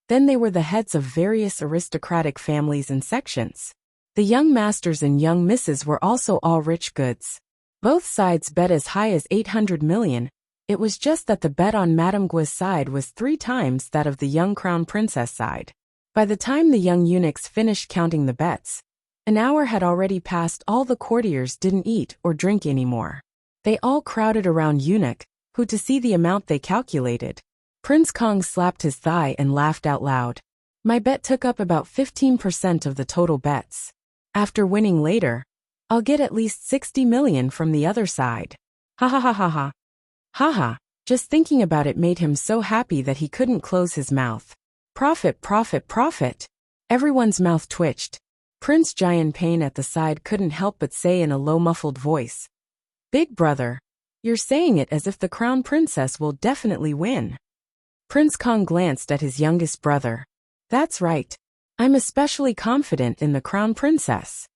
then they were the heads of various aristocratic families and sections. The young masters and young misses were also all rich goods. Both sides bet as high as 800 million. It was just that the bet on Madame Gui's side was 3 times that of the young crown princess side. By the time the young eunuchs finished counting the bets, an hour had already passed. All the courtiers didn't eat or drink anymore. They all crowded around eunuch Hu to see the amount they calculated. Prince Kong slapped his thigh and laughed out loud. My bet took up about 15% of the total bets. After winning later, I'll get at least 60 million from the other side. Ha ha ha ha ha. Ha ha. Just thinking about it made him so happy that he couldn't close his mouth. Profit, profit, profit. Everyone's mouth twitched. Prince Jianping at the side couldn't help but say in a low muffled voice, "Big brother, you're saying it as if the crown princess will definitely win." Prince Kong glanced at his youngest brother. "That's right. I'm especially confident in the crown princess.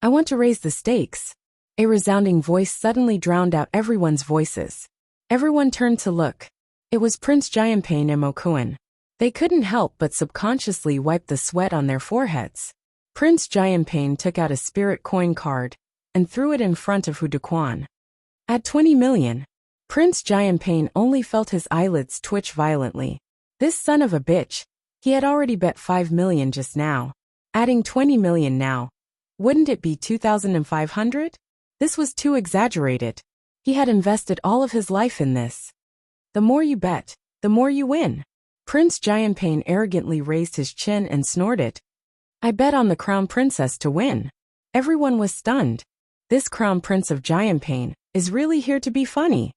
I want to raise the stakes." A resounding voice suddenly drowned out everyone's voices. Everyone turned to look. It was Prince Jianping and Mokuan. They couldn't help but subconsciously wipe the sweat on their foreheads. Prince Jianping took out a spirit coin card and threw it in front of Hu Dequan. At 20 million. Prince Jianping only felt his eyelids twitch violently. This son of a bitch. He had already bet 5 million just now. Adding 20 million now. Wouldn't it be 2,500? This was too exaggerated. He had invested all of his life in this. The more you bet, the more you win. Prince Jianping arrogantly raised his chin and snorted. I bet on the crown princess to win. Everyone was stunned. This crown prince of Jianping is really here to be funny.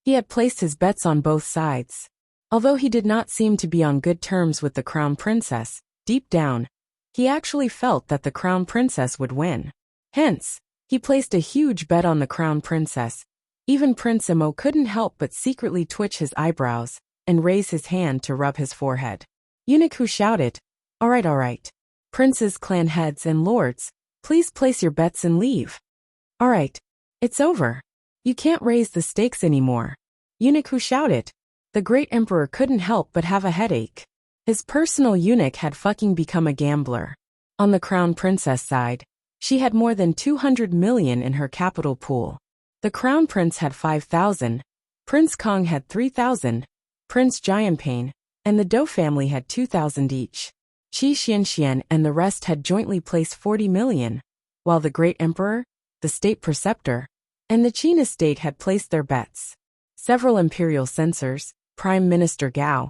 He had placed his bets on both sides. Although he did not seem to be on good terms with the crown princess, deep down, he actually felt that the crown princess would win. Hence, he placed a huge bet on the crown princess. Even Prince Imo couldn't help but secretly twitch his eyebrows and raise his hand to rub his forehead. Eunuch Hu shouted, all right. Princes, clan heads, and lords, please place your bets and leave. All right, it's over. You can't raise the stakes anymore. Eunuch Hu shouted. The great emperor couldn't help but have a headache. His personal eunuch had fucking become a gambler. On the crown princess side, she had more than 200 million in her capital pool. The crown prince had 5,000, Prince Kong had 3,000, Prince Jianping, and the Dou family had 2,000 each. Qi Xianxian and the rest had jointly placed 40 million, while the great emperor, the state preceptor, and the Qin estate had placed their bets. Several imperial censors, Prime Minister Gao,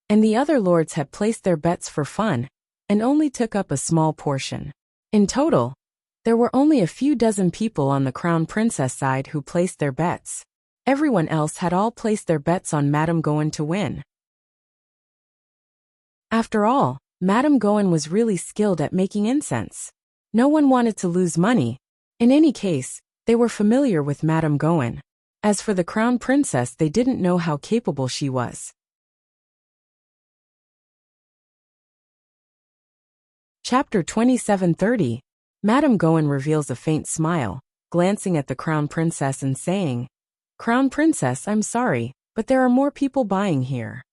and the other lords had placed their bets for fun and only took up a small portion. In total, there were only a few dozen people on the crown princess side who placed their bets. Everyone else had all placed their bets on Madame Goen to win. After all, Madame Goen was really skilled at making incense. No one wanted to lose money. In any case, they were familiar with Madame Goen. As for the crown princess, they didn't know how capable she was. Chapter 2730. Madame Goen reveals a faint smile, glancing at the crown princess and saying, Crown princess, I'm sorry, but there are more people buying here.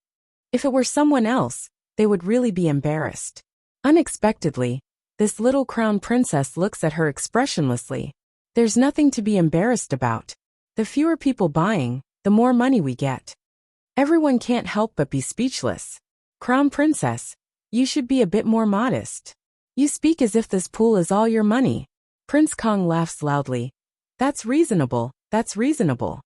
If it were someone else, they would really be embarrassed. Unexpectedly, this little crown princess looks at her expressionlessly. There's nothing to be embarrassed about. The fewer people buying, the more money we get. Everyone can't help but be speechless. Crown princess, you should be a bit more modest. You speak as if this pool is all your money. Prince Kong laughs loudly. That's reasonable, that's reasonable.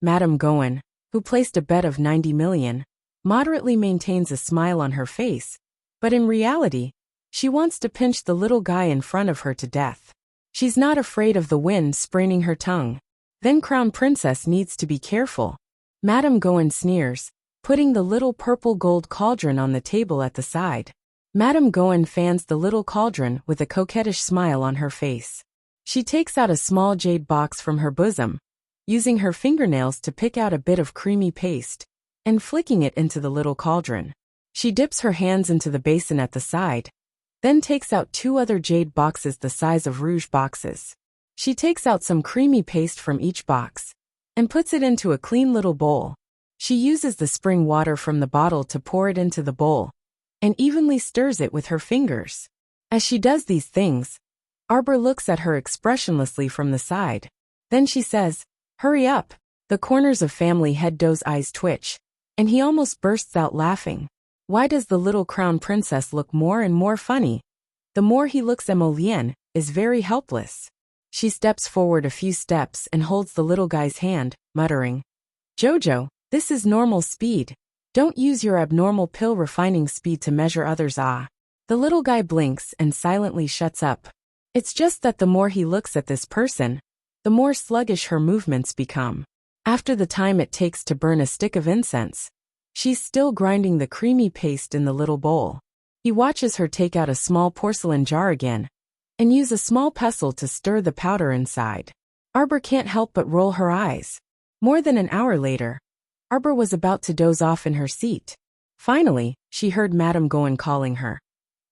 Madame Goen, who placed a bet of 90 million, moderately maintains a smile on her face, but in reality, she wants to pinch the little guy in front of her to death. She's not afraid of the wind spraining her tongue. Then Crown Princess needs to be careful. Madame Goen sneers, putting the little purple gold cauldron on the table at the side. Madame Goen fans the little cauldron with a coquettish smile on her face. She takes out a small jade box from her bosom, using her fingernails to pick out a bit of creamy paste, and flicking it into the little cauldron. She dips her hands into the basin at the side, then takes out 2 other jade boxes the size of rouge boxes. She takes out some creamy paste from each box, and puts it into a clean little bowl. She uses the spring water from the bottle to pour it into the bowl, and evenly stirs it with her fingers. As she does these things, Arbor looks at her expressionlessly from the side. Then she says, hurry up. The corners of family head Dou's eyes twitch, and he almost bursts out laughing. Why does the little crown princess look more and more funny? The more he looks, Emolien is very helpless. She steps forward a few steps and holds the little guy's hand, muttering, Jojo, this is normal speed. Don't use your abnormal pill refining speed to measure others. The little guy blinks and silently shuts up. It's just that the more he looks at this person, the more sluggish her movements become. After the time it takes to burn a stick of incense, she's still grinding the creamy paste in the little bowl. He watches her take out a small porcelain jar again and use a small pestle to stir the powder inside. Arbor can't help but roll her eyes. More than an hour later, Arbor was about to doze off in her seat. Finally, she heard Madame Gowan calling her.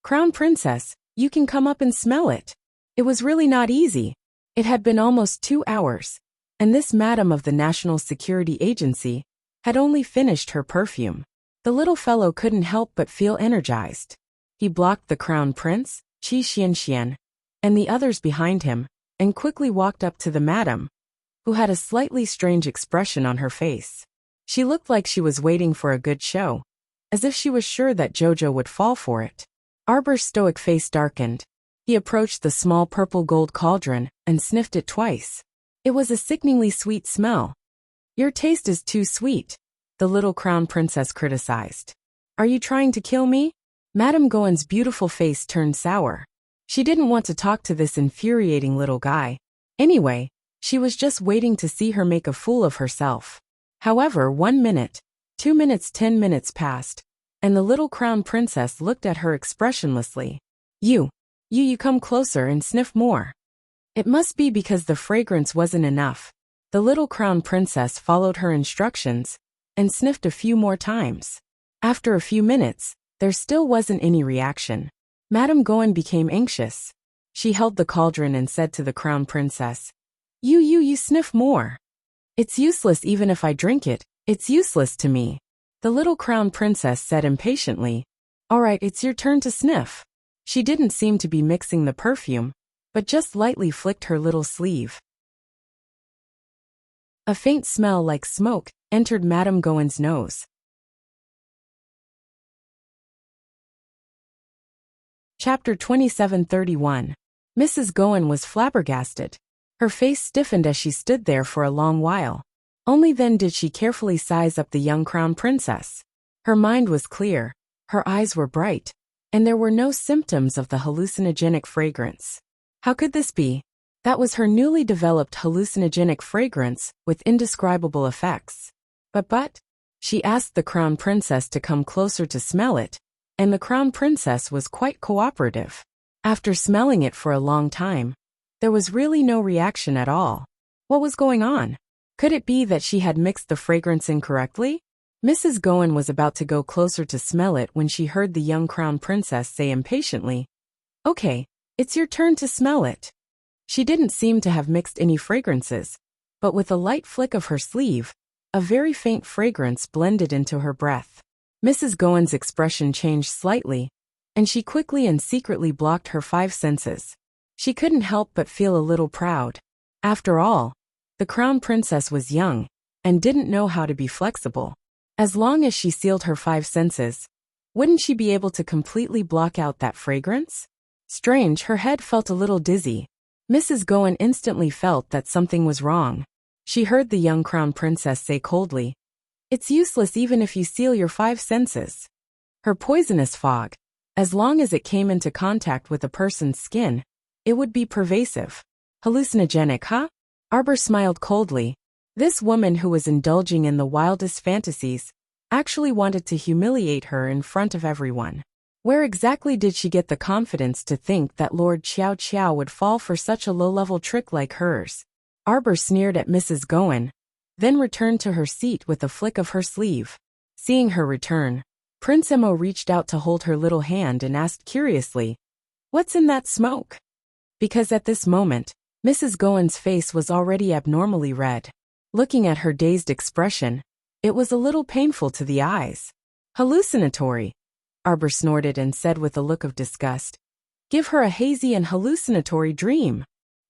"Crown Princess, you can come up and smell it." It was really not easy. It had been almost 2 hours, and this madam of the National Security Agency had only finished her perfume. The little fellow couldn't help but feel energized. He blocked the Crown Prince, Qi Xianxian, and the others behind him, and quickly walked up to the madam, who had a slightly strange expression on her face. She looked like she was waiting for a good show, as if she was sure that Jojo would fall for it. Arbor's stoic face darkened. He approached the small purple gold cauldron and sniffed it twice. It was a sickeningly sweet smell. "Your taste is too sweet," the little Crown Princess criticized. "Are you trying to kill me?" Madame Gowan's beautiful face turned sour. She didn't want to talk to this infuriating little guy. Anyway, she was just waiting to see her make a fool of herself. However, 1 minute, 2 minutes, 10 minutes passed, and the little Crown Princess looked at her expressionlessly. You come closer and sniff more." It must be because the fragrance wasn't enough. The little Crown Princess followed her instructions and sniffed a few more times. After a few minutes, there still wasn't any reaction. Madame Gowan became anxious. She held the cauldron and said to the Crown Princess, You sniff more. It's useless even if I drink it, it's useless to me." The little Crown Princess said impatiently, "All right, it's your turn to sniff." She didn't seem to be mixing the perfume, but just lightly flicked her little sleeve. A faint smell like smoke entered Madame Gowan's nose. Chapter 2731. Mrs. Gowan was flabbergasted. Her face stiffened as she stood there for a long while. Only then did she carefully size up the young Crown Princess. Her mind was clear, her eyes were bright, and there were no symptoms of the hallucinogenic fragrance. How could this be? That was her newly developed hallucinogenic fragrance with indescribable effects. But, she asked the Crown Princess to come closer to smell it, and the Crown Princess was quite cooperative. After smelling it for a long time, there was really no reaction at all. What was going on? Could it be that she had mixed the fragrance incorrectly? Mrs. Gowan was about to go closer to smell it when she heard the young Crown Princess say impatiently, "Okay, it's your turn to smell it." She didn't seem to have mixed any fragrances, but with a light flick of her sleeve, a very faint fragrance blended into her breath. Mrs. Gowan's expression changed slightly, and she quickly and secretly blocked her 5 senses. She couldn't help but feel a little proud. After all, the Crown Princess was young and didn't know how to be flexible. As long as she sealed her 5 senses, wouldn't she be able to completely block out that fragrance? Strange, her head felt a little dizzy. Mrs. Gowan instantly felt that something was wrong. She heard the young Crown Princess say coldly, "It's useless even if you seal your 5 senses." Her poisonous fog, as long as it came into contact with a person's skin, it would be pervasive. Hallucinogenic, huh? Arbor smiled coldly. This woman who was indulging in the wildest fantasies actually wanted to humiliate her in front of everyone. Where exactly did she get the confidence to think that Lord Xiao Qiao would fall for such a low-level trick like hers? Arbor sneered at Mrs. Gowan, then returned to her seat with a flick of her sleeve. Seeing her return, Prince Emo reached out to hold her little hand and asked curiously, "What's in that smoke?" Because at this moment, Mrs. Gowan's face was already abnormally red. Looking at her dazed expression, it was a little painful to the eyes. "Hallucinatory," Arbor snorted and said with a look of disgust. "Give her a hazy and hallucinatory dream."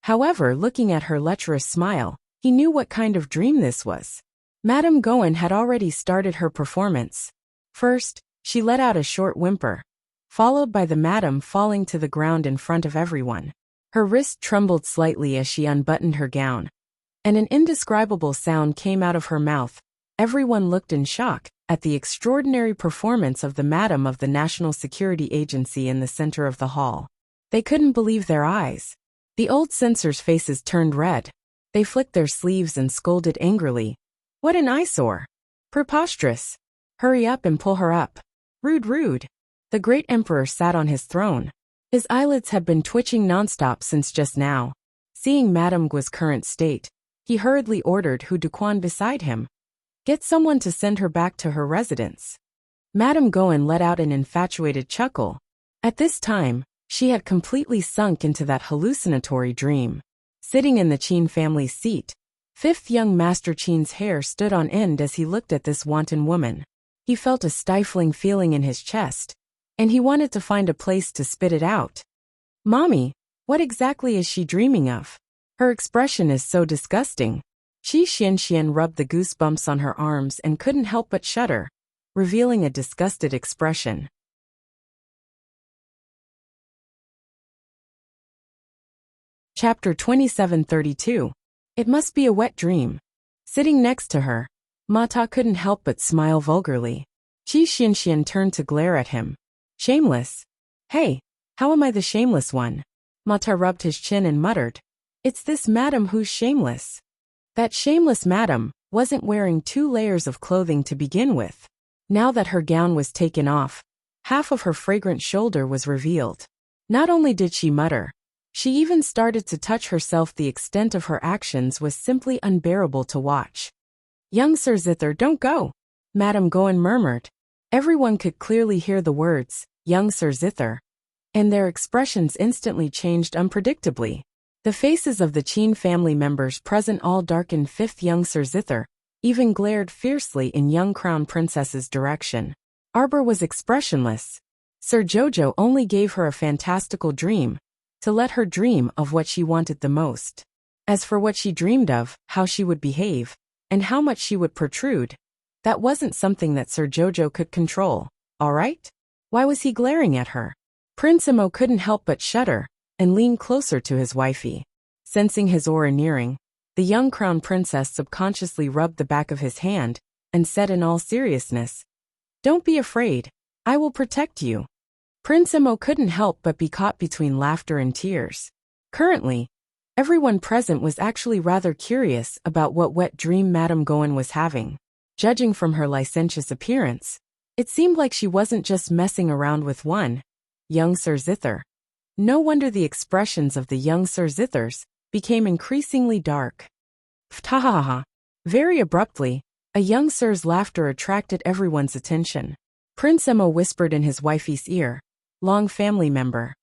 However, looking at her lecherous smile, he knew what kind of dream this was. Madame Gowan had already started her performance. First, she let out a short whimper, followed by the madam falling to the ground in front of everyone. Her wrist trembled slightly as she unbuttoned her gown, and an indescribable sound came out of her mouth. Everyone looked in shock at the extraordinary performance of the madam of the National Security Agency in the center of the hall. They couldn't believe their eyes. The old censors' faces turned red. They flicked their sleeves and scolded angrily. What an eyesore! Preposterous! Hurry up and pull her up. Rude, rude. The great emperor sat on his throne. His eyelids had been twitching nonstop since just now. Seeing Madame Guo's current state, he hurriedly ordered Hu Duquan beside him. Get someone to send her back to her residence. Madame Goen let out an infatuated chuckle. At this time, she had completely sunk into that hallucinatory dream. Sitting in the Qin family's seat, fifth young Master Qin's hair stood on end as he looked at this wanton woman. He felt a stifling feeling in his chest, and he wanted to find a place to spit it out. Mommy, what exactly is she dreaming of? Her expression is so disgusting. Qi Xianxian rubbed the goosebumps on her arms and couldn't help but shudder, revealing a disgusted expression. Chapter 2732. It must be a wet dream. Sitting next to her, Mata couldn't help but smile vulgarly. Qi Xianxian turned to glare at him. Shameless? Hey, how am I the shameless one? Mata rubbed his chin and muttered. It's this madam who's shameless. That shameless madam wasn't wearing 2 layers of clothing to begin with. Now that her gown was taken off, half of her fragrant shoulder was revealed. Not only did she mutter, she even started to touch herself. The extent of her actions was simply unbearable to watch. Young Sir Zither, don't go, Madame Goen murmured. Everyone could clearly hear the words, young Sir Zither, and their expressions instantly changed unpredictably. The faces of the Qin family members present all darkened. Fifth young Sir Zither even glared fiercely in young Crown Princess's direction. Arbor was expressionless. Sir Jojo only gave her a fantastical dream, to let her dream of what she wanted the most. As for what she dreamed of, how she would behave, and how much she would protrude, that wasn't something that Sir Jojo could control, all right? Why was he glaring at her? Prince Imo couldn't help but shudder, and lean closer to his wifey. Sensing his aura nearing, the young Crown Princess subconsciously rubbed the back of his hand, and said in all seriousness, Don't be afraid, I will protect you. Prince Imo couldn't help but be caught between laughter and tears. Currently, everyone present was actually rather curious about what wet dream Madame Goen was having. Judging from her licentious appearance, it seemed like she wasn't just messing around with one, young Sir Zither. No wonder the expressions of the young Sir Zithers became increasingly dark. Ptahaha. Very abruptly, a young Sir's laughter attracted everyone's attention. Prince Imo whispered in his wifey's ear, Long family member.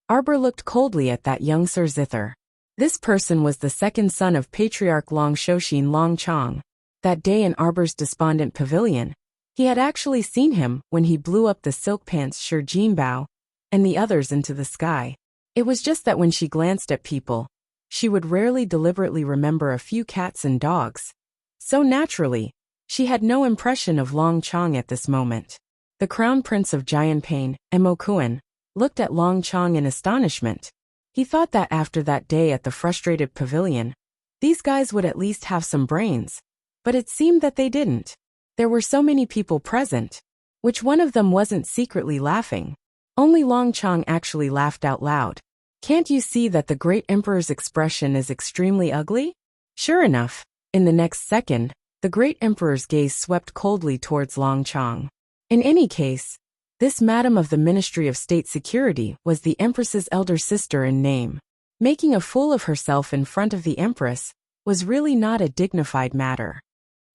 Arbor looked coldly at that young Sir Zither. This person was the second son of Patriarch Long Shoshin Long Chong. That day in Arbor's despondent pavilion, he had actually seen him when he blew up the silk pants Shi Jinbao and the others into the sky. It was just that when she glanced at people, she would rarely deliberately remember a few cats and dogs. So naturally, she had no impression of Long Chong at this moment. The Crown Prince of Jianpain, Emo Kuan, looked at Long Chong in astonishment. He thought that after that day at the frustrated pavilion, these guys would at least have some brains. But it seemed that they didn't. There were so many people present. Which one of them wasn't secretly laughing? Only Long Chong actually laughed out loud. Can't you see that the great emperor's expression is extremely ugly? Sure enough, in the next second, the great emperor's gaze swept coldly towards Long Chong. In any case, this madam of the Ministry of State Security was the empress's elder sister in name. Making a fool of herself in front of the empress was really not a dignified matter.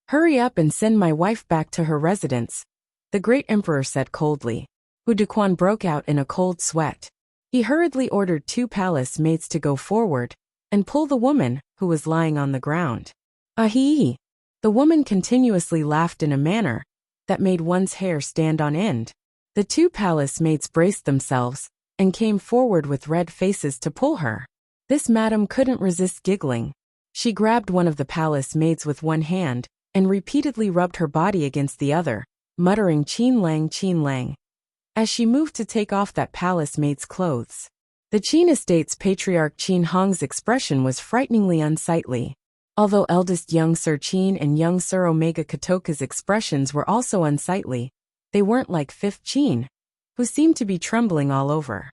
Hurry up and send my wife back to her residence, the great emperor said coldly. Hu Duquan broke out in a cold sweat. He hurriedly ordered 2 palace maids to go forward and pull the woman, who was lying on the ground. Ahee! The woman continuously laughed in a manner that made one's hair stand on end. The 2 palace maids braced themselves and came forward with red faces to pull her. This madam couldn't resist giggling. She grabbed one of the palace maids with one hand and repeatedly rubbed her body against the other, muttering Qin Lang, as she moved to take off that palace maid's clothes. The Qin estate's patriarch Qin Hong's expression was frighteningly unsightly. Although eldest young Sir Qin and young Sir Omega Katoka's expressions were also unsightly, they weren't like fifth Qin, who seemed to be trembling all over.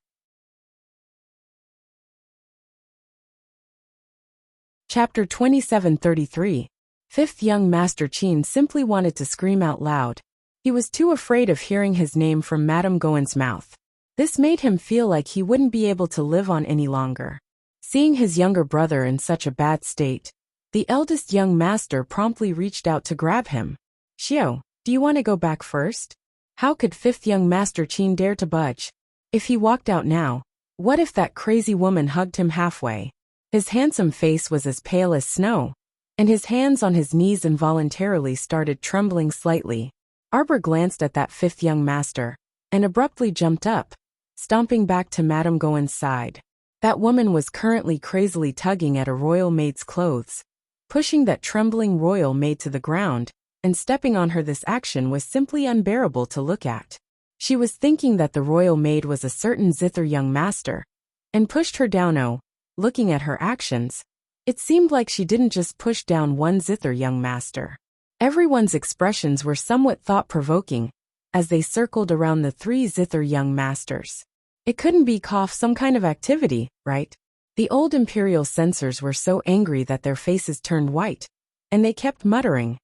Chapter 2733. Fifth young Master Qin simply wanted to scream out loud. He was too afraid of hearing his name from Madame Goen's mouth. This made him feel like he wouldn't be able to live on any longer. Seeing his younger brother in such a bad state, the eldest young master promptly reached out to grab him. Xiao, do you want to go back first? How could fifth young Master Qin dare to budge? If he walked out now, what if that crazy woman hugged him halfway? His handsome face was as pale as snow, and his hands on his knees involuntarily started trembling slightly. Arbor glanced at that fifth young master, and abruptly jumped up, stomping back to Madame Goen's side. That woman was currently crazily tugging at a royal maid's clothes, pushing that trembling royal maid to the ground, and stepping on her. This action was simply unbearable to look at. She was thinking that the royal maid was a certain zither young master, and pushed her down. Oh, looking at her actions, it seemed like she didn't just push down one zither young master. Everyone's expressions were somewhat thought-provoking, as they circled around the three zither young masters. It couldn't be some kind of activity, right? The old imperial censors were so angry that their faces turned white, and they kept muttering,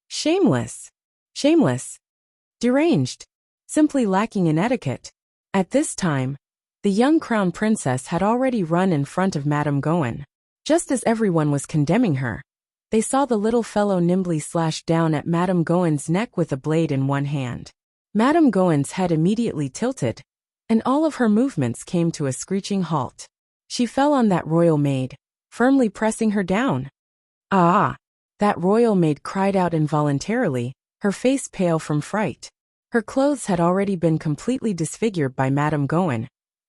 "Shameless! Shameless! Deranged! Simply lacking in etiquette." At this time, the young crown princess had already run in front of Madame Goen. Just as everyone was condemning her, they saw the little fellow nimbly slash down at Madame Goen's neck with a blade in one hand. Madame Goen's head immediately tilted, and all of her movements came to a screeching halt. She fell on that royal maid, firmly pressing her down. "Ah!" That royal maid cried out involuntarily, her face pale from fright. Her clothes had already been completely disfigured by Madame Goen,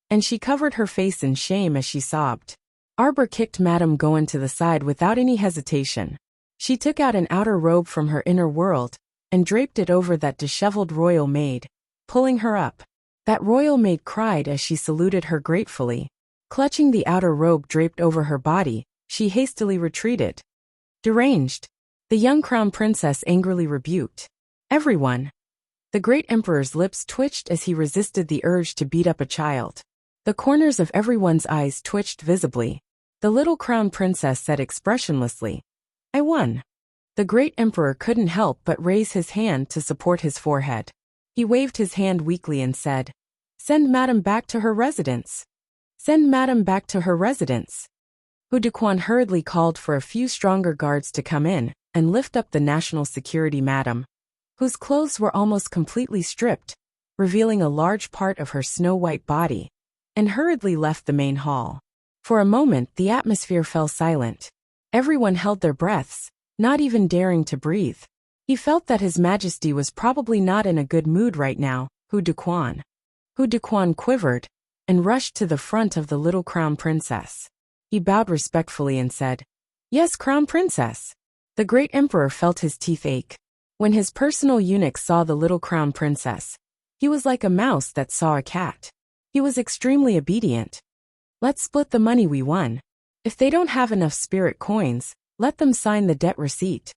and she covered her face in shame as she sobbed. Arbor kicked Madame Goen to the side without any hesitation. She took out an outer robe from her inner world, and draped it over that disheveled royal maid, pulling her up. That royal maid cried as she saluted her gratefully. Clutching the outer robe draped over her body, she hastily retreated. "Deranged!" the young crown princess angrily rebuked. "Everyone!" The great emperor's lips twitched as he resisted the urge to beat up a child. The corners of everyone's eyes twitched visibly. The little crown princess said expressionlessly, "I won." The great emperor couldn't help but raise his hand to support his forehead. He waved his hand weakly and said, "Send Madame back to her residence. Send Madame back to her residence." Hu Duquan hurriedly called for a few stronger guards to come in and lift up the national security Madame, whose clothes were almost completely stripped, revealing a large part of her snow-white body, and hurriedly left the main hall. For a moment the atmosphere fell silent. Everyone held their breaths, not even daring to breathe. He felt that His Majesty was probably not in a good mood right now. Hu Duquan quivered, and rushed to the front of the little crown princess. He bowed respectfully and said, "Yes, Crown Princess." The great emperor felt his teeth ache. When his personal eunuch saw the little crown princess, he was like a mouse that saw a cat. He was extremely obedient. "Let's split the money we won. If they don't have enough spirit coins, let them sign the debt receipt."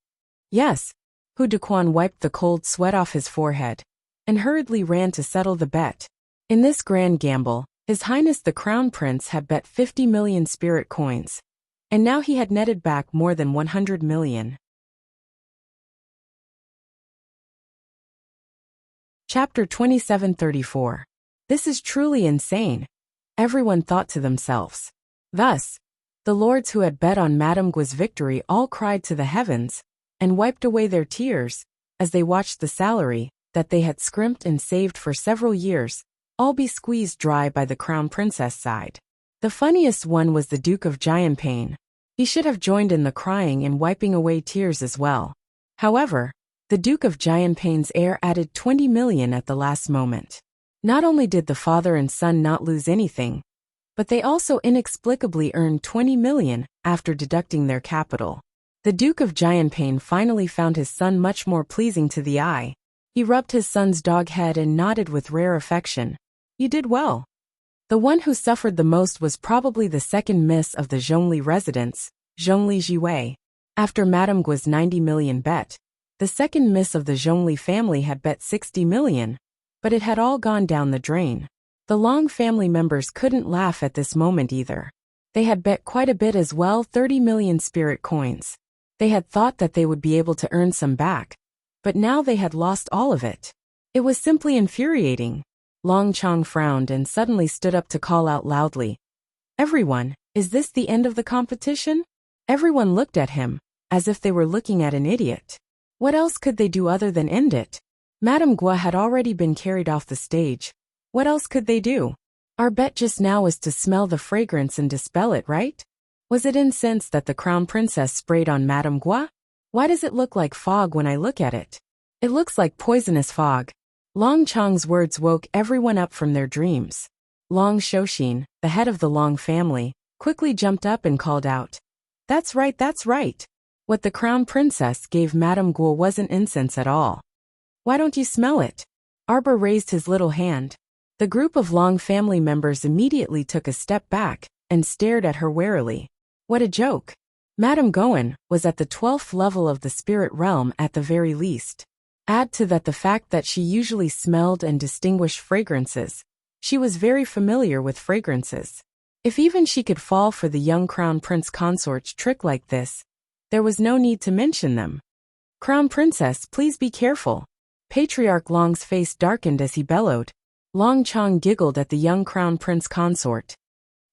"Yes." Hu Duquan wiped the cold sweat off his forehead, and hurriedly ran to settle the bet. In this grand gamble, His Highness the Crown Prince had bet 50 million spirit coins, and now he had netted back more than 100 million. Chapter 2734. This is truly insane, everyone thought to themselves. Thus, the lords who had bet on Madame Gui's victory all cried to the heavens, and wiped away their tears, as they watched the salary that they had scrimped and saved for several years all be squeezed dry by the Crown Princess side. The funniest one was the Duke of Jianping. He should have joined in the crying and wiping away tears as well. However, the Duke of Jianping's heir added 20 million at the last moment. Not only did the father and son not lose anything, but they also inexplicably earned 20 million after deducting their capital. The Duke of Jianping finally found his son much more pleasing to the eye. He rubbed his son's dog head and nodded with rare affection. "You did well." The one who suffered the most was probably the second miss of the Zhongli residence, Zhongli Jiwei. After Madame Gui's 90 million bet, the second miss of the Zhongli family had bet 60 million, but it had all gone down the drain. The Long family members couldn't laugh at this moment either. They had bet quite a bit as well, 30 million spirit coins. They had thought that they would be able to earn some back, but now they had lost all of it. It was simply infuriating. Long Chong frowned and suddenly stood up to call out loudly, "Everyone, is this the end of the competition?" Everyone looked at him, as if they were looking at an idiot. What else could they do other than end it? Madame Gua had already been carried off the stage. What else could they do? Our bet just now was to smell the fragrance and dispel it, right? Was it incense that the Crown Princess sprayed on Madame Gua? Why does it look like fog when I look at it? It looks like poisonous fog. Long Chong's words woke everyone up from their dreams. Long Shoshin, the head of the Long family, quickly jumped up and called out, "That's right, that's right. What the Crown Princess gave Madame Gua wasn't incense at all. Why don't you smell it?" Arbor raised his little hand. The group of Long family members immediately took a step back and stared at her warily. What a joke. Madame Goen was at the 12th level of the spirit realm at the very least. Add to that the fact that she usually smelled and distinguished fragrances. She was very familiar with fragrances. If even she could fall for the young Crown Prince Consort's trick like this, there was no need to mention them. "Crown Princess, please be careful." Patriarch Long's face darkened as he bellowed. Long Chong giggled at the young Crown Prince Consort.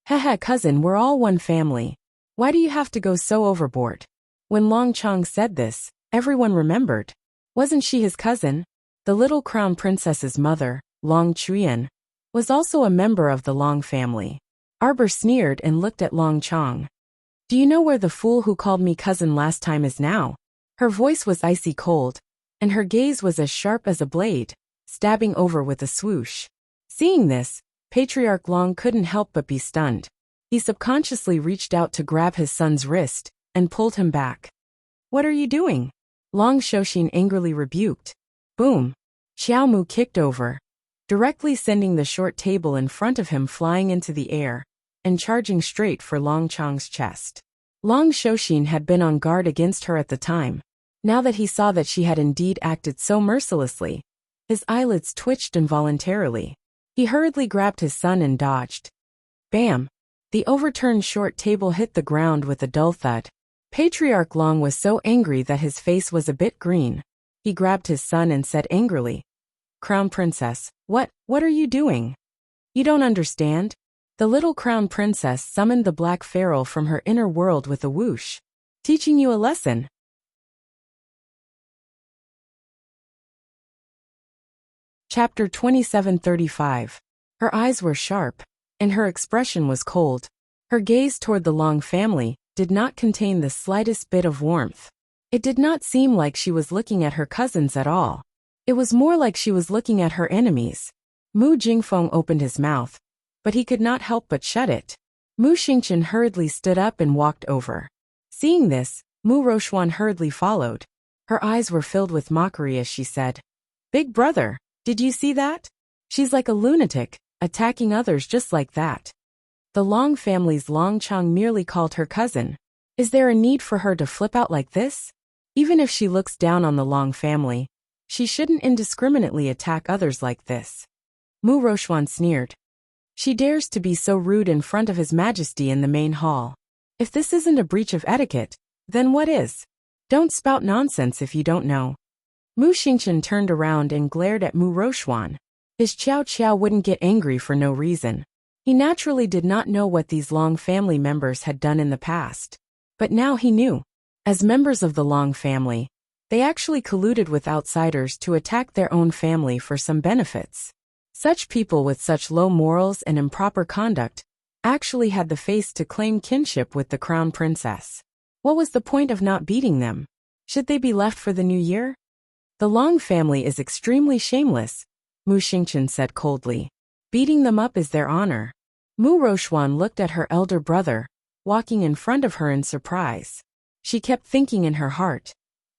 "Haha, cousin, we're all one family. Why do you have to go so overboard?" When Long Chong said this, everyone remembered. Wasn't she his cousin? The little Crown Princess's mother, Long Chuyen, was also a member of the Long family. Arbor sneered and looked at Long Chong. "Do you know where the fool who called me cousin last time is now?" Her voice was icy cold, and her gaze was as sharp as a blade, stabbing over with a swoosh. Seeing this, Patriarch Long couldn't help but be stunned. He subconsciously reached out to grab his son's wrist and pulled him back. "What are you doing?" Long Shoshin angrily rebuked. Boom! Xiaomu kicked over, directly sending the short table in front of him flying into the air and charging straight for Long Chong's chest. Long Shoshin had been on guard against her at the time. Now that he saw that she had indeed acted so mercilessly, his eyelids twitched involuntarily. He hurriedly grabbed his son and dodged. Bam! The overturned short table hit the ground with a dull thud. Patriarch Long was so angry that his face was a bit green. He grabbed his son and said angrily, "Crown Princess, what are you doing? You don't understand?" The little Crown Princess summoned the Black Pharaoh from her inner world with a whoosh. "Teaching you a lesson." Chapter 2735. Her eyes were sharp, and her expression was cold. Her gaze toward the Long family did not contain the slightest bit of warmth. It did not seem like she was looking at her cousins at all. It was more like she was looking at her enemies. Mu Jingfeng opened his mouth, but he could not help but shut it. Mu Xingchen hurriedly stood up and walked over. Seeing this, Mu Rochuan hurriedly followed. Her eyes were filled with mockery as she said, "Big brother, did you see that? She's like a lunatic, attacking others just like that." The Long family's Long Chong merely called her cousin. Is there a need for her to flip out like this? Even if she looks down on the Long family, she shouldn't indiscriminately attack others like this. Mu Rochuan sneered. She dares to be so rude in front of His Majesty in the main hall. If this isn't a breach of etiquette, then what is? Don't spout nonsense if you don't know. Mu Xingchen turned around and glared at Mu Rochuan. His Qiao Qiao wouldn't get angry for no reason. He naturally did not know what these Long family members had done in the past. But now he knew. As members of the Long family, they actually colluded with outsiders to attack their own family for some benefits. Such people with such low morals and improper conduct actually had the face to claim kinship with the Crown Princess. What was the point of not beating them? Should they be left for the new year? The Long family is extremely shameless, Mu Xingchen said coldly. Beating them up is their honor. Mu Rochuan looked at her elder brother, walking in front of her in surprise. She kept thinking in her heart,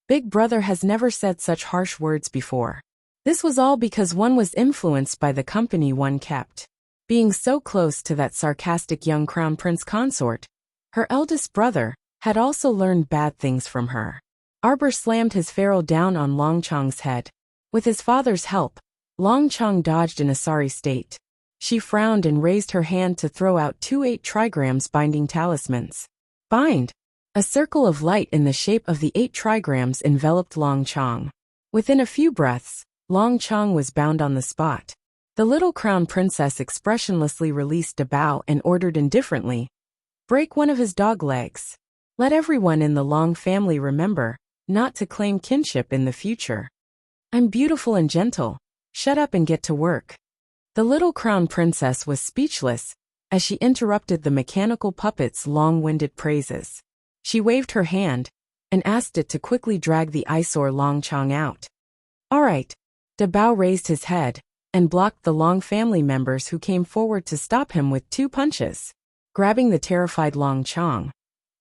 Big brother has never said such harsh words before. This was all because one was influenced by the company one kept. Being so close to that sarcastic young Crown Prince Consort, her eldest brother had also learned bad things from her. Arbor slammed his ferrule down on Long Chong's head. With his father's help, Long Chong dodged in a sorry state. She frowned and raised her hand to throw out 2 8 trigrams binding talismans. Bind! A circle of light in the shape of the 8 trigrams enveloped Long Chong. Within a few breaths, Long Chong was bound on the spot. The little crown princess expressionlessly released a bow and ordered indifferently, "Break one of his dog legs. Let everyone in the Long family remember not to claim kinship in the future. I'm beautiful and gentle. Shut up and get to work." The little crown princess was speechless as she interrupted the mechanical puppet's long-winded praises. She waved her hand and asked it to quickly drag the eyesore Long Chong out. "All right." De Bao raised his head and blocked the Long family members who came forward to stop him with 2 punches. Grabbing the terrified Long Chong,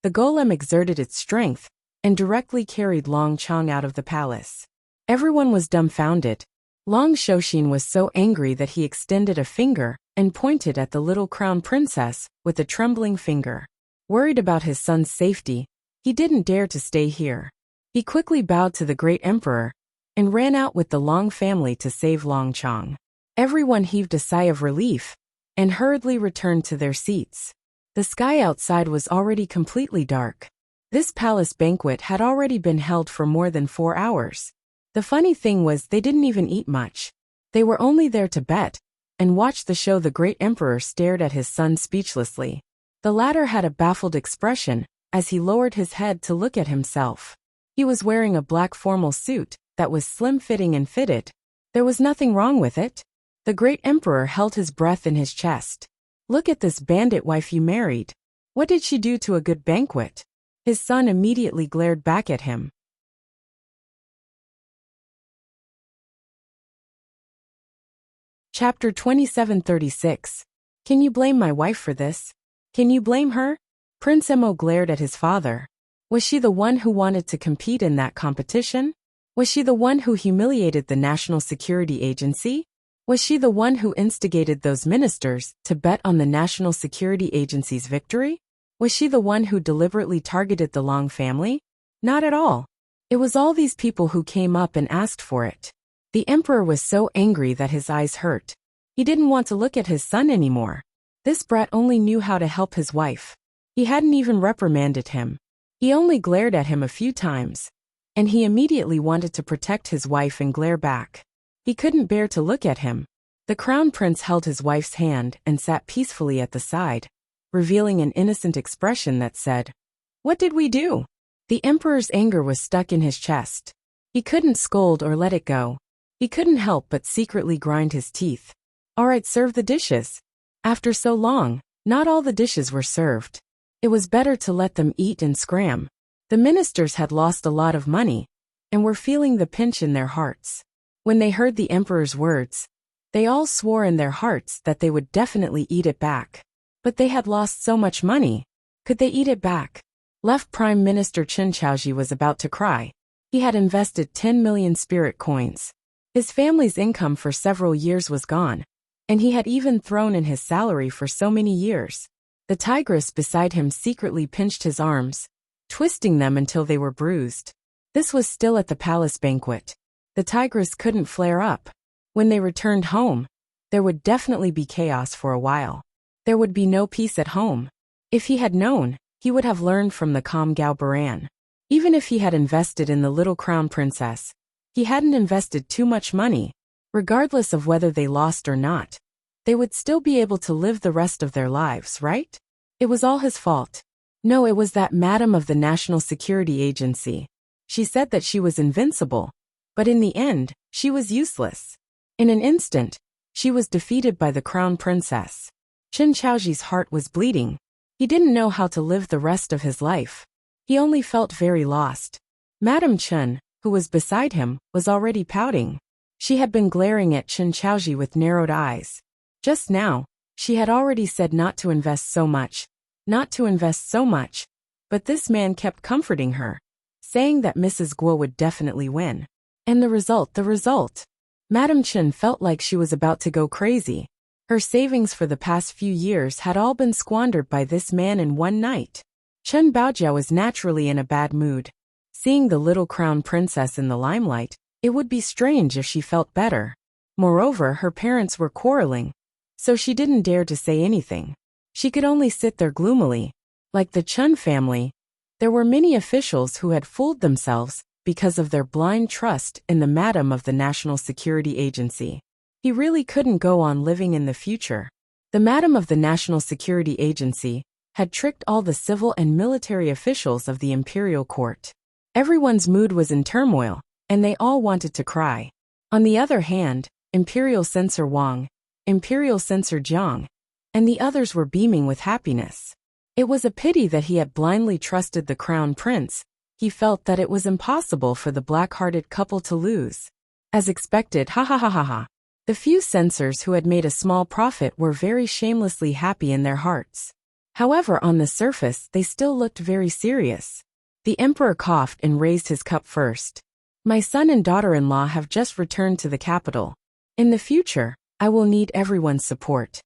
the golem exerted its strength and directly carried Long Chong out of the palace. Everyone was dumbfounded. Long Shoshin was so angry that he extended a finger and pointed at the little crown princess with a trembling finger. Worried about his son's safety, he didn't dare to stay here. He quickly bowed to the great emperor and ran out with the Long family to save Long Chong. Everyone heaved a sigh of relief and hurriedly returned to their seats. The sky outside was already completely dark. This palace banquet had already been held for more than 4 hours. The funny thing was they didn't even eat much. They were only there to bet and watch the show. The great emperor stared at his son speechlessly. The latter had a baffled expression as he lowered his head to look at himself. He was wearing a black formal suit that was slim-fitting and fitted. There was nothing wrong with it. The great emperor held his breath in his chest. "Look at this bandit wife you married. What did she do to a good banquet?" His son immediately glared back at him. Chapter 2736. Can you blame my wife for this? Can you blame her? Prince Emo glared at his father. Was she the one who wanted to compete in that competition? Was she the one who humiliated the National Security Agency? Was she the one who instigated those ministers to bet on the National Security Agency's victory? Was she the one who deliberately targeted the Long family? Not at all. It was all these people who came up and asked for it. The emperor was so angry that his eyes hurt. He didn't want to look at his son anymore. This brat only knew how to help his wife. He hadn't even reprimanded him. He only glared at him a few times, and he immediately wanted to protect his wife and glare back. He couldn't bear to look at him. The crown prince held his wife's hand and sat peacefully at the side, revealing an innocent expression that said, "What did we do?" The emperor's anger was stuck in his chest. He couldn't scold or let it go. He couldn't help but secretly grind his teeth. "All right, serve the dishes." After so long, not all the dishes were served. It was better to let them eat and scram. The ministers had lost a lot of money and were feeling the pinch in their hearts. When they heard the emperor's words, they all swore in their hearts that they would definitely eat it back. But they had lost so much money. Could they eat it back? Left Prime Minister Chen Chaoji was about to cry. He had invested 10 million spirit coins. His family's income for several years was gone, and he had even thrown in his salary for so many years. The tigress beside him secretly pinched his arms, twisting them until they were bruised. This was still at the palace banquet. The tigress couldn't flare up. When they returned home, there would definitely be chaos for a while. There would be no peace at home. If he had known, he would have learned from the calm Gao Baran. Even if he had invested in the little crown princess, he hadn't invested too much money. Regardless of whether they lost or not, they would still be able to live the rest of their lives, right? It was all his fault. No, it was that madam of the National Security Agency. She said that she was invincible, but in the end, she was useless. In an instant, she was defeated by the crown princess. Chen Chaoji's heart was bleeding. He didn't know how to live the rest of his life. He only felt very lost. Madame Chen, who was beside him, was already pouting. She had been glaring at Chen Chaoji with narrowed eyes. Just now, she had already said not to invest so much, but this man kept comforting her, saying that Mrs. Guo would definitely win. And the result. Madame Chen felt like she was about to go crazy. Her savings for the past few years had all been squandered by this man in one night. Chen Baojia was naturally in a bad mood. Seeing the little crown princess in the limelight, it would be strange if she felt better. Moreover, her parents were quarreling. so she didn't dare to say anything. She could only sit there gloomily. Like the Chun family, there were many officials who had fooled themselves because of their blind trust in the madam of the National Security Agency. He really couldn't go on living in the future. The madam of the National Security Agency had tricked all the civil and military officials of the imperial court. Everyone's mood was in turmoil, and they all wanted to cry. On the other hand, Imperial Censor Wang, Imperial Censor Jiang, and the others were beaming with happiness. It was a pity that he had blindly trusted the crown prince. He felt that it was impossible for the black-hearted couple to lose. As expected, ha ha ha ha ha. The few censors who had made a small profit were very shamelessly happy in their hearts. However, on the surface, they still looked very serious. The emperor coughed and raised his cup first. My son and daughter-in-law have just returned to the capital. In the future, I will need everyone's support.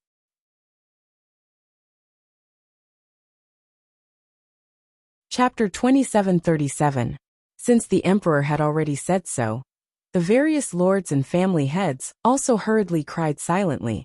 Chapter 2737. Since the emperor had already said so, the various lords and family heads also hurriedly cried silently,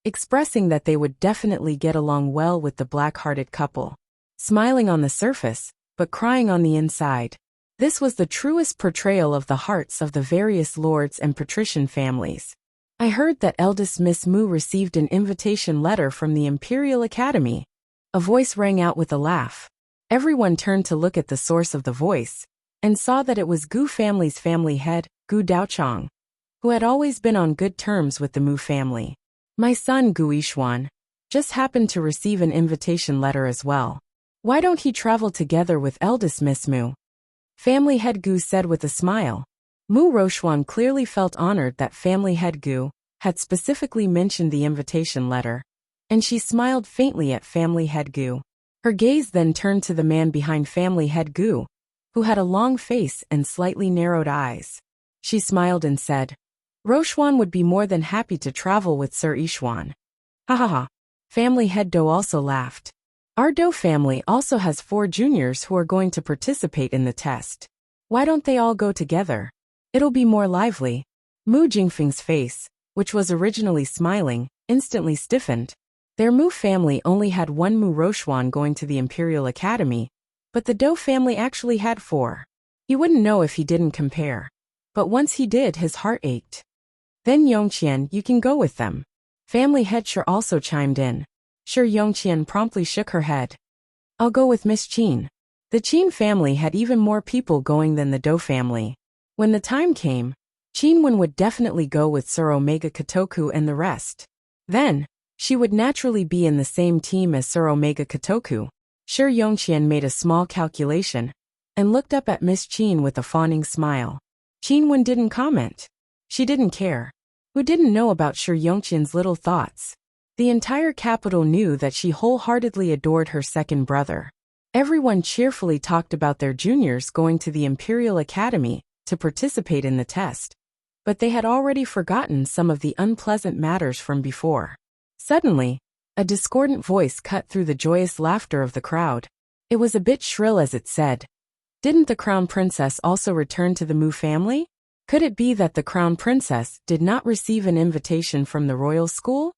expressing that they would definitely get along well with the black-hearted couple, smiling on the surface, but crying on the inside. This was the truest portrayal of the hearts of the various lords and patrician families. I heard that eldest Miss Mu received an invitation letter from the Imperial Academy. A voice rang out with a laugh. Everyone turned to look at the source of the voice, and saw that it was Gu family's family head, Gu Daochang, who had always been on good terms with the Mu family. My son Gu Yishuan just happened to receive an invitation letter as well. Why don't he travel together with eldest Miss Mu? Family head Gu said with a smile. Mu Rochuan clearly felt honored that family head Gu had specifically mentioned the invitation letter, and she smiled faintly at family head Gu. Her gaze then turned to the man behind family head Gu, who had a long face and slightly narrowed eyes. She smiled and said, Rochuan would be more than happy to travel with Sir Yishuan. Ha ha ha. Family head Do also laughed. Our Do family also has 4 juniors who are going to participate in the test. Why don't they all go together? It'll be more lively. Mu Jingfeng's face, which was originally smiling, instantly stiffened. Their Mu family only had 1 Mu Rochuan going to the Imperial Academy, but the Do family actually had 4. He wouldn't know if he didn't compare. But once he did, his heart ached. Then Yongqian, you can go with them. Family head Shi also chimed in. Sure, Yongqian promptly shook her head. I'll go with Miss Qin. The Qin family had even more people going than the Do family. When the time came, Qinwen would definitely go with Sir Omega Kotoku and the rest. Then, she would naturally be in the same team as Sir Omega Kotoku. Sure, Yongqian made a small calculation and looked up at Miss Qin with a fawning smile. Qinwen didn't comment. She didn't care. Who didn't know about Sure Yongqian's little thoughts? The entire capital knew that she wholeheartedly adored her second brother. Everyone cheerfully talked about their juniors going to the Imperial Academy to participate in the test, but they had already forgotten some of the unpleasant matters from before. Suddenly, a discordant voice cut through the joyous laughter of the crowd. It was a bit shrill as it said, Didn't the Crown Princess also return to the Mu family? Could it be that the Crown Princess did not receive an invitation from the royal school?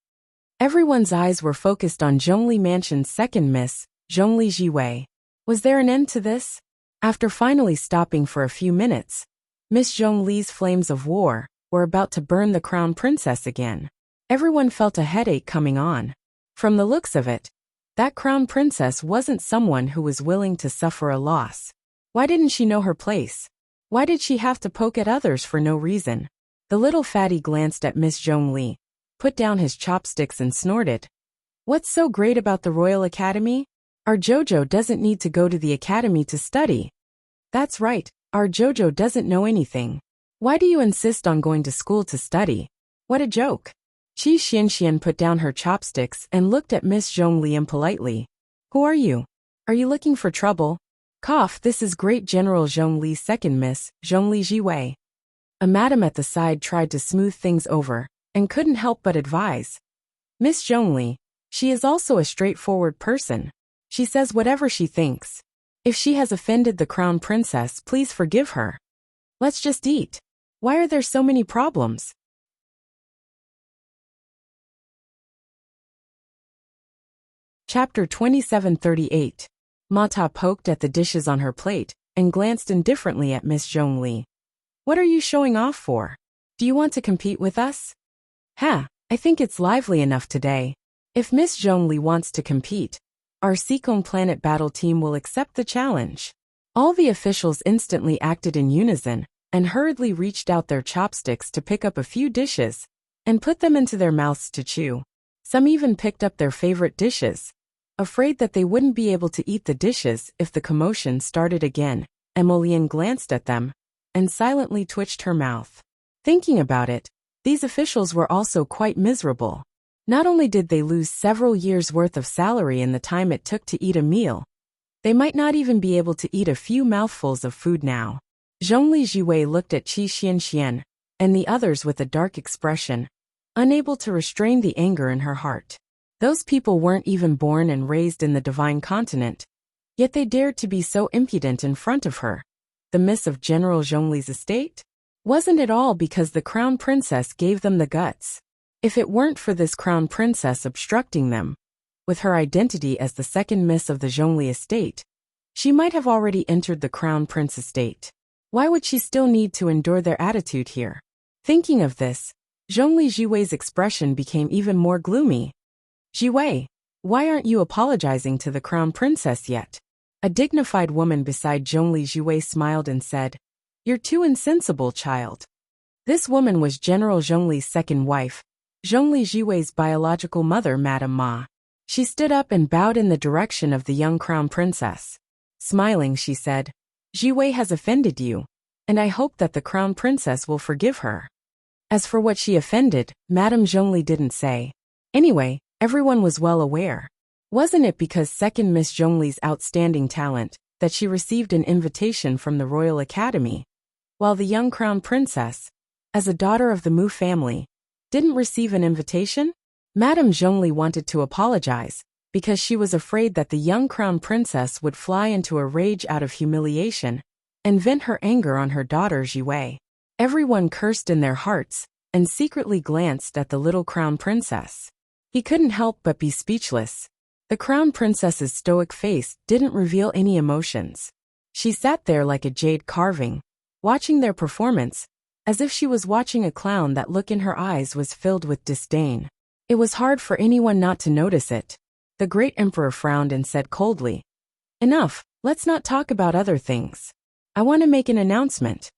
Everyone's eyes were focused on Zhongli Mansion's second miss, Zhongli Jiwei. Was there an end to this? After finally stopping for a few minutes, Miss Zhongli's flames of war were about to burn the Crown Princess again. Everyone felt a headache coming on. From the looks of it, that Crown Princess wasn't someone who was willing to suffer a loss. Why didn't she know her place? Why did she have to poke at others for no reason? The little fatty glanced at Miss Zhongli, put down his chopsticks and snorted. What's so great about the Royal Academy? Our Jojo doesn't need to go to the academy to study. That's right, our Jojo doesn't know anything. Why do you insist on going to school to study? What a joke. Qi Xianxian put down her chopsticks and looked at Miss Zhongli impolitely. Who are you? Are you looking for trouble? Cough, this is Great General Zhongli's second miss, Zhongli Jiwei. A madam at the side tried to smooth things over, and couldn't help but advise. Miss Zhongli, she is also a straightforward person. She says whatever she thinks. If she has offended the Crown Princess, please forgive her. Let's just eat. Why are there so many problems? Chapter 2738. Mata poked at the dishes on her plate and glanced indifferently at Miss Zhongli. What are you showing off for? Do you want to compete with us? I think it's lively enough today. If Miss Zhongli wants to compete, our Seacombe Planet Battle team will accept the challenge. All the officials instantly acted in unison and hurriedly reached out their chopsticks to pick up a few dishes and put them into their mouths to chew. Some even picked up their favorite dishes. Afraid that they wouldn't be able to eat the dishes if the commotion started again, Emilienne glanced at them and silently twitched her mouth. Thinking about it, these officials were also quite miserable. Not only did they lose several years' worth of salary in the time it took to eat a meal, they might not even be able to eat a few mouthfuls of food now. Zhongli Jiwei looked at Qi Xianxian and the others with a dark expression, unable to restrain the anger in her heart. Those people weren't even born and raised in the divine continent, yet they dared to be so impudent in front of her, the miss of General Zhongli's estate? Wasn't it all because the crown princess gave them the guts? If it weren't for this crown princess obstructing them, with her identity as the second miss of the Zhongli estate, she might have already entered the crown prince estate. Why would she still need to endure their attitude here? Thinking of this, Zhongli Jiwei's expression became even more gloomy. Jiwei, why aren't you apologizing to the crown princess yet? A dignified woman beside Zhongli Jiwei smiled and said, You're too insensible, child. This woman was General Zhongli's second wife, Zhongli Jiwei's biological mother, Madame Ma. She stood up and bowed in the direction of the young crown princess. Smiling, she said, Jiwei has offended you, and I hope that the crown princess will forgive her. As for what she offended, Madame Zhongli didn't say. Anyway, everyone was well aware. Wasn't it because second Miss Zhongli's outstanding talent that she received an invitation from the Royal Academy, while the young crown princess, as a daughter of the Mu family, didn't receive an invitation? Madame Zhongli wanted to apologize, because she was afraid that the young crown princess would fly into a rage out of humiliation and vent her anger on her daughter Jiwei. Everyone cursed in their hearts and secretly glanced at the little crown princess. He couldn't help but be speechless. The crown princess's stoic face didn't reveal any emotions. She sat there like a jade carving, watching their performance, as if she was watching a clown. That look in her eyes was filled with disdain. It was hard for anyone not to notice it. The great emperor frowned and said coldly, Enough, let's not talk about other things. I want to make an announcement.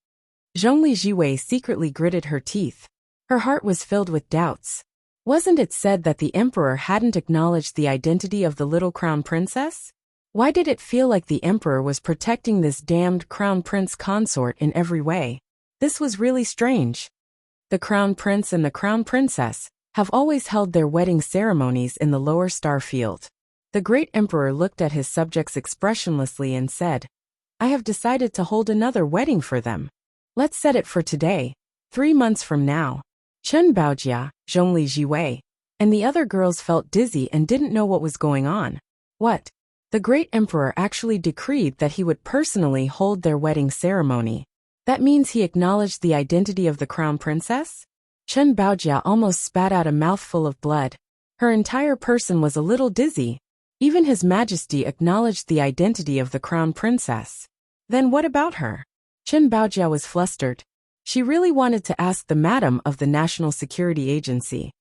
Zhongli Jiwei secretly gritted her teeth. Her heart was filled with doubts. Wasn't it said that the emperor hadn't acknowledged the identity of the little crown princess? Why did it feel like the emperor was protecting this damned crown prince consort in every way? This was really strange. The crown prince and the crown princess have always held their wedding ceremonies in the lower star field. The great emperor looked at his subjects expressionlessly and said, I have decided to hold another wedding for them. Let's set it for today, 3 months from now. Chen Baojia, Zhongli Jiwei, and the other girls felt dizzy and didn't know what was going on. What? The great emperor actually decreed that he would personally hold their wedding ceremony. That means he acknowledged the identity of the crown princess? Chen Baojia almost spat out a mouthful of blood. Her entire person was a little dizzy. Even His Majesty acknowledged the identity of the crown princess. Then what about her? Chen Baojia was flustered. She really wanted to ask the madam of the National Security Agency.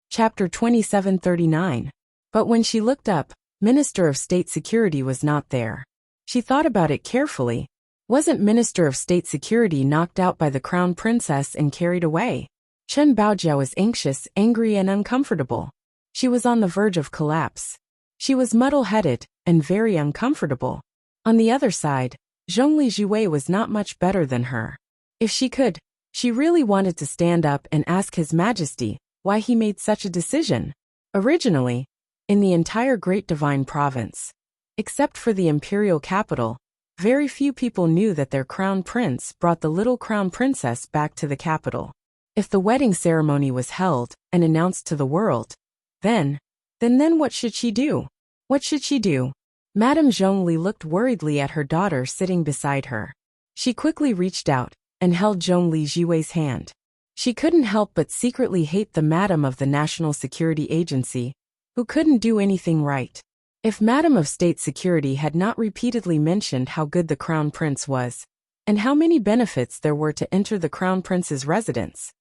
Chapter 2739. But when she looked up, Minister of State Security was not there. She thought about it carefully. Wasn't Minister of State Security knocked out by the crown princess and carried away? Chen Baojia was anxious, angry, and uncomfortable. She was on the verge of collapse. She was muddle-headed and very uncomfortable. On the other side, Zhongli Jiwei was not much better than her. If she could, she really wanted to stand up and ask His Majesty why he made such a decision. Originally, in the entire Great Divine Province, except for the imperial capital, very few people knew that their crown prince brought the little crown princess back to the capital. If the wedding ceremony was held and announced to the world, then what should she do? What should she do? Madame Zhongli looked worriedly at her daughter sitting beside her. She quickly reached out and held Zhongli Jiwei's hand. She couldn't help but secretly hate the Madam of the National Security Agency, who couldn't do anything right. If Madam of State Security had not repeatedly mentioned how good the Crown Prince was, and how many benefits there were to enter the Crown Prince's residence,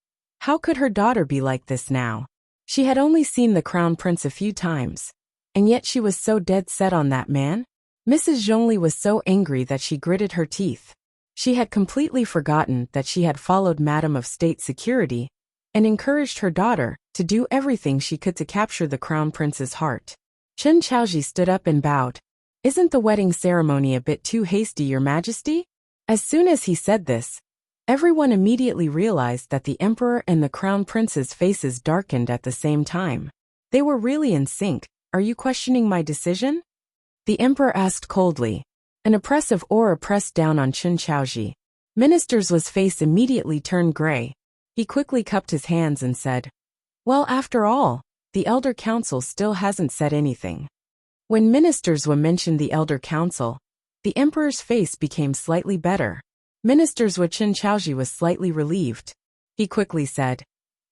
how could her daughter be like this now? She had only seen the Crown Prince a few times, and yet she was so dead set on that man? Mrs. Zhongli was so angry that she gritted her teeth. She had completely forgotten that she had followed Madam of State Security and encouraged her daughter to do everything she could to capture the Crown Prince's heart. Chen Chaoji stood up and bowed. "Isn't the wedding ceremony a bit too hasty, Your Majesty?" As soon as he said this, everyone immediately realized that the Emperor and the Crown Prince's faces darkened at the same time. They were really in sync. "Are you questioning my decision?" the Emperor asked coldly. An oppressive aura pressed down on Chen Chaoji. Minister's face immediately turned gray. He quickly cupped his hands and said, "Well, after all, the Elder Council still hasn't said anything." When Ministers mentioned the Elder Council, the Emperor's face became slightly better. Ministers Chen Chaoji was slightly relieved. He quickly said,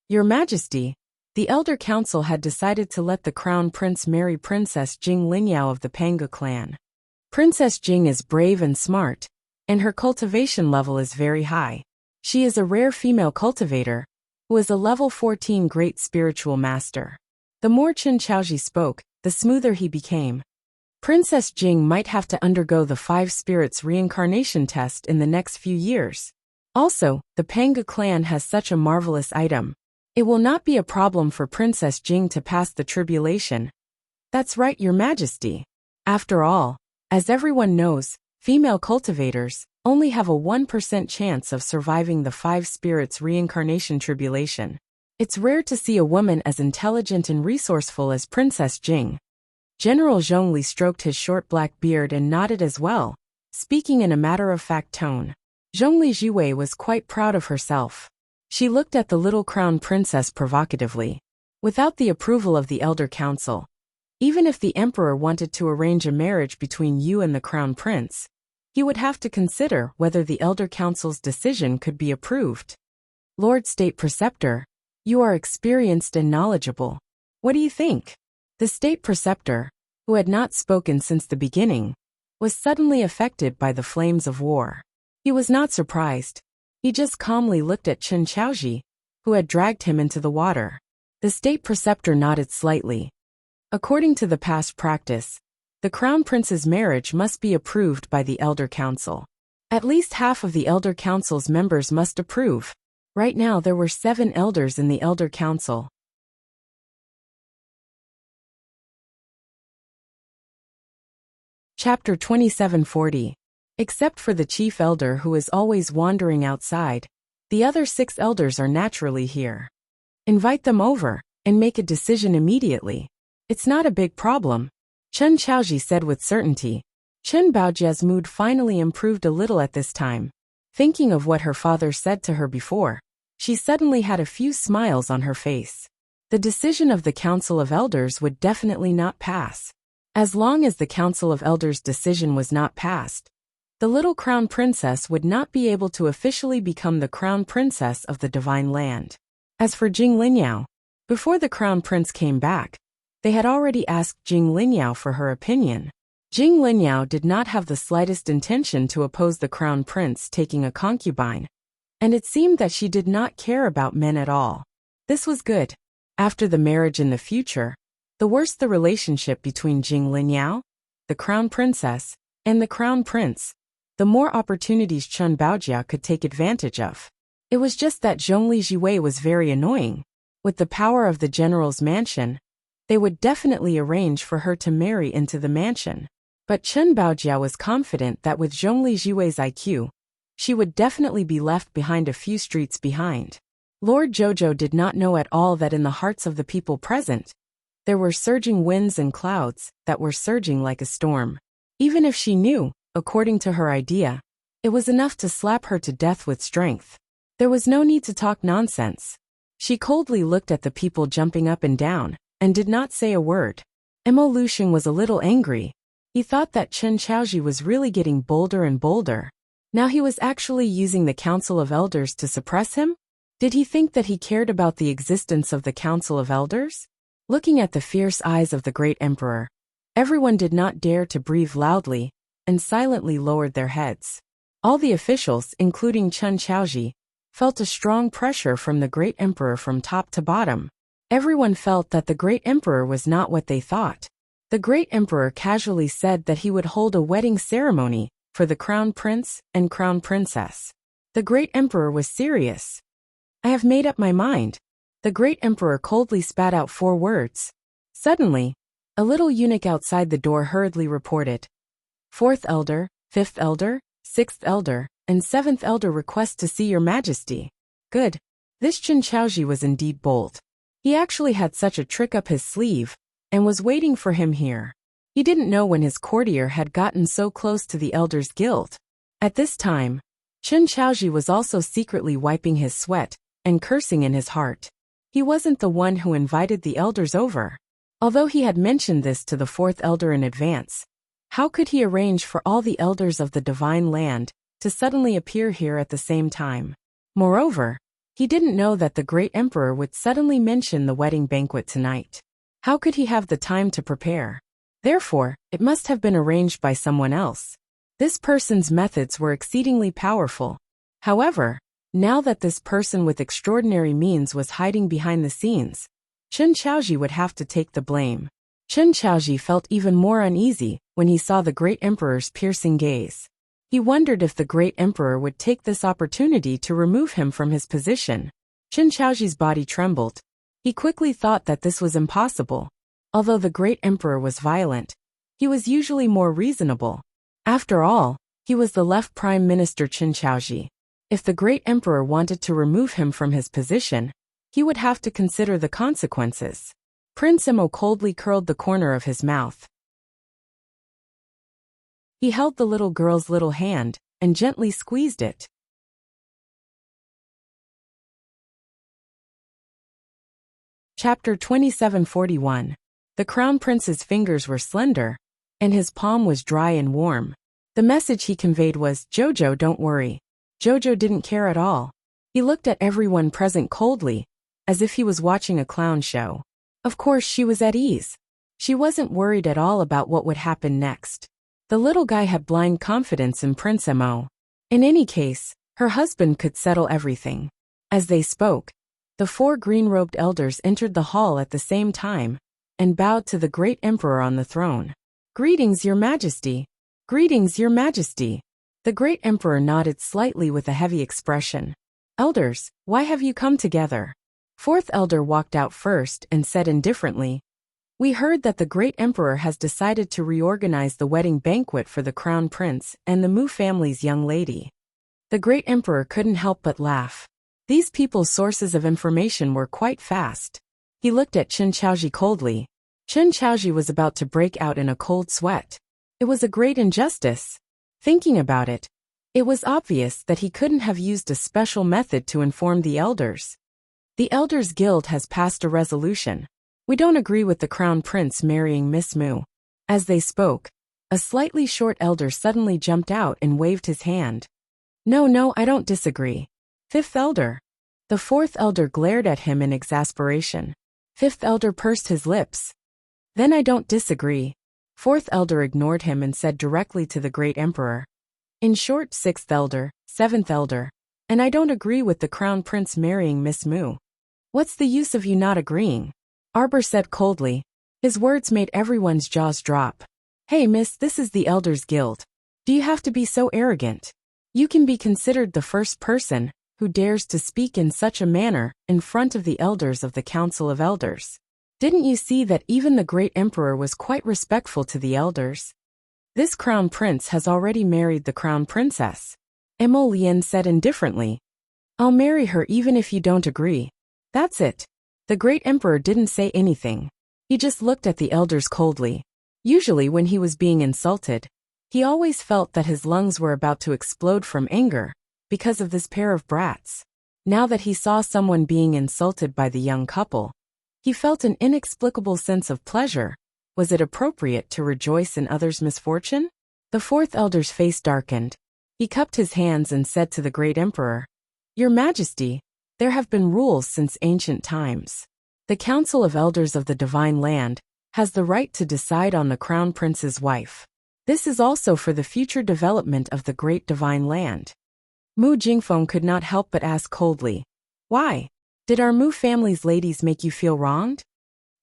"Your Majesty, the Elder Council had decided to let the Crown Prince marry Princess Jing Linyao of the Panga clan. Princess Jing is brave and smart, and her cultivation level is very high. She is a rare female cultivator, who is a level 14 great spiritual master." The more Chen Chaoji spoke, the smoother he became. Princess Jing might have to undergo the 5 spirits reincarnation test in the next few years. Also, the Panga clan has such a marvelous item. It will not be a problem for Princess Jing to pass the tribulation. That's right, Your Majesty. After all, as everyone knows, female cultivators only have a 1% chance of surviving the 5 spirits reincarnation tribulation. It's rare to see a woman as intelligent and resourceful as Princess Jing. General Zhongli stroked his short black beard and nodded as well, speaking in a matter-of-fact tone. Zhongli Jiwei was quite proud of herself. She looked at the little crown princess provocatively. Without the approval of the Elder Council, even if the Emperor wanted to arrange a marriage between you and the Crown Prince, he would have to consider whether the Elder Council's decision could be approved. Lord State Preceptor, you are experienced and knowledgeable. What do you think? The State Preceptor, who had not spoken since the beginning, was suddenly affected by the flames of war. He was not surprised. He just calmly looked at Chen Chaoji, who had dragged him into the water. The State Preceptor nodded slightly. According to the past practice, the Crown Prince's marriage must be approved by the Elder Council. At least half of the Elder Council's members must approve. Right now there were 7 elders in the Elder Council. Chapter 2740. Except for the chief elder who is always wandering outside, the other 6 elders are naturally here. Invite them over, and make a decision immediately. It's not a big problem, Chen Chaoji said with certainty. Chen Baojia's mood finally improved a little at this time. Thinking of what her father said to her before, she suddenly had a few smiles on her face. The decision of the Council of Elders would definitely not pass. As long as the Council of Elders' decision was not passed, the little Crown Princess would not be able to officially become the Crown Princess of the Divine Land. As for Jing Linyao, before the Crown Prince came back, they had already asked Jing Linyao for her opinion. Jing Linyao did not have the slightest intention to oppose the Crown Prince taking a concubine, and it seemed that she did not care about men at all. This was good. After the marriage in the future, the worse the relationship between Jing Linyao, the Crown Princess, and the Crown Prince, the more opportunities Chen Baojia could take advantage of. It was just that Zhongli Jiwei was very annoying. With the power of the general's mansion, they would definitely arrange for her to marry into the mansion. But Chen Baojia was confident that with Zhongli Jiwei's IQ, she would definitely be left behind a few streets behind. Lord Jojo did not know at all that in the hearts of the people present, there were surging winds and clouds that were surging like a storm. Even if she knew, according to her idea, it was enough to slap her to death with strength. There was no need to talk nonsense. She coldly looked at the people jumping up and down, and did not say a word. Mo Lusheng was a little angry. He thought that Chen Chaoji was really getting bolder and bolder. Now he was actually using the Council of Elders to suppress him? Did he think that he cared about the existence of the Council of Elders? Looking at the fierce eyes of the great emperor, everyone did not dare to breathe loudly and silently lowered their heads. All the officials, including Chen Xiaoji, felt a strong pressure from the great emperor from top to bottom. Everyone felt that the great emperor was not what they thought. The great emperor casually said that he would hold a wedding ceremony for the crown prince and crown princess. The great emperor was serious. I have made up my mind. The great emperor coldly spat out 4 words. Suddenly, a little eunuch outside the door hurriedly reported, 4th elder, 5th elder, 6th elder, and 7th elder request to see your majesty. Good. This Chen Xiaoji was indeed bold. He actually had such a trick up his sleeve, and was waiting for him here. He didn't know when his courtier had gotten so close to the Elders' Guild. At this time, Chen Xiaoji was also secretly wiping his sweat and cursing in his heart. He wasn't the one who invited the elders over. Although he had mentioned this to the 4th elder in advance, how could he arrange for all the elders of the divine land to suddenly appear here at the same time? Moreover, he didn't know that the great emperor would suddenly mention the wedding banquet tonight. How could he have the time to prepare? Therefore, it must have been arranged by someone else. This person's methods were exceedingly powerful. However, now that this person with extraordinary means was hiding behind the scenes, Chen Xiaoji would have to take the blame. Chen Xiaoji felt even more uneasy when he saw the great emperor's piercing gaze. He wondered if the great emperor would take this opportunity to remove him from his position. Chen Xiaoji's body trembled. He quickly thought that this was impossible. Although the great emperor was violent, he was usually more reasonable. After all, he was the left prime minister Chen Xiaoji. If the great emperor wanted to remove him from his position, he would have to consider the consequences. Prince Emo coldly curled the corner of his mouth. He held the little girl's little hand and gently squeezed it. Chapter 2741. The crown prince's fingers were slender, and his palm was dry and warm. The message he conveyed was, "Jojo, don't worry." Jojo didn't care at all. He looked at everyone present coldly, as if he was watching a clown show. Of course, she was at ease. She wasn't worried at all about what would happen next. The little guy had blind confidence in Prince Emo. In any case, her husband could settle everything. As they spoke, the 4 green-robed elders entered the hall at the same time and bowed to the great emperor on the throne. "Greetings, your majesty. Greetings, your majesty." The great emperor nodded slightly with a heavy expression. "Elders, why have you come together?" 4th elder walked out first and said indifferently, "We heard that the great emperor has decided to reorganize the wedding banquet for the crown prince and the Mu family's young lady." The great emperor couldn't help but laugh. These people's sources of information were quite fast. He looked at Chen Xiaoji coldly. Chen Xiaoji was about to break out in a cold sweat. It was a great injustice. Thinking about it, it was obvious that he couldn't have used a special method to inform the elders. The Elders' Guild has passed a resolution. We don't agree with the crown prince marrying Miss Mu. As they spoke, a slightly short elder suddenly jumped out and waved his hand. No, I don't disagree. 5th elder. The 4th elder glared at him in exasperation. 5th elder pursed his lips. Then I don't disagree. 4th elder ignored him and said directly to the great emperor. In short, 6th elder, 7th elder. And I don't agree with the crown prince marrying Miss Mu. What's the use of you not agreeing? Arbor said coldly. His words made everyone's jaws drop. Hey miss, this is the Elders' Guild. Do you have to be so arrogant? You can be considered the first person who dares to speak in such a manner in front of the elders of the Council of Elders. Didn't you see that even the great emperor was quite respectful to the elders? This crown prince has already married the crown princess. Emo Lien said indifferently. I'll marry her even if you don't agree. That's it. The great emperor didn't say anything. He just looked at the elders coldly. Usually when he was being insulted, he always felt that his lungs were about to explode from anger because of this pair of brats. Now that he saw someone being insulted by the young couple, he felt an inexplicable sense of pleasure. Was it appropriate to rejoice in others' misfortune? The 4th elder's face darkened. He cupped his hands and said to the great emperor, Your Majesty, There have been rules since ancient times. The Council of Elders of the Divine Land has the right to decide on the Crown Prince's wife. This is also for the future development of the Great Divine Land. Mu Jingfeng could not help but ask coldly, "Why? Did our Mu family's ladies make you feel wronged?"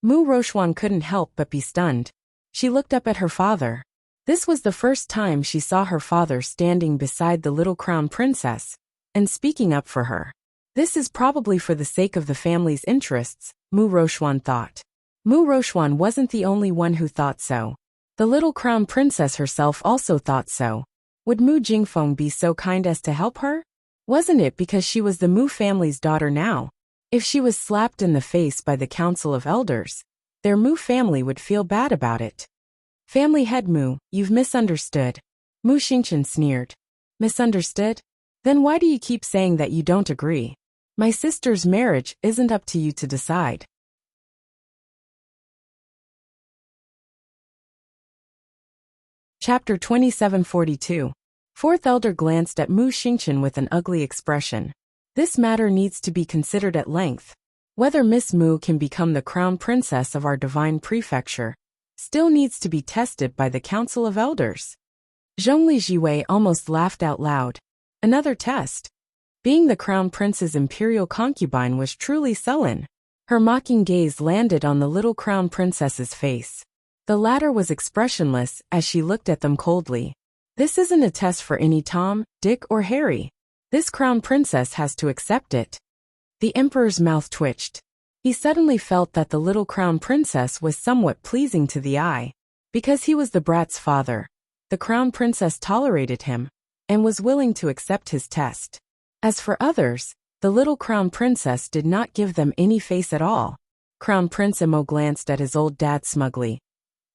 Mu Rochuan couldn't help but be stunned. She looked up at her father. This was the first time she saw her father standing beside the little crown princess and speaking up for her. This is probably for the sake of the family's interests, Mu Rochuan thought. Mu Rochuan wasn't the only one who thought so. The little crown princess herself also thought so. Would Mu Jingfeng be so kind as to help her? Wasn't it because she was the Mu family's daughter now? If she was slapped in the face by the Council of Elders, their Mu family would feel bad about it. Family head Mu, you've misunderstood. Mu Xingchen sneered. Misunderstood? Then why do you keep saying that you don't agree? My sister's marriage isn't up to you to decide. Chapter 2742. Fourth Elder glanced at Mu Xingchen with an ugly expression. This matter needs to be considered at length. Whether Miss Mu can become the crown princess of our divine prefecture still needs to be tested by the Council of Elders. Zhongli Jiwei almost laughed out loud. Another test. Being the crown prince's imperial concubine was truly sullen. Her mocking gaze landed on the little crown princess's face. The latter was expressionless as she looked at them coldly. This isn't a test for any Tom, Dick, or Harry. This crown princess has to accept it. The emperor's mouth twitched. He suddenly felt that the little crown princess was somewhat pleasing to the eye. Because he was the brat's father, the crown princess tolerated him and was willing to accept his test. As for others, the little crown princess did not give them any face at all. Crown Prince Emo glanced at his old dad smugly.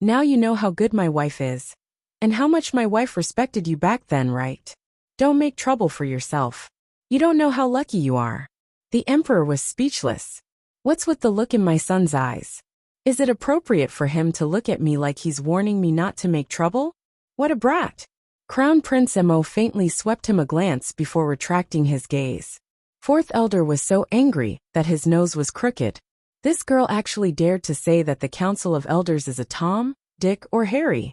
Now you know how good my wife is. And how much my wife respected you back then, right? Don't make trouble for yourself. You don't know how lucky you are. The emperor was speechless. What's with the look in my son's eyes? Is it appropriate for him to look at me like he's warning me not to make trouble? What a brat! Crown Prince Emo faintly swept him a glance before retracting his gaze. Fourth Elder was so angry that his nose was crooked. This girl actually dared to say that the Council of Elders is a Tom, Dick, or Harry.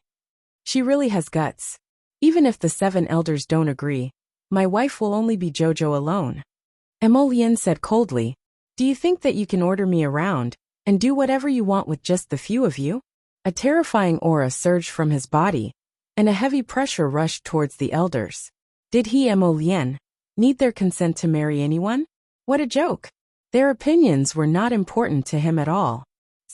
She really has guts. Even if the 7 elders don't agree, my wife will only be Jojo alone. Emolien said coldly, do you think that you can order me around and do whatever you want with just the few of you? A terrifying aura surged from his body, and a heavy pressure rushed towards the elders. Did he, Emolien, need their consent to marry anyone? What a joke! Their opinions were not important to him at all.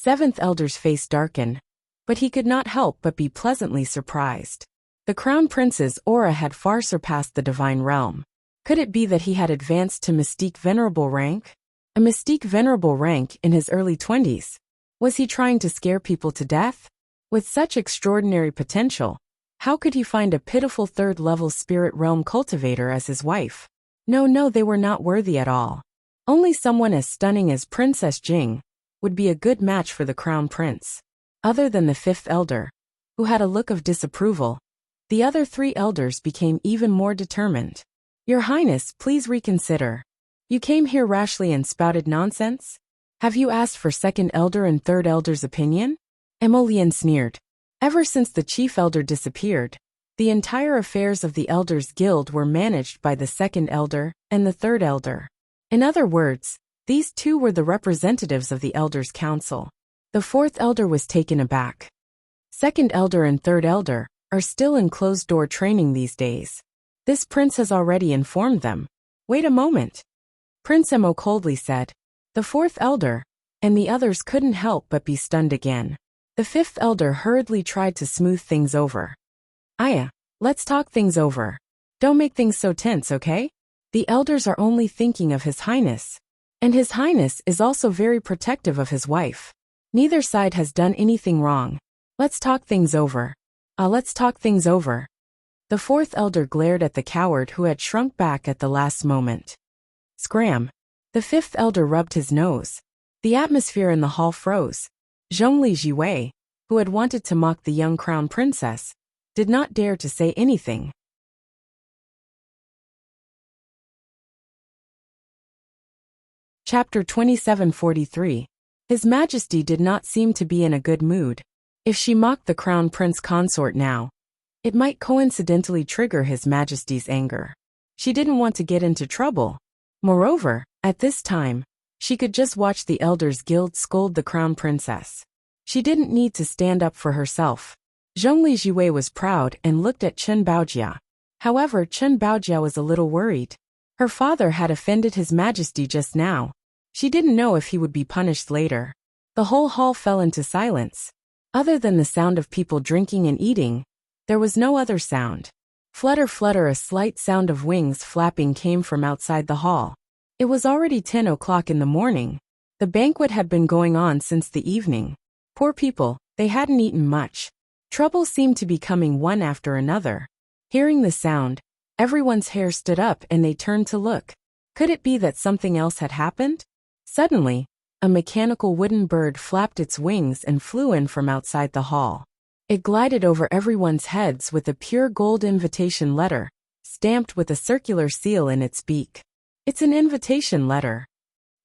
7th Elder's face darkened, but he could not help but be pleasantly surprised. The Crown Prince's aura had far surpassed the divine realm. Could it be that he had advanced to Mystique Venerable rank? A Mystique Venerable rank in his early 20s? Was he trying to scare people to death? With such extraordinary potential, how could he find a pitiful 3rd-level spirit realm cultivator as his wife? No, they were not worthy at all. Only someone as stunning as Princess Jing would be a good match for the Crown Prince. Other than the 5th Elder, who had a look of disapproval, the other 3 elders became even more determined. Your Highness, please reconsider. You came here rashly and spouted nonsense? Have you asked for 2nd Elder and 3rd Elder's opinion? Emolien sneered. Ever since the Chief Elder disappeared, the entire affairs of the Elders Guild were managed by the 2nd Elder and the 3rd Elder. In other words, these two were the representatives of the Elders' Council. The 4th Elder was taken aback. 2nd Elder and 3rd Elder are still in closed-door training these days. This prince has already informed them. Wait a moment. Prince Emo coldly said. The 4th Elder and the others couldn't help but be stunned again. The 5th Elder hurriedly tried to smooth things over. Aya, let's talk things over. Don't make things so tense, okay? The elders are only thinking of His Highness. And His Highness is also very protective of his wife. Neither side has done anything wrong. Let's talk things over. Let's talk things over. The 4th Elder glared at the coward who had shrunk back at the last moment. Scram. The 5th Elder rubbed his nose. The atmosphere in the hall froze. Zhongli Jiwei, who had wanted to mock the young crown princess, did not dare to say anything. Chapter 2743. His Majesty did not seem to be in a good mood. If she mocked the Crown Prince Consort now, it might coincidentally trigger His Majesty's anger. She didn't want to get into trouble. Moreover, at this time, she could just watch the Elders Guild scold the Crown Princess. She didn't need to stand up for herself. Zhongli Jue was proud and looked at Chen Baojia. However, Chen Baojia was a little worried. Her father had offended His Majesty just now. She didn't know if he would be punished later. The whole hall fell into silence. Other than the sound of people drinking and eating, there was no other sound. Flutter flutter, a slight sound of wings flapping came from outside the hall. It was already 10 o'clock in the morning. The banquet had been going on since the evening. Poor people, they hadn't eaten much. Trouble seemed to be coming one after another. Hearing the sound, everyone's hair stood up and they turned to look. Could it be that something else had happened? Suddenly, a mechanical wooden bird flapped its wings and flew in from outside the hall. It glided over everyone's heads with a pure gold invitation letter, stamped with a circular seal in its beak. It's an invitation letter,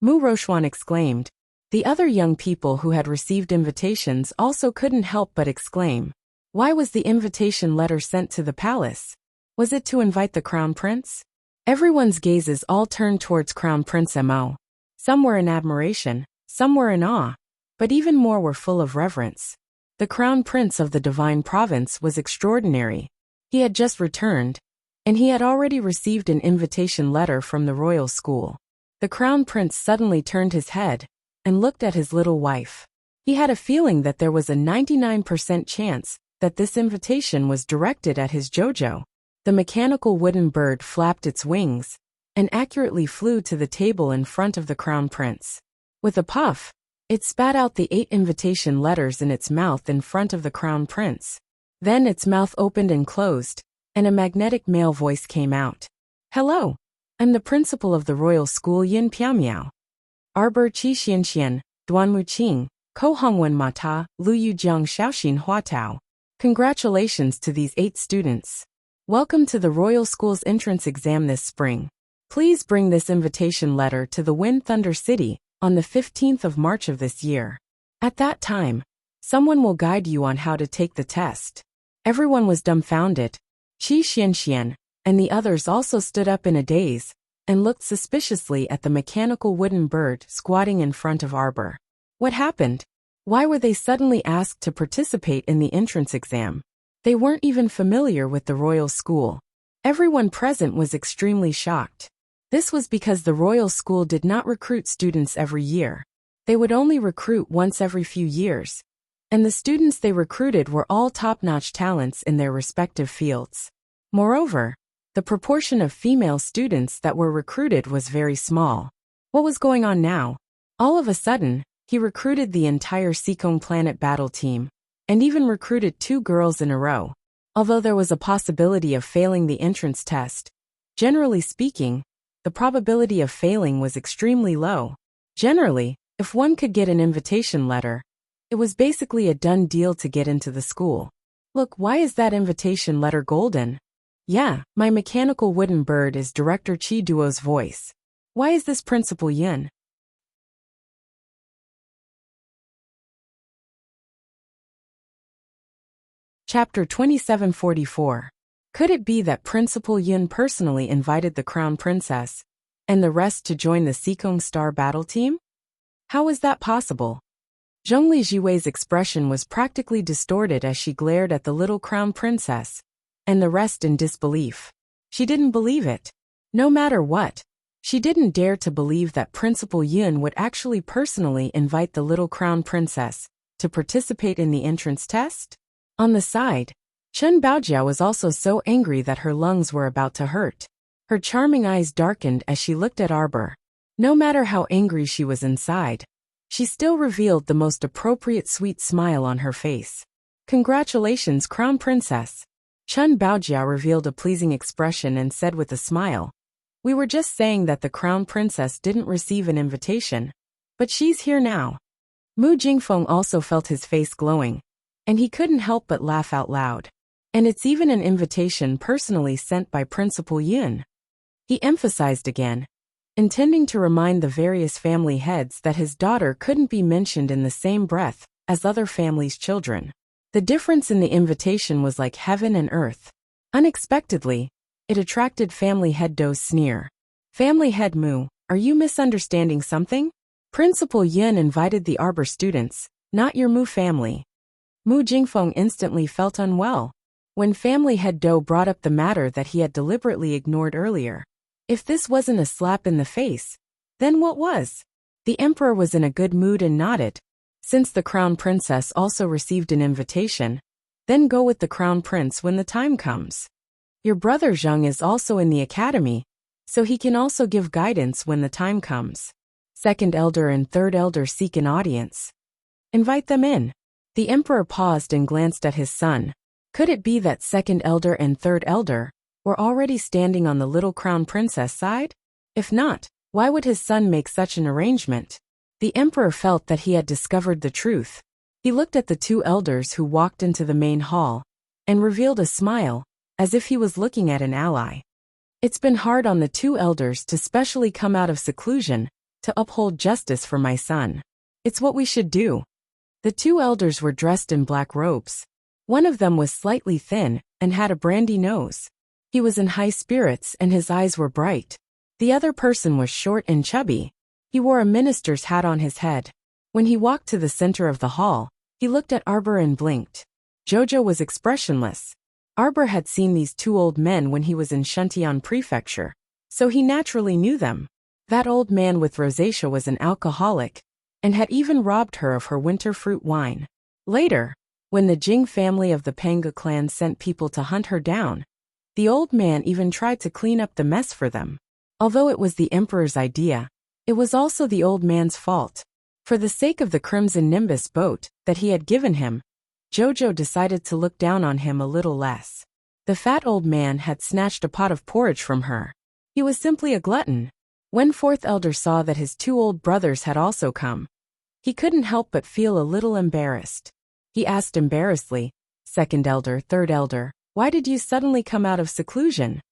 Mu Rochuan exclaimed. The other young people who had received invitations also couldn't help but exclaim. Why was the invitation letter sent to the palace? Was it to invite the Crown Prince? Everyone's gazes all turned towards Crown Prince Mo. Some were in admiration, some were in awe, but even more were full of reverence. The Crown Prince of the Divine Province was extraordinary. He had just returned, and he had already received an invitation letter from the royal school. The Crown Prince suddenly turned his head and looked at his little wife. He had a feeling that there was a 99% chance that this invitation was directed at his Jojo. The mechanical wooden bird flapped its wings and accurately flew to the table in front of the Crown Prince. With a puff, it spat out the 8 invitation letters in its mouth in front of the Crown Prince. Then its mouth opened and closed, and a magnetic male voice came out. Hello, I'm the principal of the royal school Yin Piaomiao. Arbor Qi Xianxian, Duanmu Qing, Ko Hongwen Mata, Lu Yu Jiang Xiaoxin Huatao. Congratulations to these 8 students. Welcome to the royal school's entrance exam this spring. Please bring this invitation letter to the Wind Thunder City on the 15th of March of this year. At that time, someone will guide you on how to take the test. Everyone was dumbfounded. Qi Xianxian and the others also stood up in a daze and looked suspiciously at the mechanical wooden bird squatting in front of Arbor. What happened? Why were they suddenly asked to participate in the entrance exam? They weren't even familiar with the royal school. Everyone present was extremely shocked. This was because the royal school did not recruit students every year. They would only recruit once every few years. And the students they recruited were all top-notch talents in their respective fields. Moreover, the proportion of female students that were recruited was very small. What was going on now? All of a sudden, he recruited the entire Seekong Planet battle team, and even recruited 2 girls in a row. Although there was a possibility of failing the entrance test, generally speaking, the probability of failing was extremely low. Generally, if one could get an invitation letter, it was basically a done deal to get into the school. Look, why is that invitation letter golden? Yeah, my mechanical wooden bird is Director Chi Duo's voice. Why is this Principal Yin? Chapter 2744. Could it be that Principal Yun personally invited the Crown Princess and the rest to join the Seekong Star battle team? How was that possible? Zhongli Jiwei's expression was practically distorted as she glared at the little Crown Princess and the rest in disbelief. She didn't believe it. No matter what, she didn't dare to believe that Principal Yun would actually personally invite the little Crown Princess to participate in the entrance test. On the side, Chen Baojia was also so angry that her lungs were about to hurt. Her charming eyes darkened as she looked at Arbor. No matter how angry she was inside, she still revealed the most appropriate sweet smile on her face. Congratulations, Crown Princess. Chen Baojia revealed a pleasing expression and said with a smile, We were just saying that the Crown Princess didn't receive an invitation, but she's here now. Mu Jingfeng also felt his face glowing, and he couldn't help but laugh out loud. And it's even an invitation personally sent by Principal Yun. He emphasized again, intending to remind the various family heads that his daughter couldn't be mentioned in the same breath as other families' children. The difference in the invitation was like heaven and earth. Unexpectedly, it attracted Family Head Do's sneer. Family Head Mu, are you misunderstanding something? Principal Yun invited the Arbor students, not your Mu family. Mu Jingfeng instantly felt unwell when Family Head Do brought up the matter that he had deliberately ignored earlier. If this wasn't a slap in the face, then what was? The emperor was in a good mood and nodded. Since the crown princess also received an invitation, then go with the crown prince when the time comes. Your brother Zheng is also in the academy, so he can also give guidance when the time comes. Second elder and third elder seek an audience. Invite them in. The emperor paused and glanced at his son. Could it be that second elder and third elder were already standing on the little crown princess side? If not, why would his son make such an arrangement? The emperor felt that he had discovered the truth. He looked at the two elders who walked into the main hall and revealed a smile, as if he was looking at an ally. It's been hard on the two elders to specially come out of seclusion to uphold justice for my son. It's what we should do. The two elders were dressed in black robes. One of them was slightly thin and had a brandy nose. He was in high spirits and his eyes were bright. The other person was short and chubby. He wore a minister's hat on his head. When he walked to the center of the hall, he looked at Arbor and blinked. Jojo was expressionless. Arbor had seen these two old men when he was in Shuntian Prefecture, so he naturally knew them. That old man with rosacea was an alcoholic, and had even robbed her of her winter fruit wine. Later, when the Jing family of the Panga clan sent people to hunt her down, the old man even tried to clean up the mess for them. Although it was the emperor's idea, it was also the old man's fault. For the sake of the Crimson Nimbus boat that he had given him, Jojo decided to look down on him a little less. The fat old man had snatched a pot of porridge from her. He was simply a glutton. When fourth elder saw that his two old brothers had also come, he couldn't help but feel a little embarrassed. He asked embarrassedly, second elder, third elder, why did you suddenly come out of seclusion?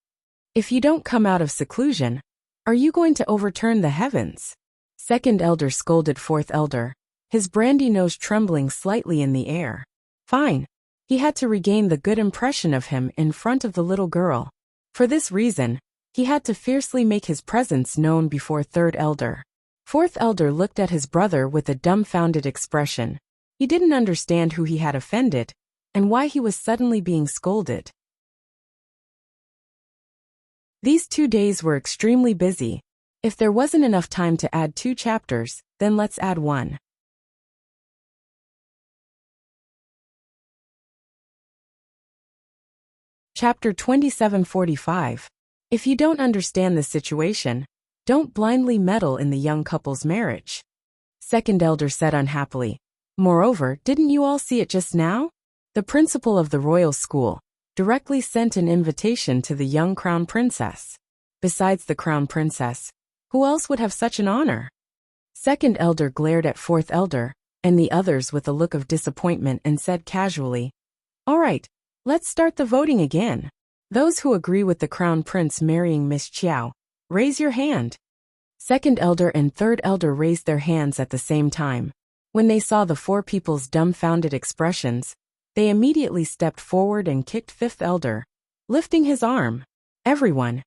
If you don't come out of seclusion, are you going to overturn the heavens? Second elder scolded fourth elder, his brandy nose trembling slightly in the air. Fine. He had to regain the good impression of him in front of the little girl. For this reason, he had to fiercely make his presence known before third elder. Fourth elder looked at his brother with a dumbfounded expression. He didn't understand who he had offended, and why he was suddenly being scolded. These 2 days were extremely busy. If there wasn't enough time to add 2 chapters, then let's add 1. Chapter 2745. If you don't understand the situation, don't blindly meddle in the young couple's marriage. Second elder said unhappily. Moreover, didn't you all see it just now? The principal of the royal school directly sent an invitation to the young crown princess. Besides the crown princess, who else would have such an honor? Second elder glared at fourth elder and the others with a look of disappointment and said casually, all right, let's start the voting again. Those who agree with the crown prince marrying Miss Qiao, raise your hand. Second elder and third elder raised their hands at the same time. When they saw the 4 people's dumbfounded expressions, they immediately stepped forward and kicked fifth elder, lifting his arm. Everyone.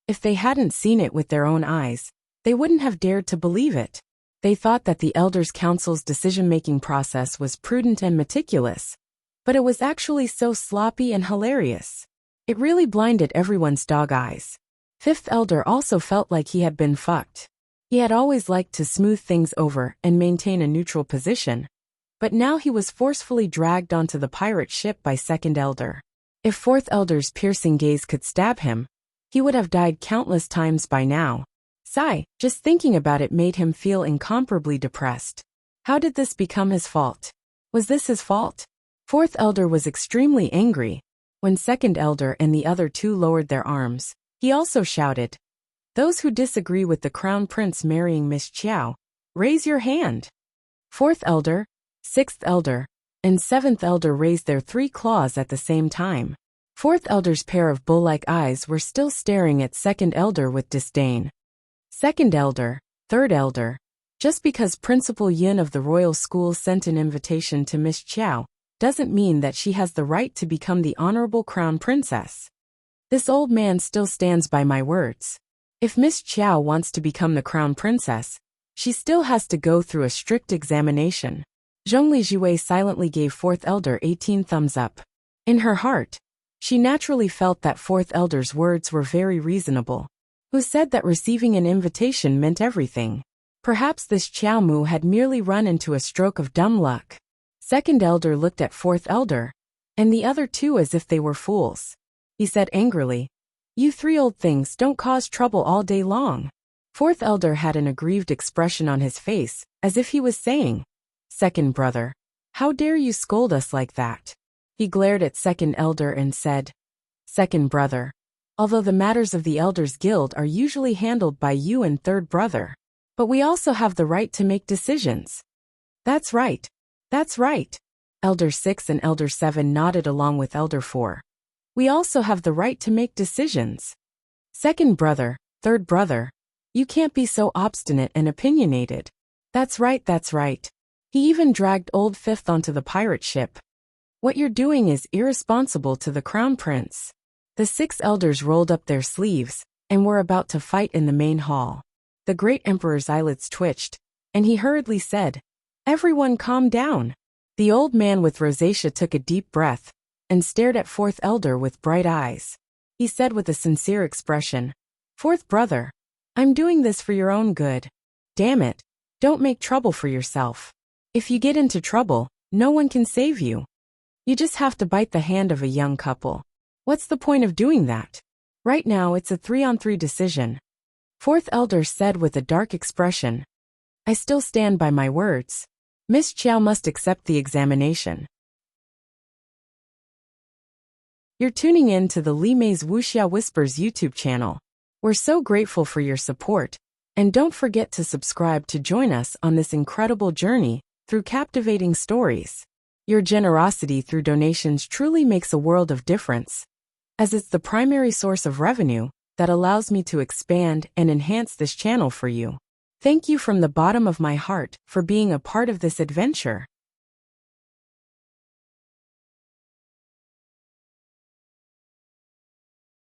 If they hadn't seen it with their own eyes, they wouldn't have dared to believe it. They thought that the elders' council's decision-making process was prudent and meticulous, but it was actually so sloppy and hilarious. It really blinded everyone's dog eyes. Fifth elder also felt like he had been fucked. He had always liked to smooth things over and maintain a neutral position, but now he was forcefully dragged onto the pirate ship by second elder. If fourth elder's piercing gaze could stab him, he would have died countless times by now. Sigh, just thinking about it made him feel incomparably depressed. How did this become his fault? Was this his fault? Fourth elder was extremely angry. When second elder and the other 2 lowered their arms, he also shouted, those who disagree with the crown prince marrying Miss Qiao, raise your hand. Fourth elder, sixth elder, and seventh elder raised their 3 claws at the same time. Fourth elder's pair of bull-like eyes were still staring at second elder with disdain. Second elder, third elder. Just because Principal Yin of the royal school sent an invitation to Miss Chow doesn't mean that she has the right to become the honorable crown princess. This old man still stands by my words. If Miss Chow wants to become the crown princess, she still has to go through a strict examination. Zhongli Jiwei silently gave fourth elder 18 thumbs up. In her heart, she naturally felt that fourth elder's words were very reasonable. Who said that receiving an invitation meant everything? Perhaps this Chow Mu had merely run into a stroke of dumb luck. Second elder looked at fourth elder, and the other two as if they were fools. He said angrily, "You three old things don't cause trouble all day long." Fourth elder had an aggrieved expression on his face, as if he was saying, "Second brother, how dare you scold us like that?" He glared at second elder and said, "Second brother, although the matters of the Elders Guild are usually handled by you and third brother, but we also have the right to make decisions." "That's right. That's right." Elder 6 and Elder 7 nodded along with Elder 4. "We also have the right to make decisions." "Second brother, third brother, you can't be so obstinate and opinionated." That's right, that's right." He even dragged old fifth onto the pirate ship. "What you're doing is irresponsible to the crown prince." The 6 elders rolled up their sleeves and were about to fight in the main hall. The great emperor's eyelids twitched, and he hurriedly said, "Everyone calm down." The old man with rosacea took a deep breath and stared at fourth elder with bright eyes. He said with a sincere expression, "Fourth brother, I'm doing this for your own good. Damn it, don't make trouble for yourself. If you get into trouble, no one can save you. You just have to bite the hand of a young couple. What's the point of doing that? Right now it's a 3-on-3 decision." Fourth elder said with a dark expression, "I still stand by my words. Miss Chow must accept the examination." You're tuning in to the Li Mei's Wuxia Whispers YouTube channel. We're so grateful for your support, and don't forget to subscribe to join us on this incredible journey through captivating stories. Your generosity through donations truly makes a world of difference, as it's the primary source of revenue that allows me to expand and enhance this channel for you. Thank you from the bottom of my heart for being a part of this adventure.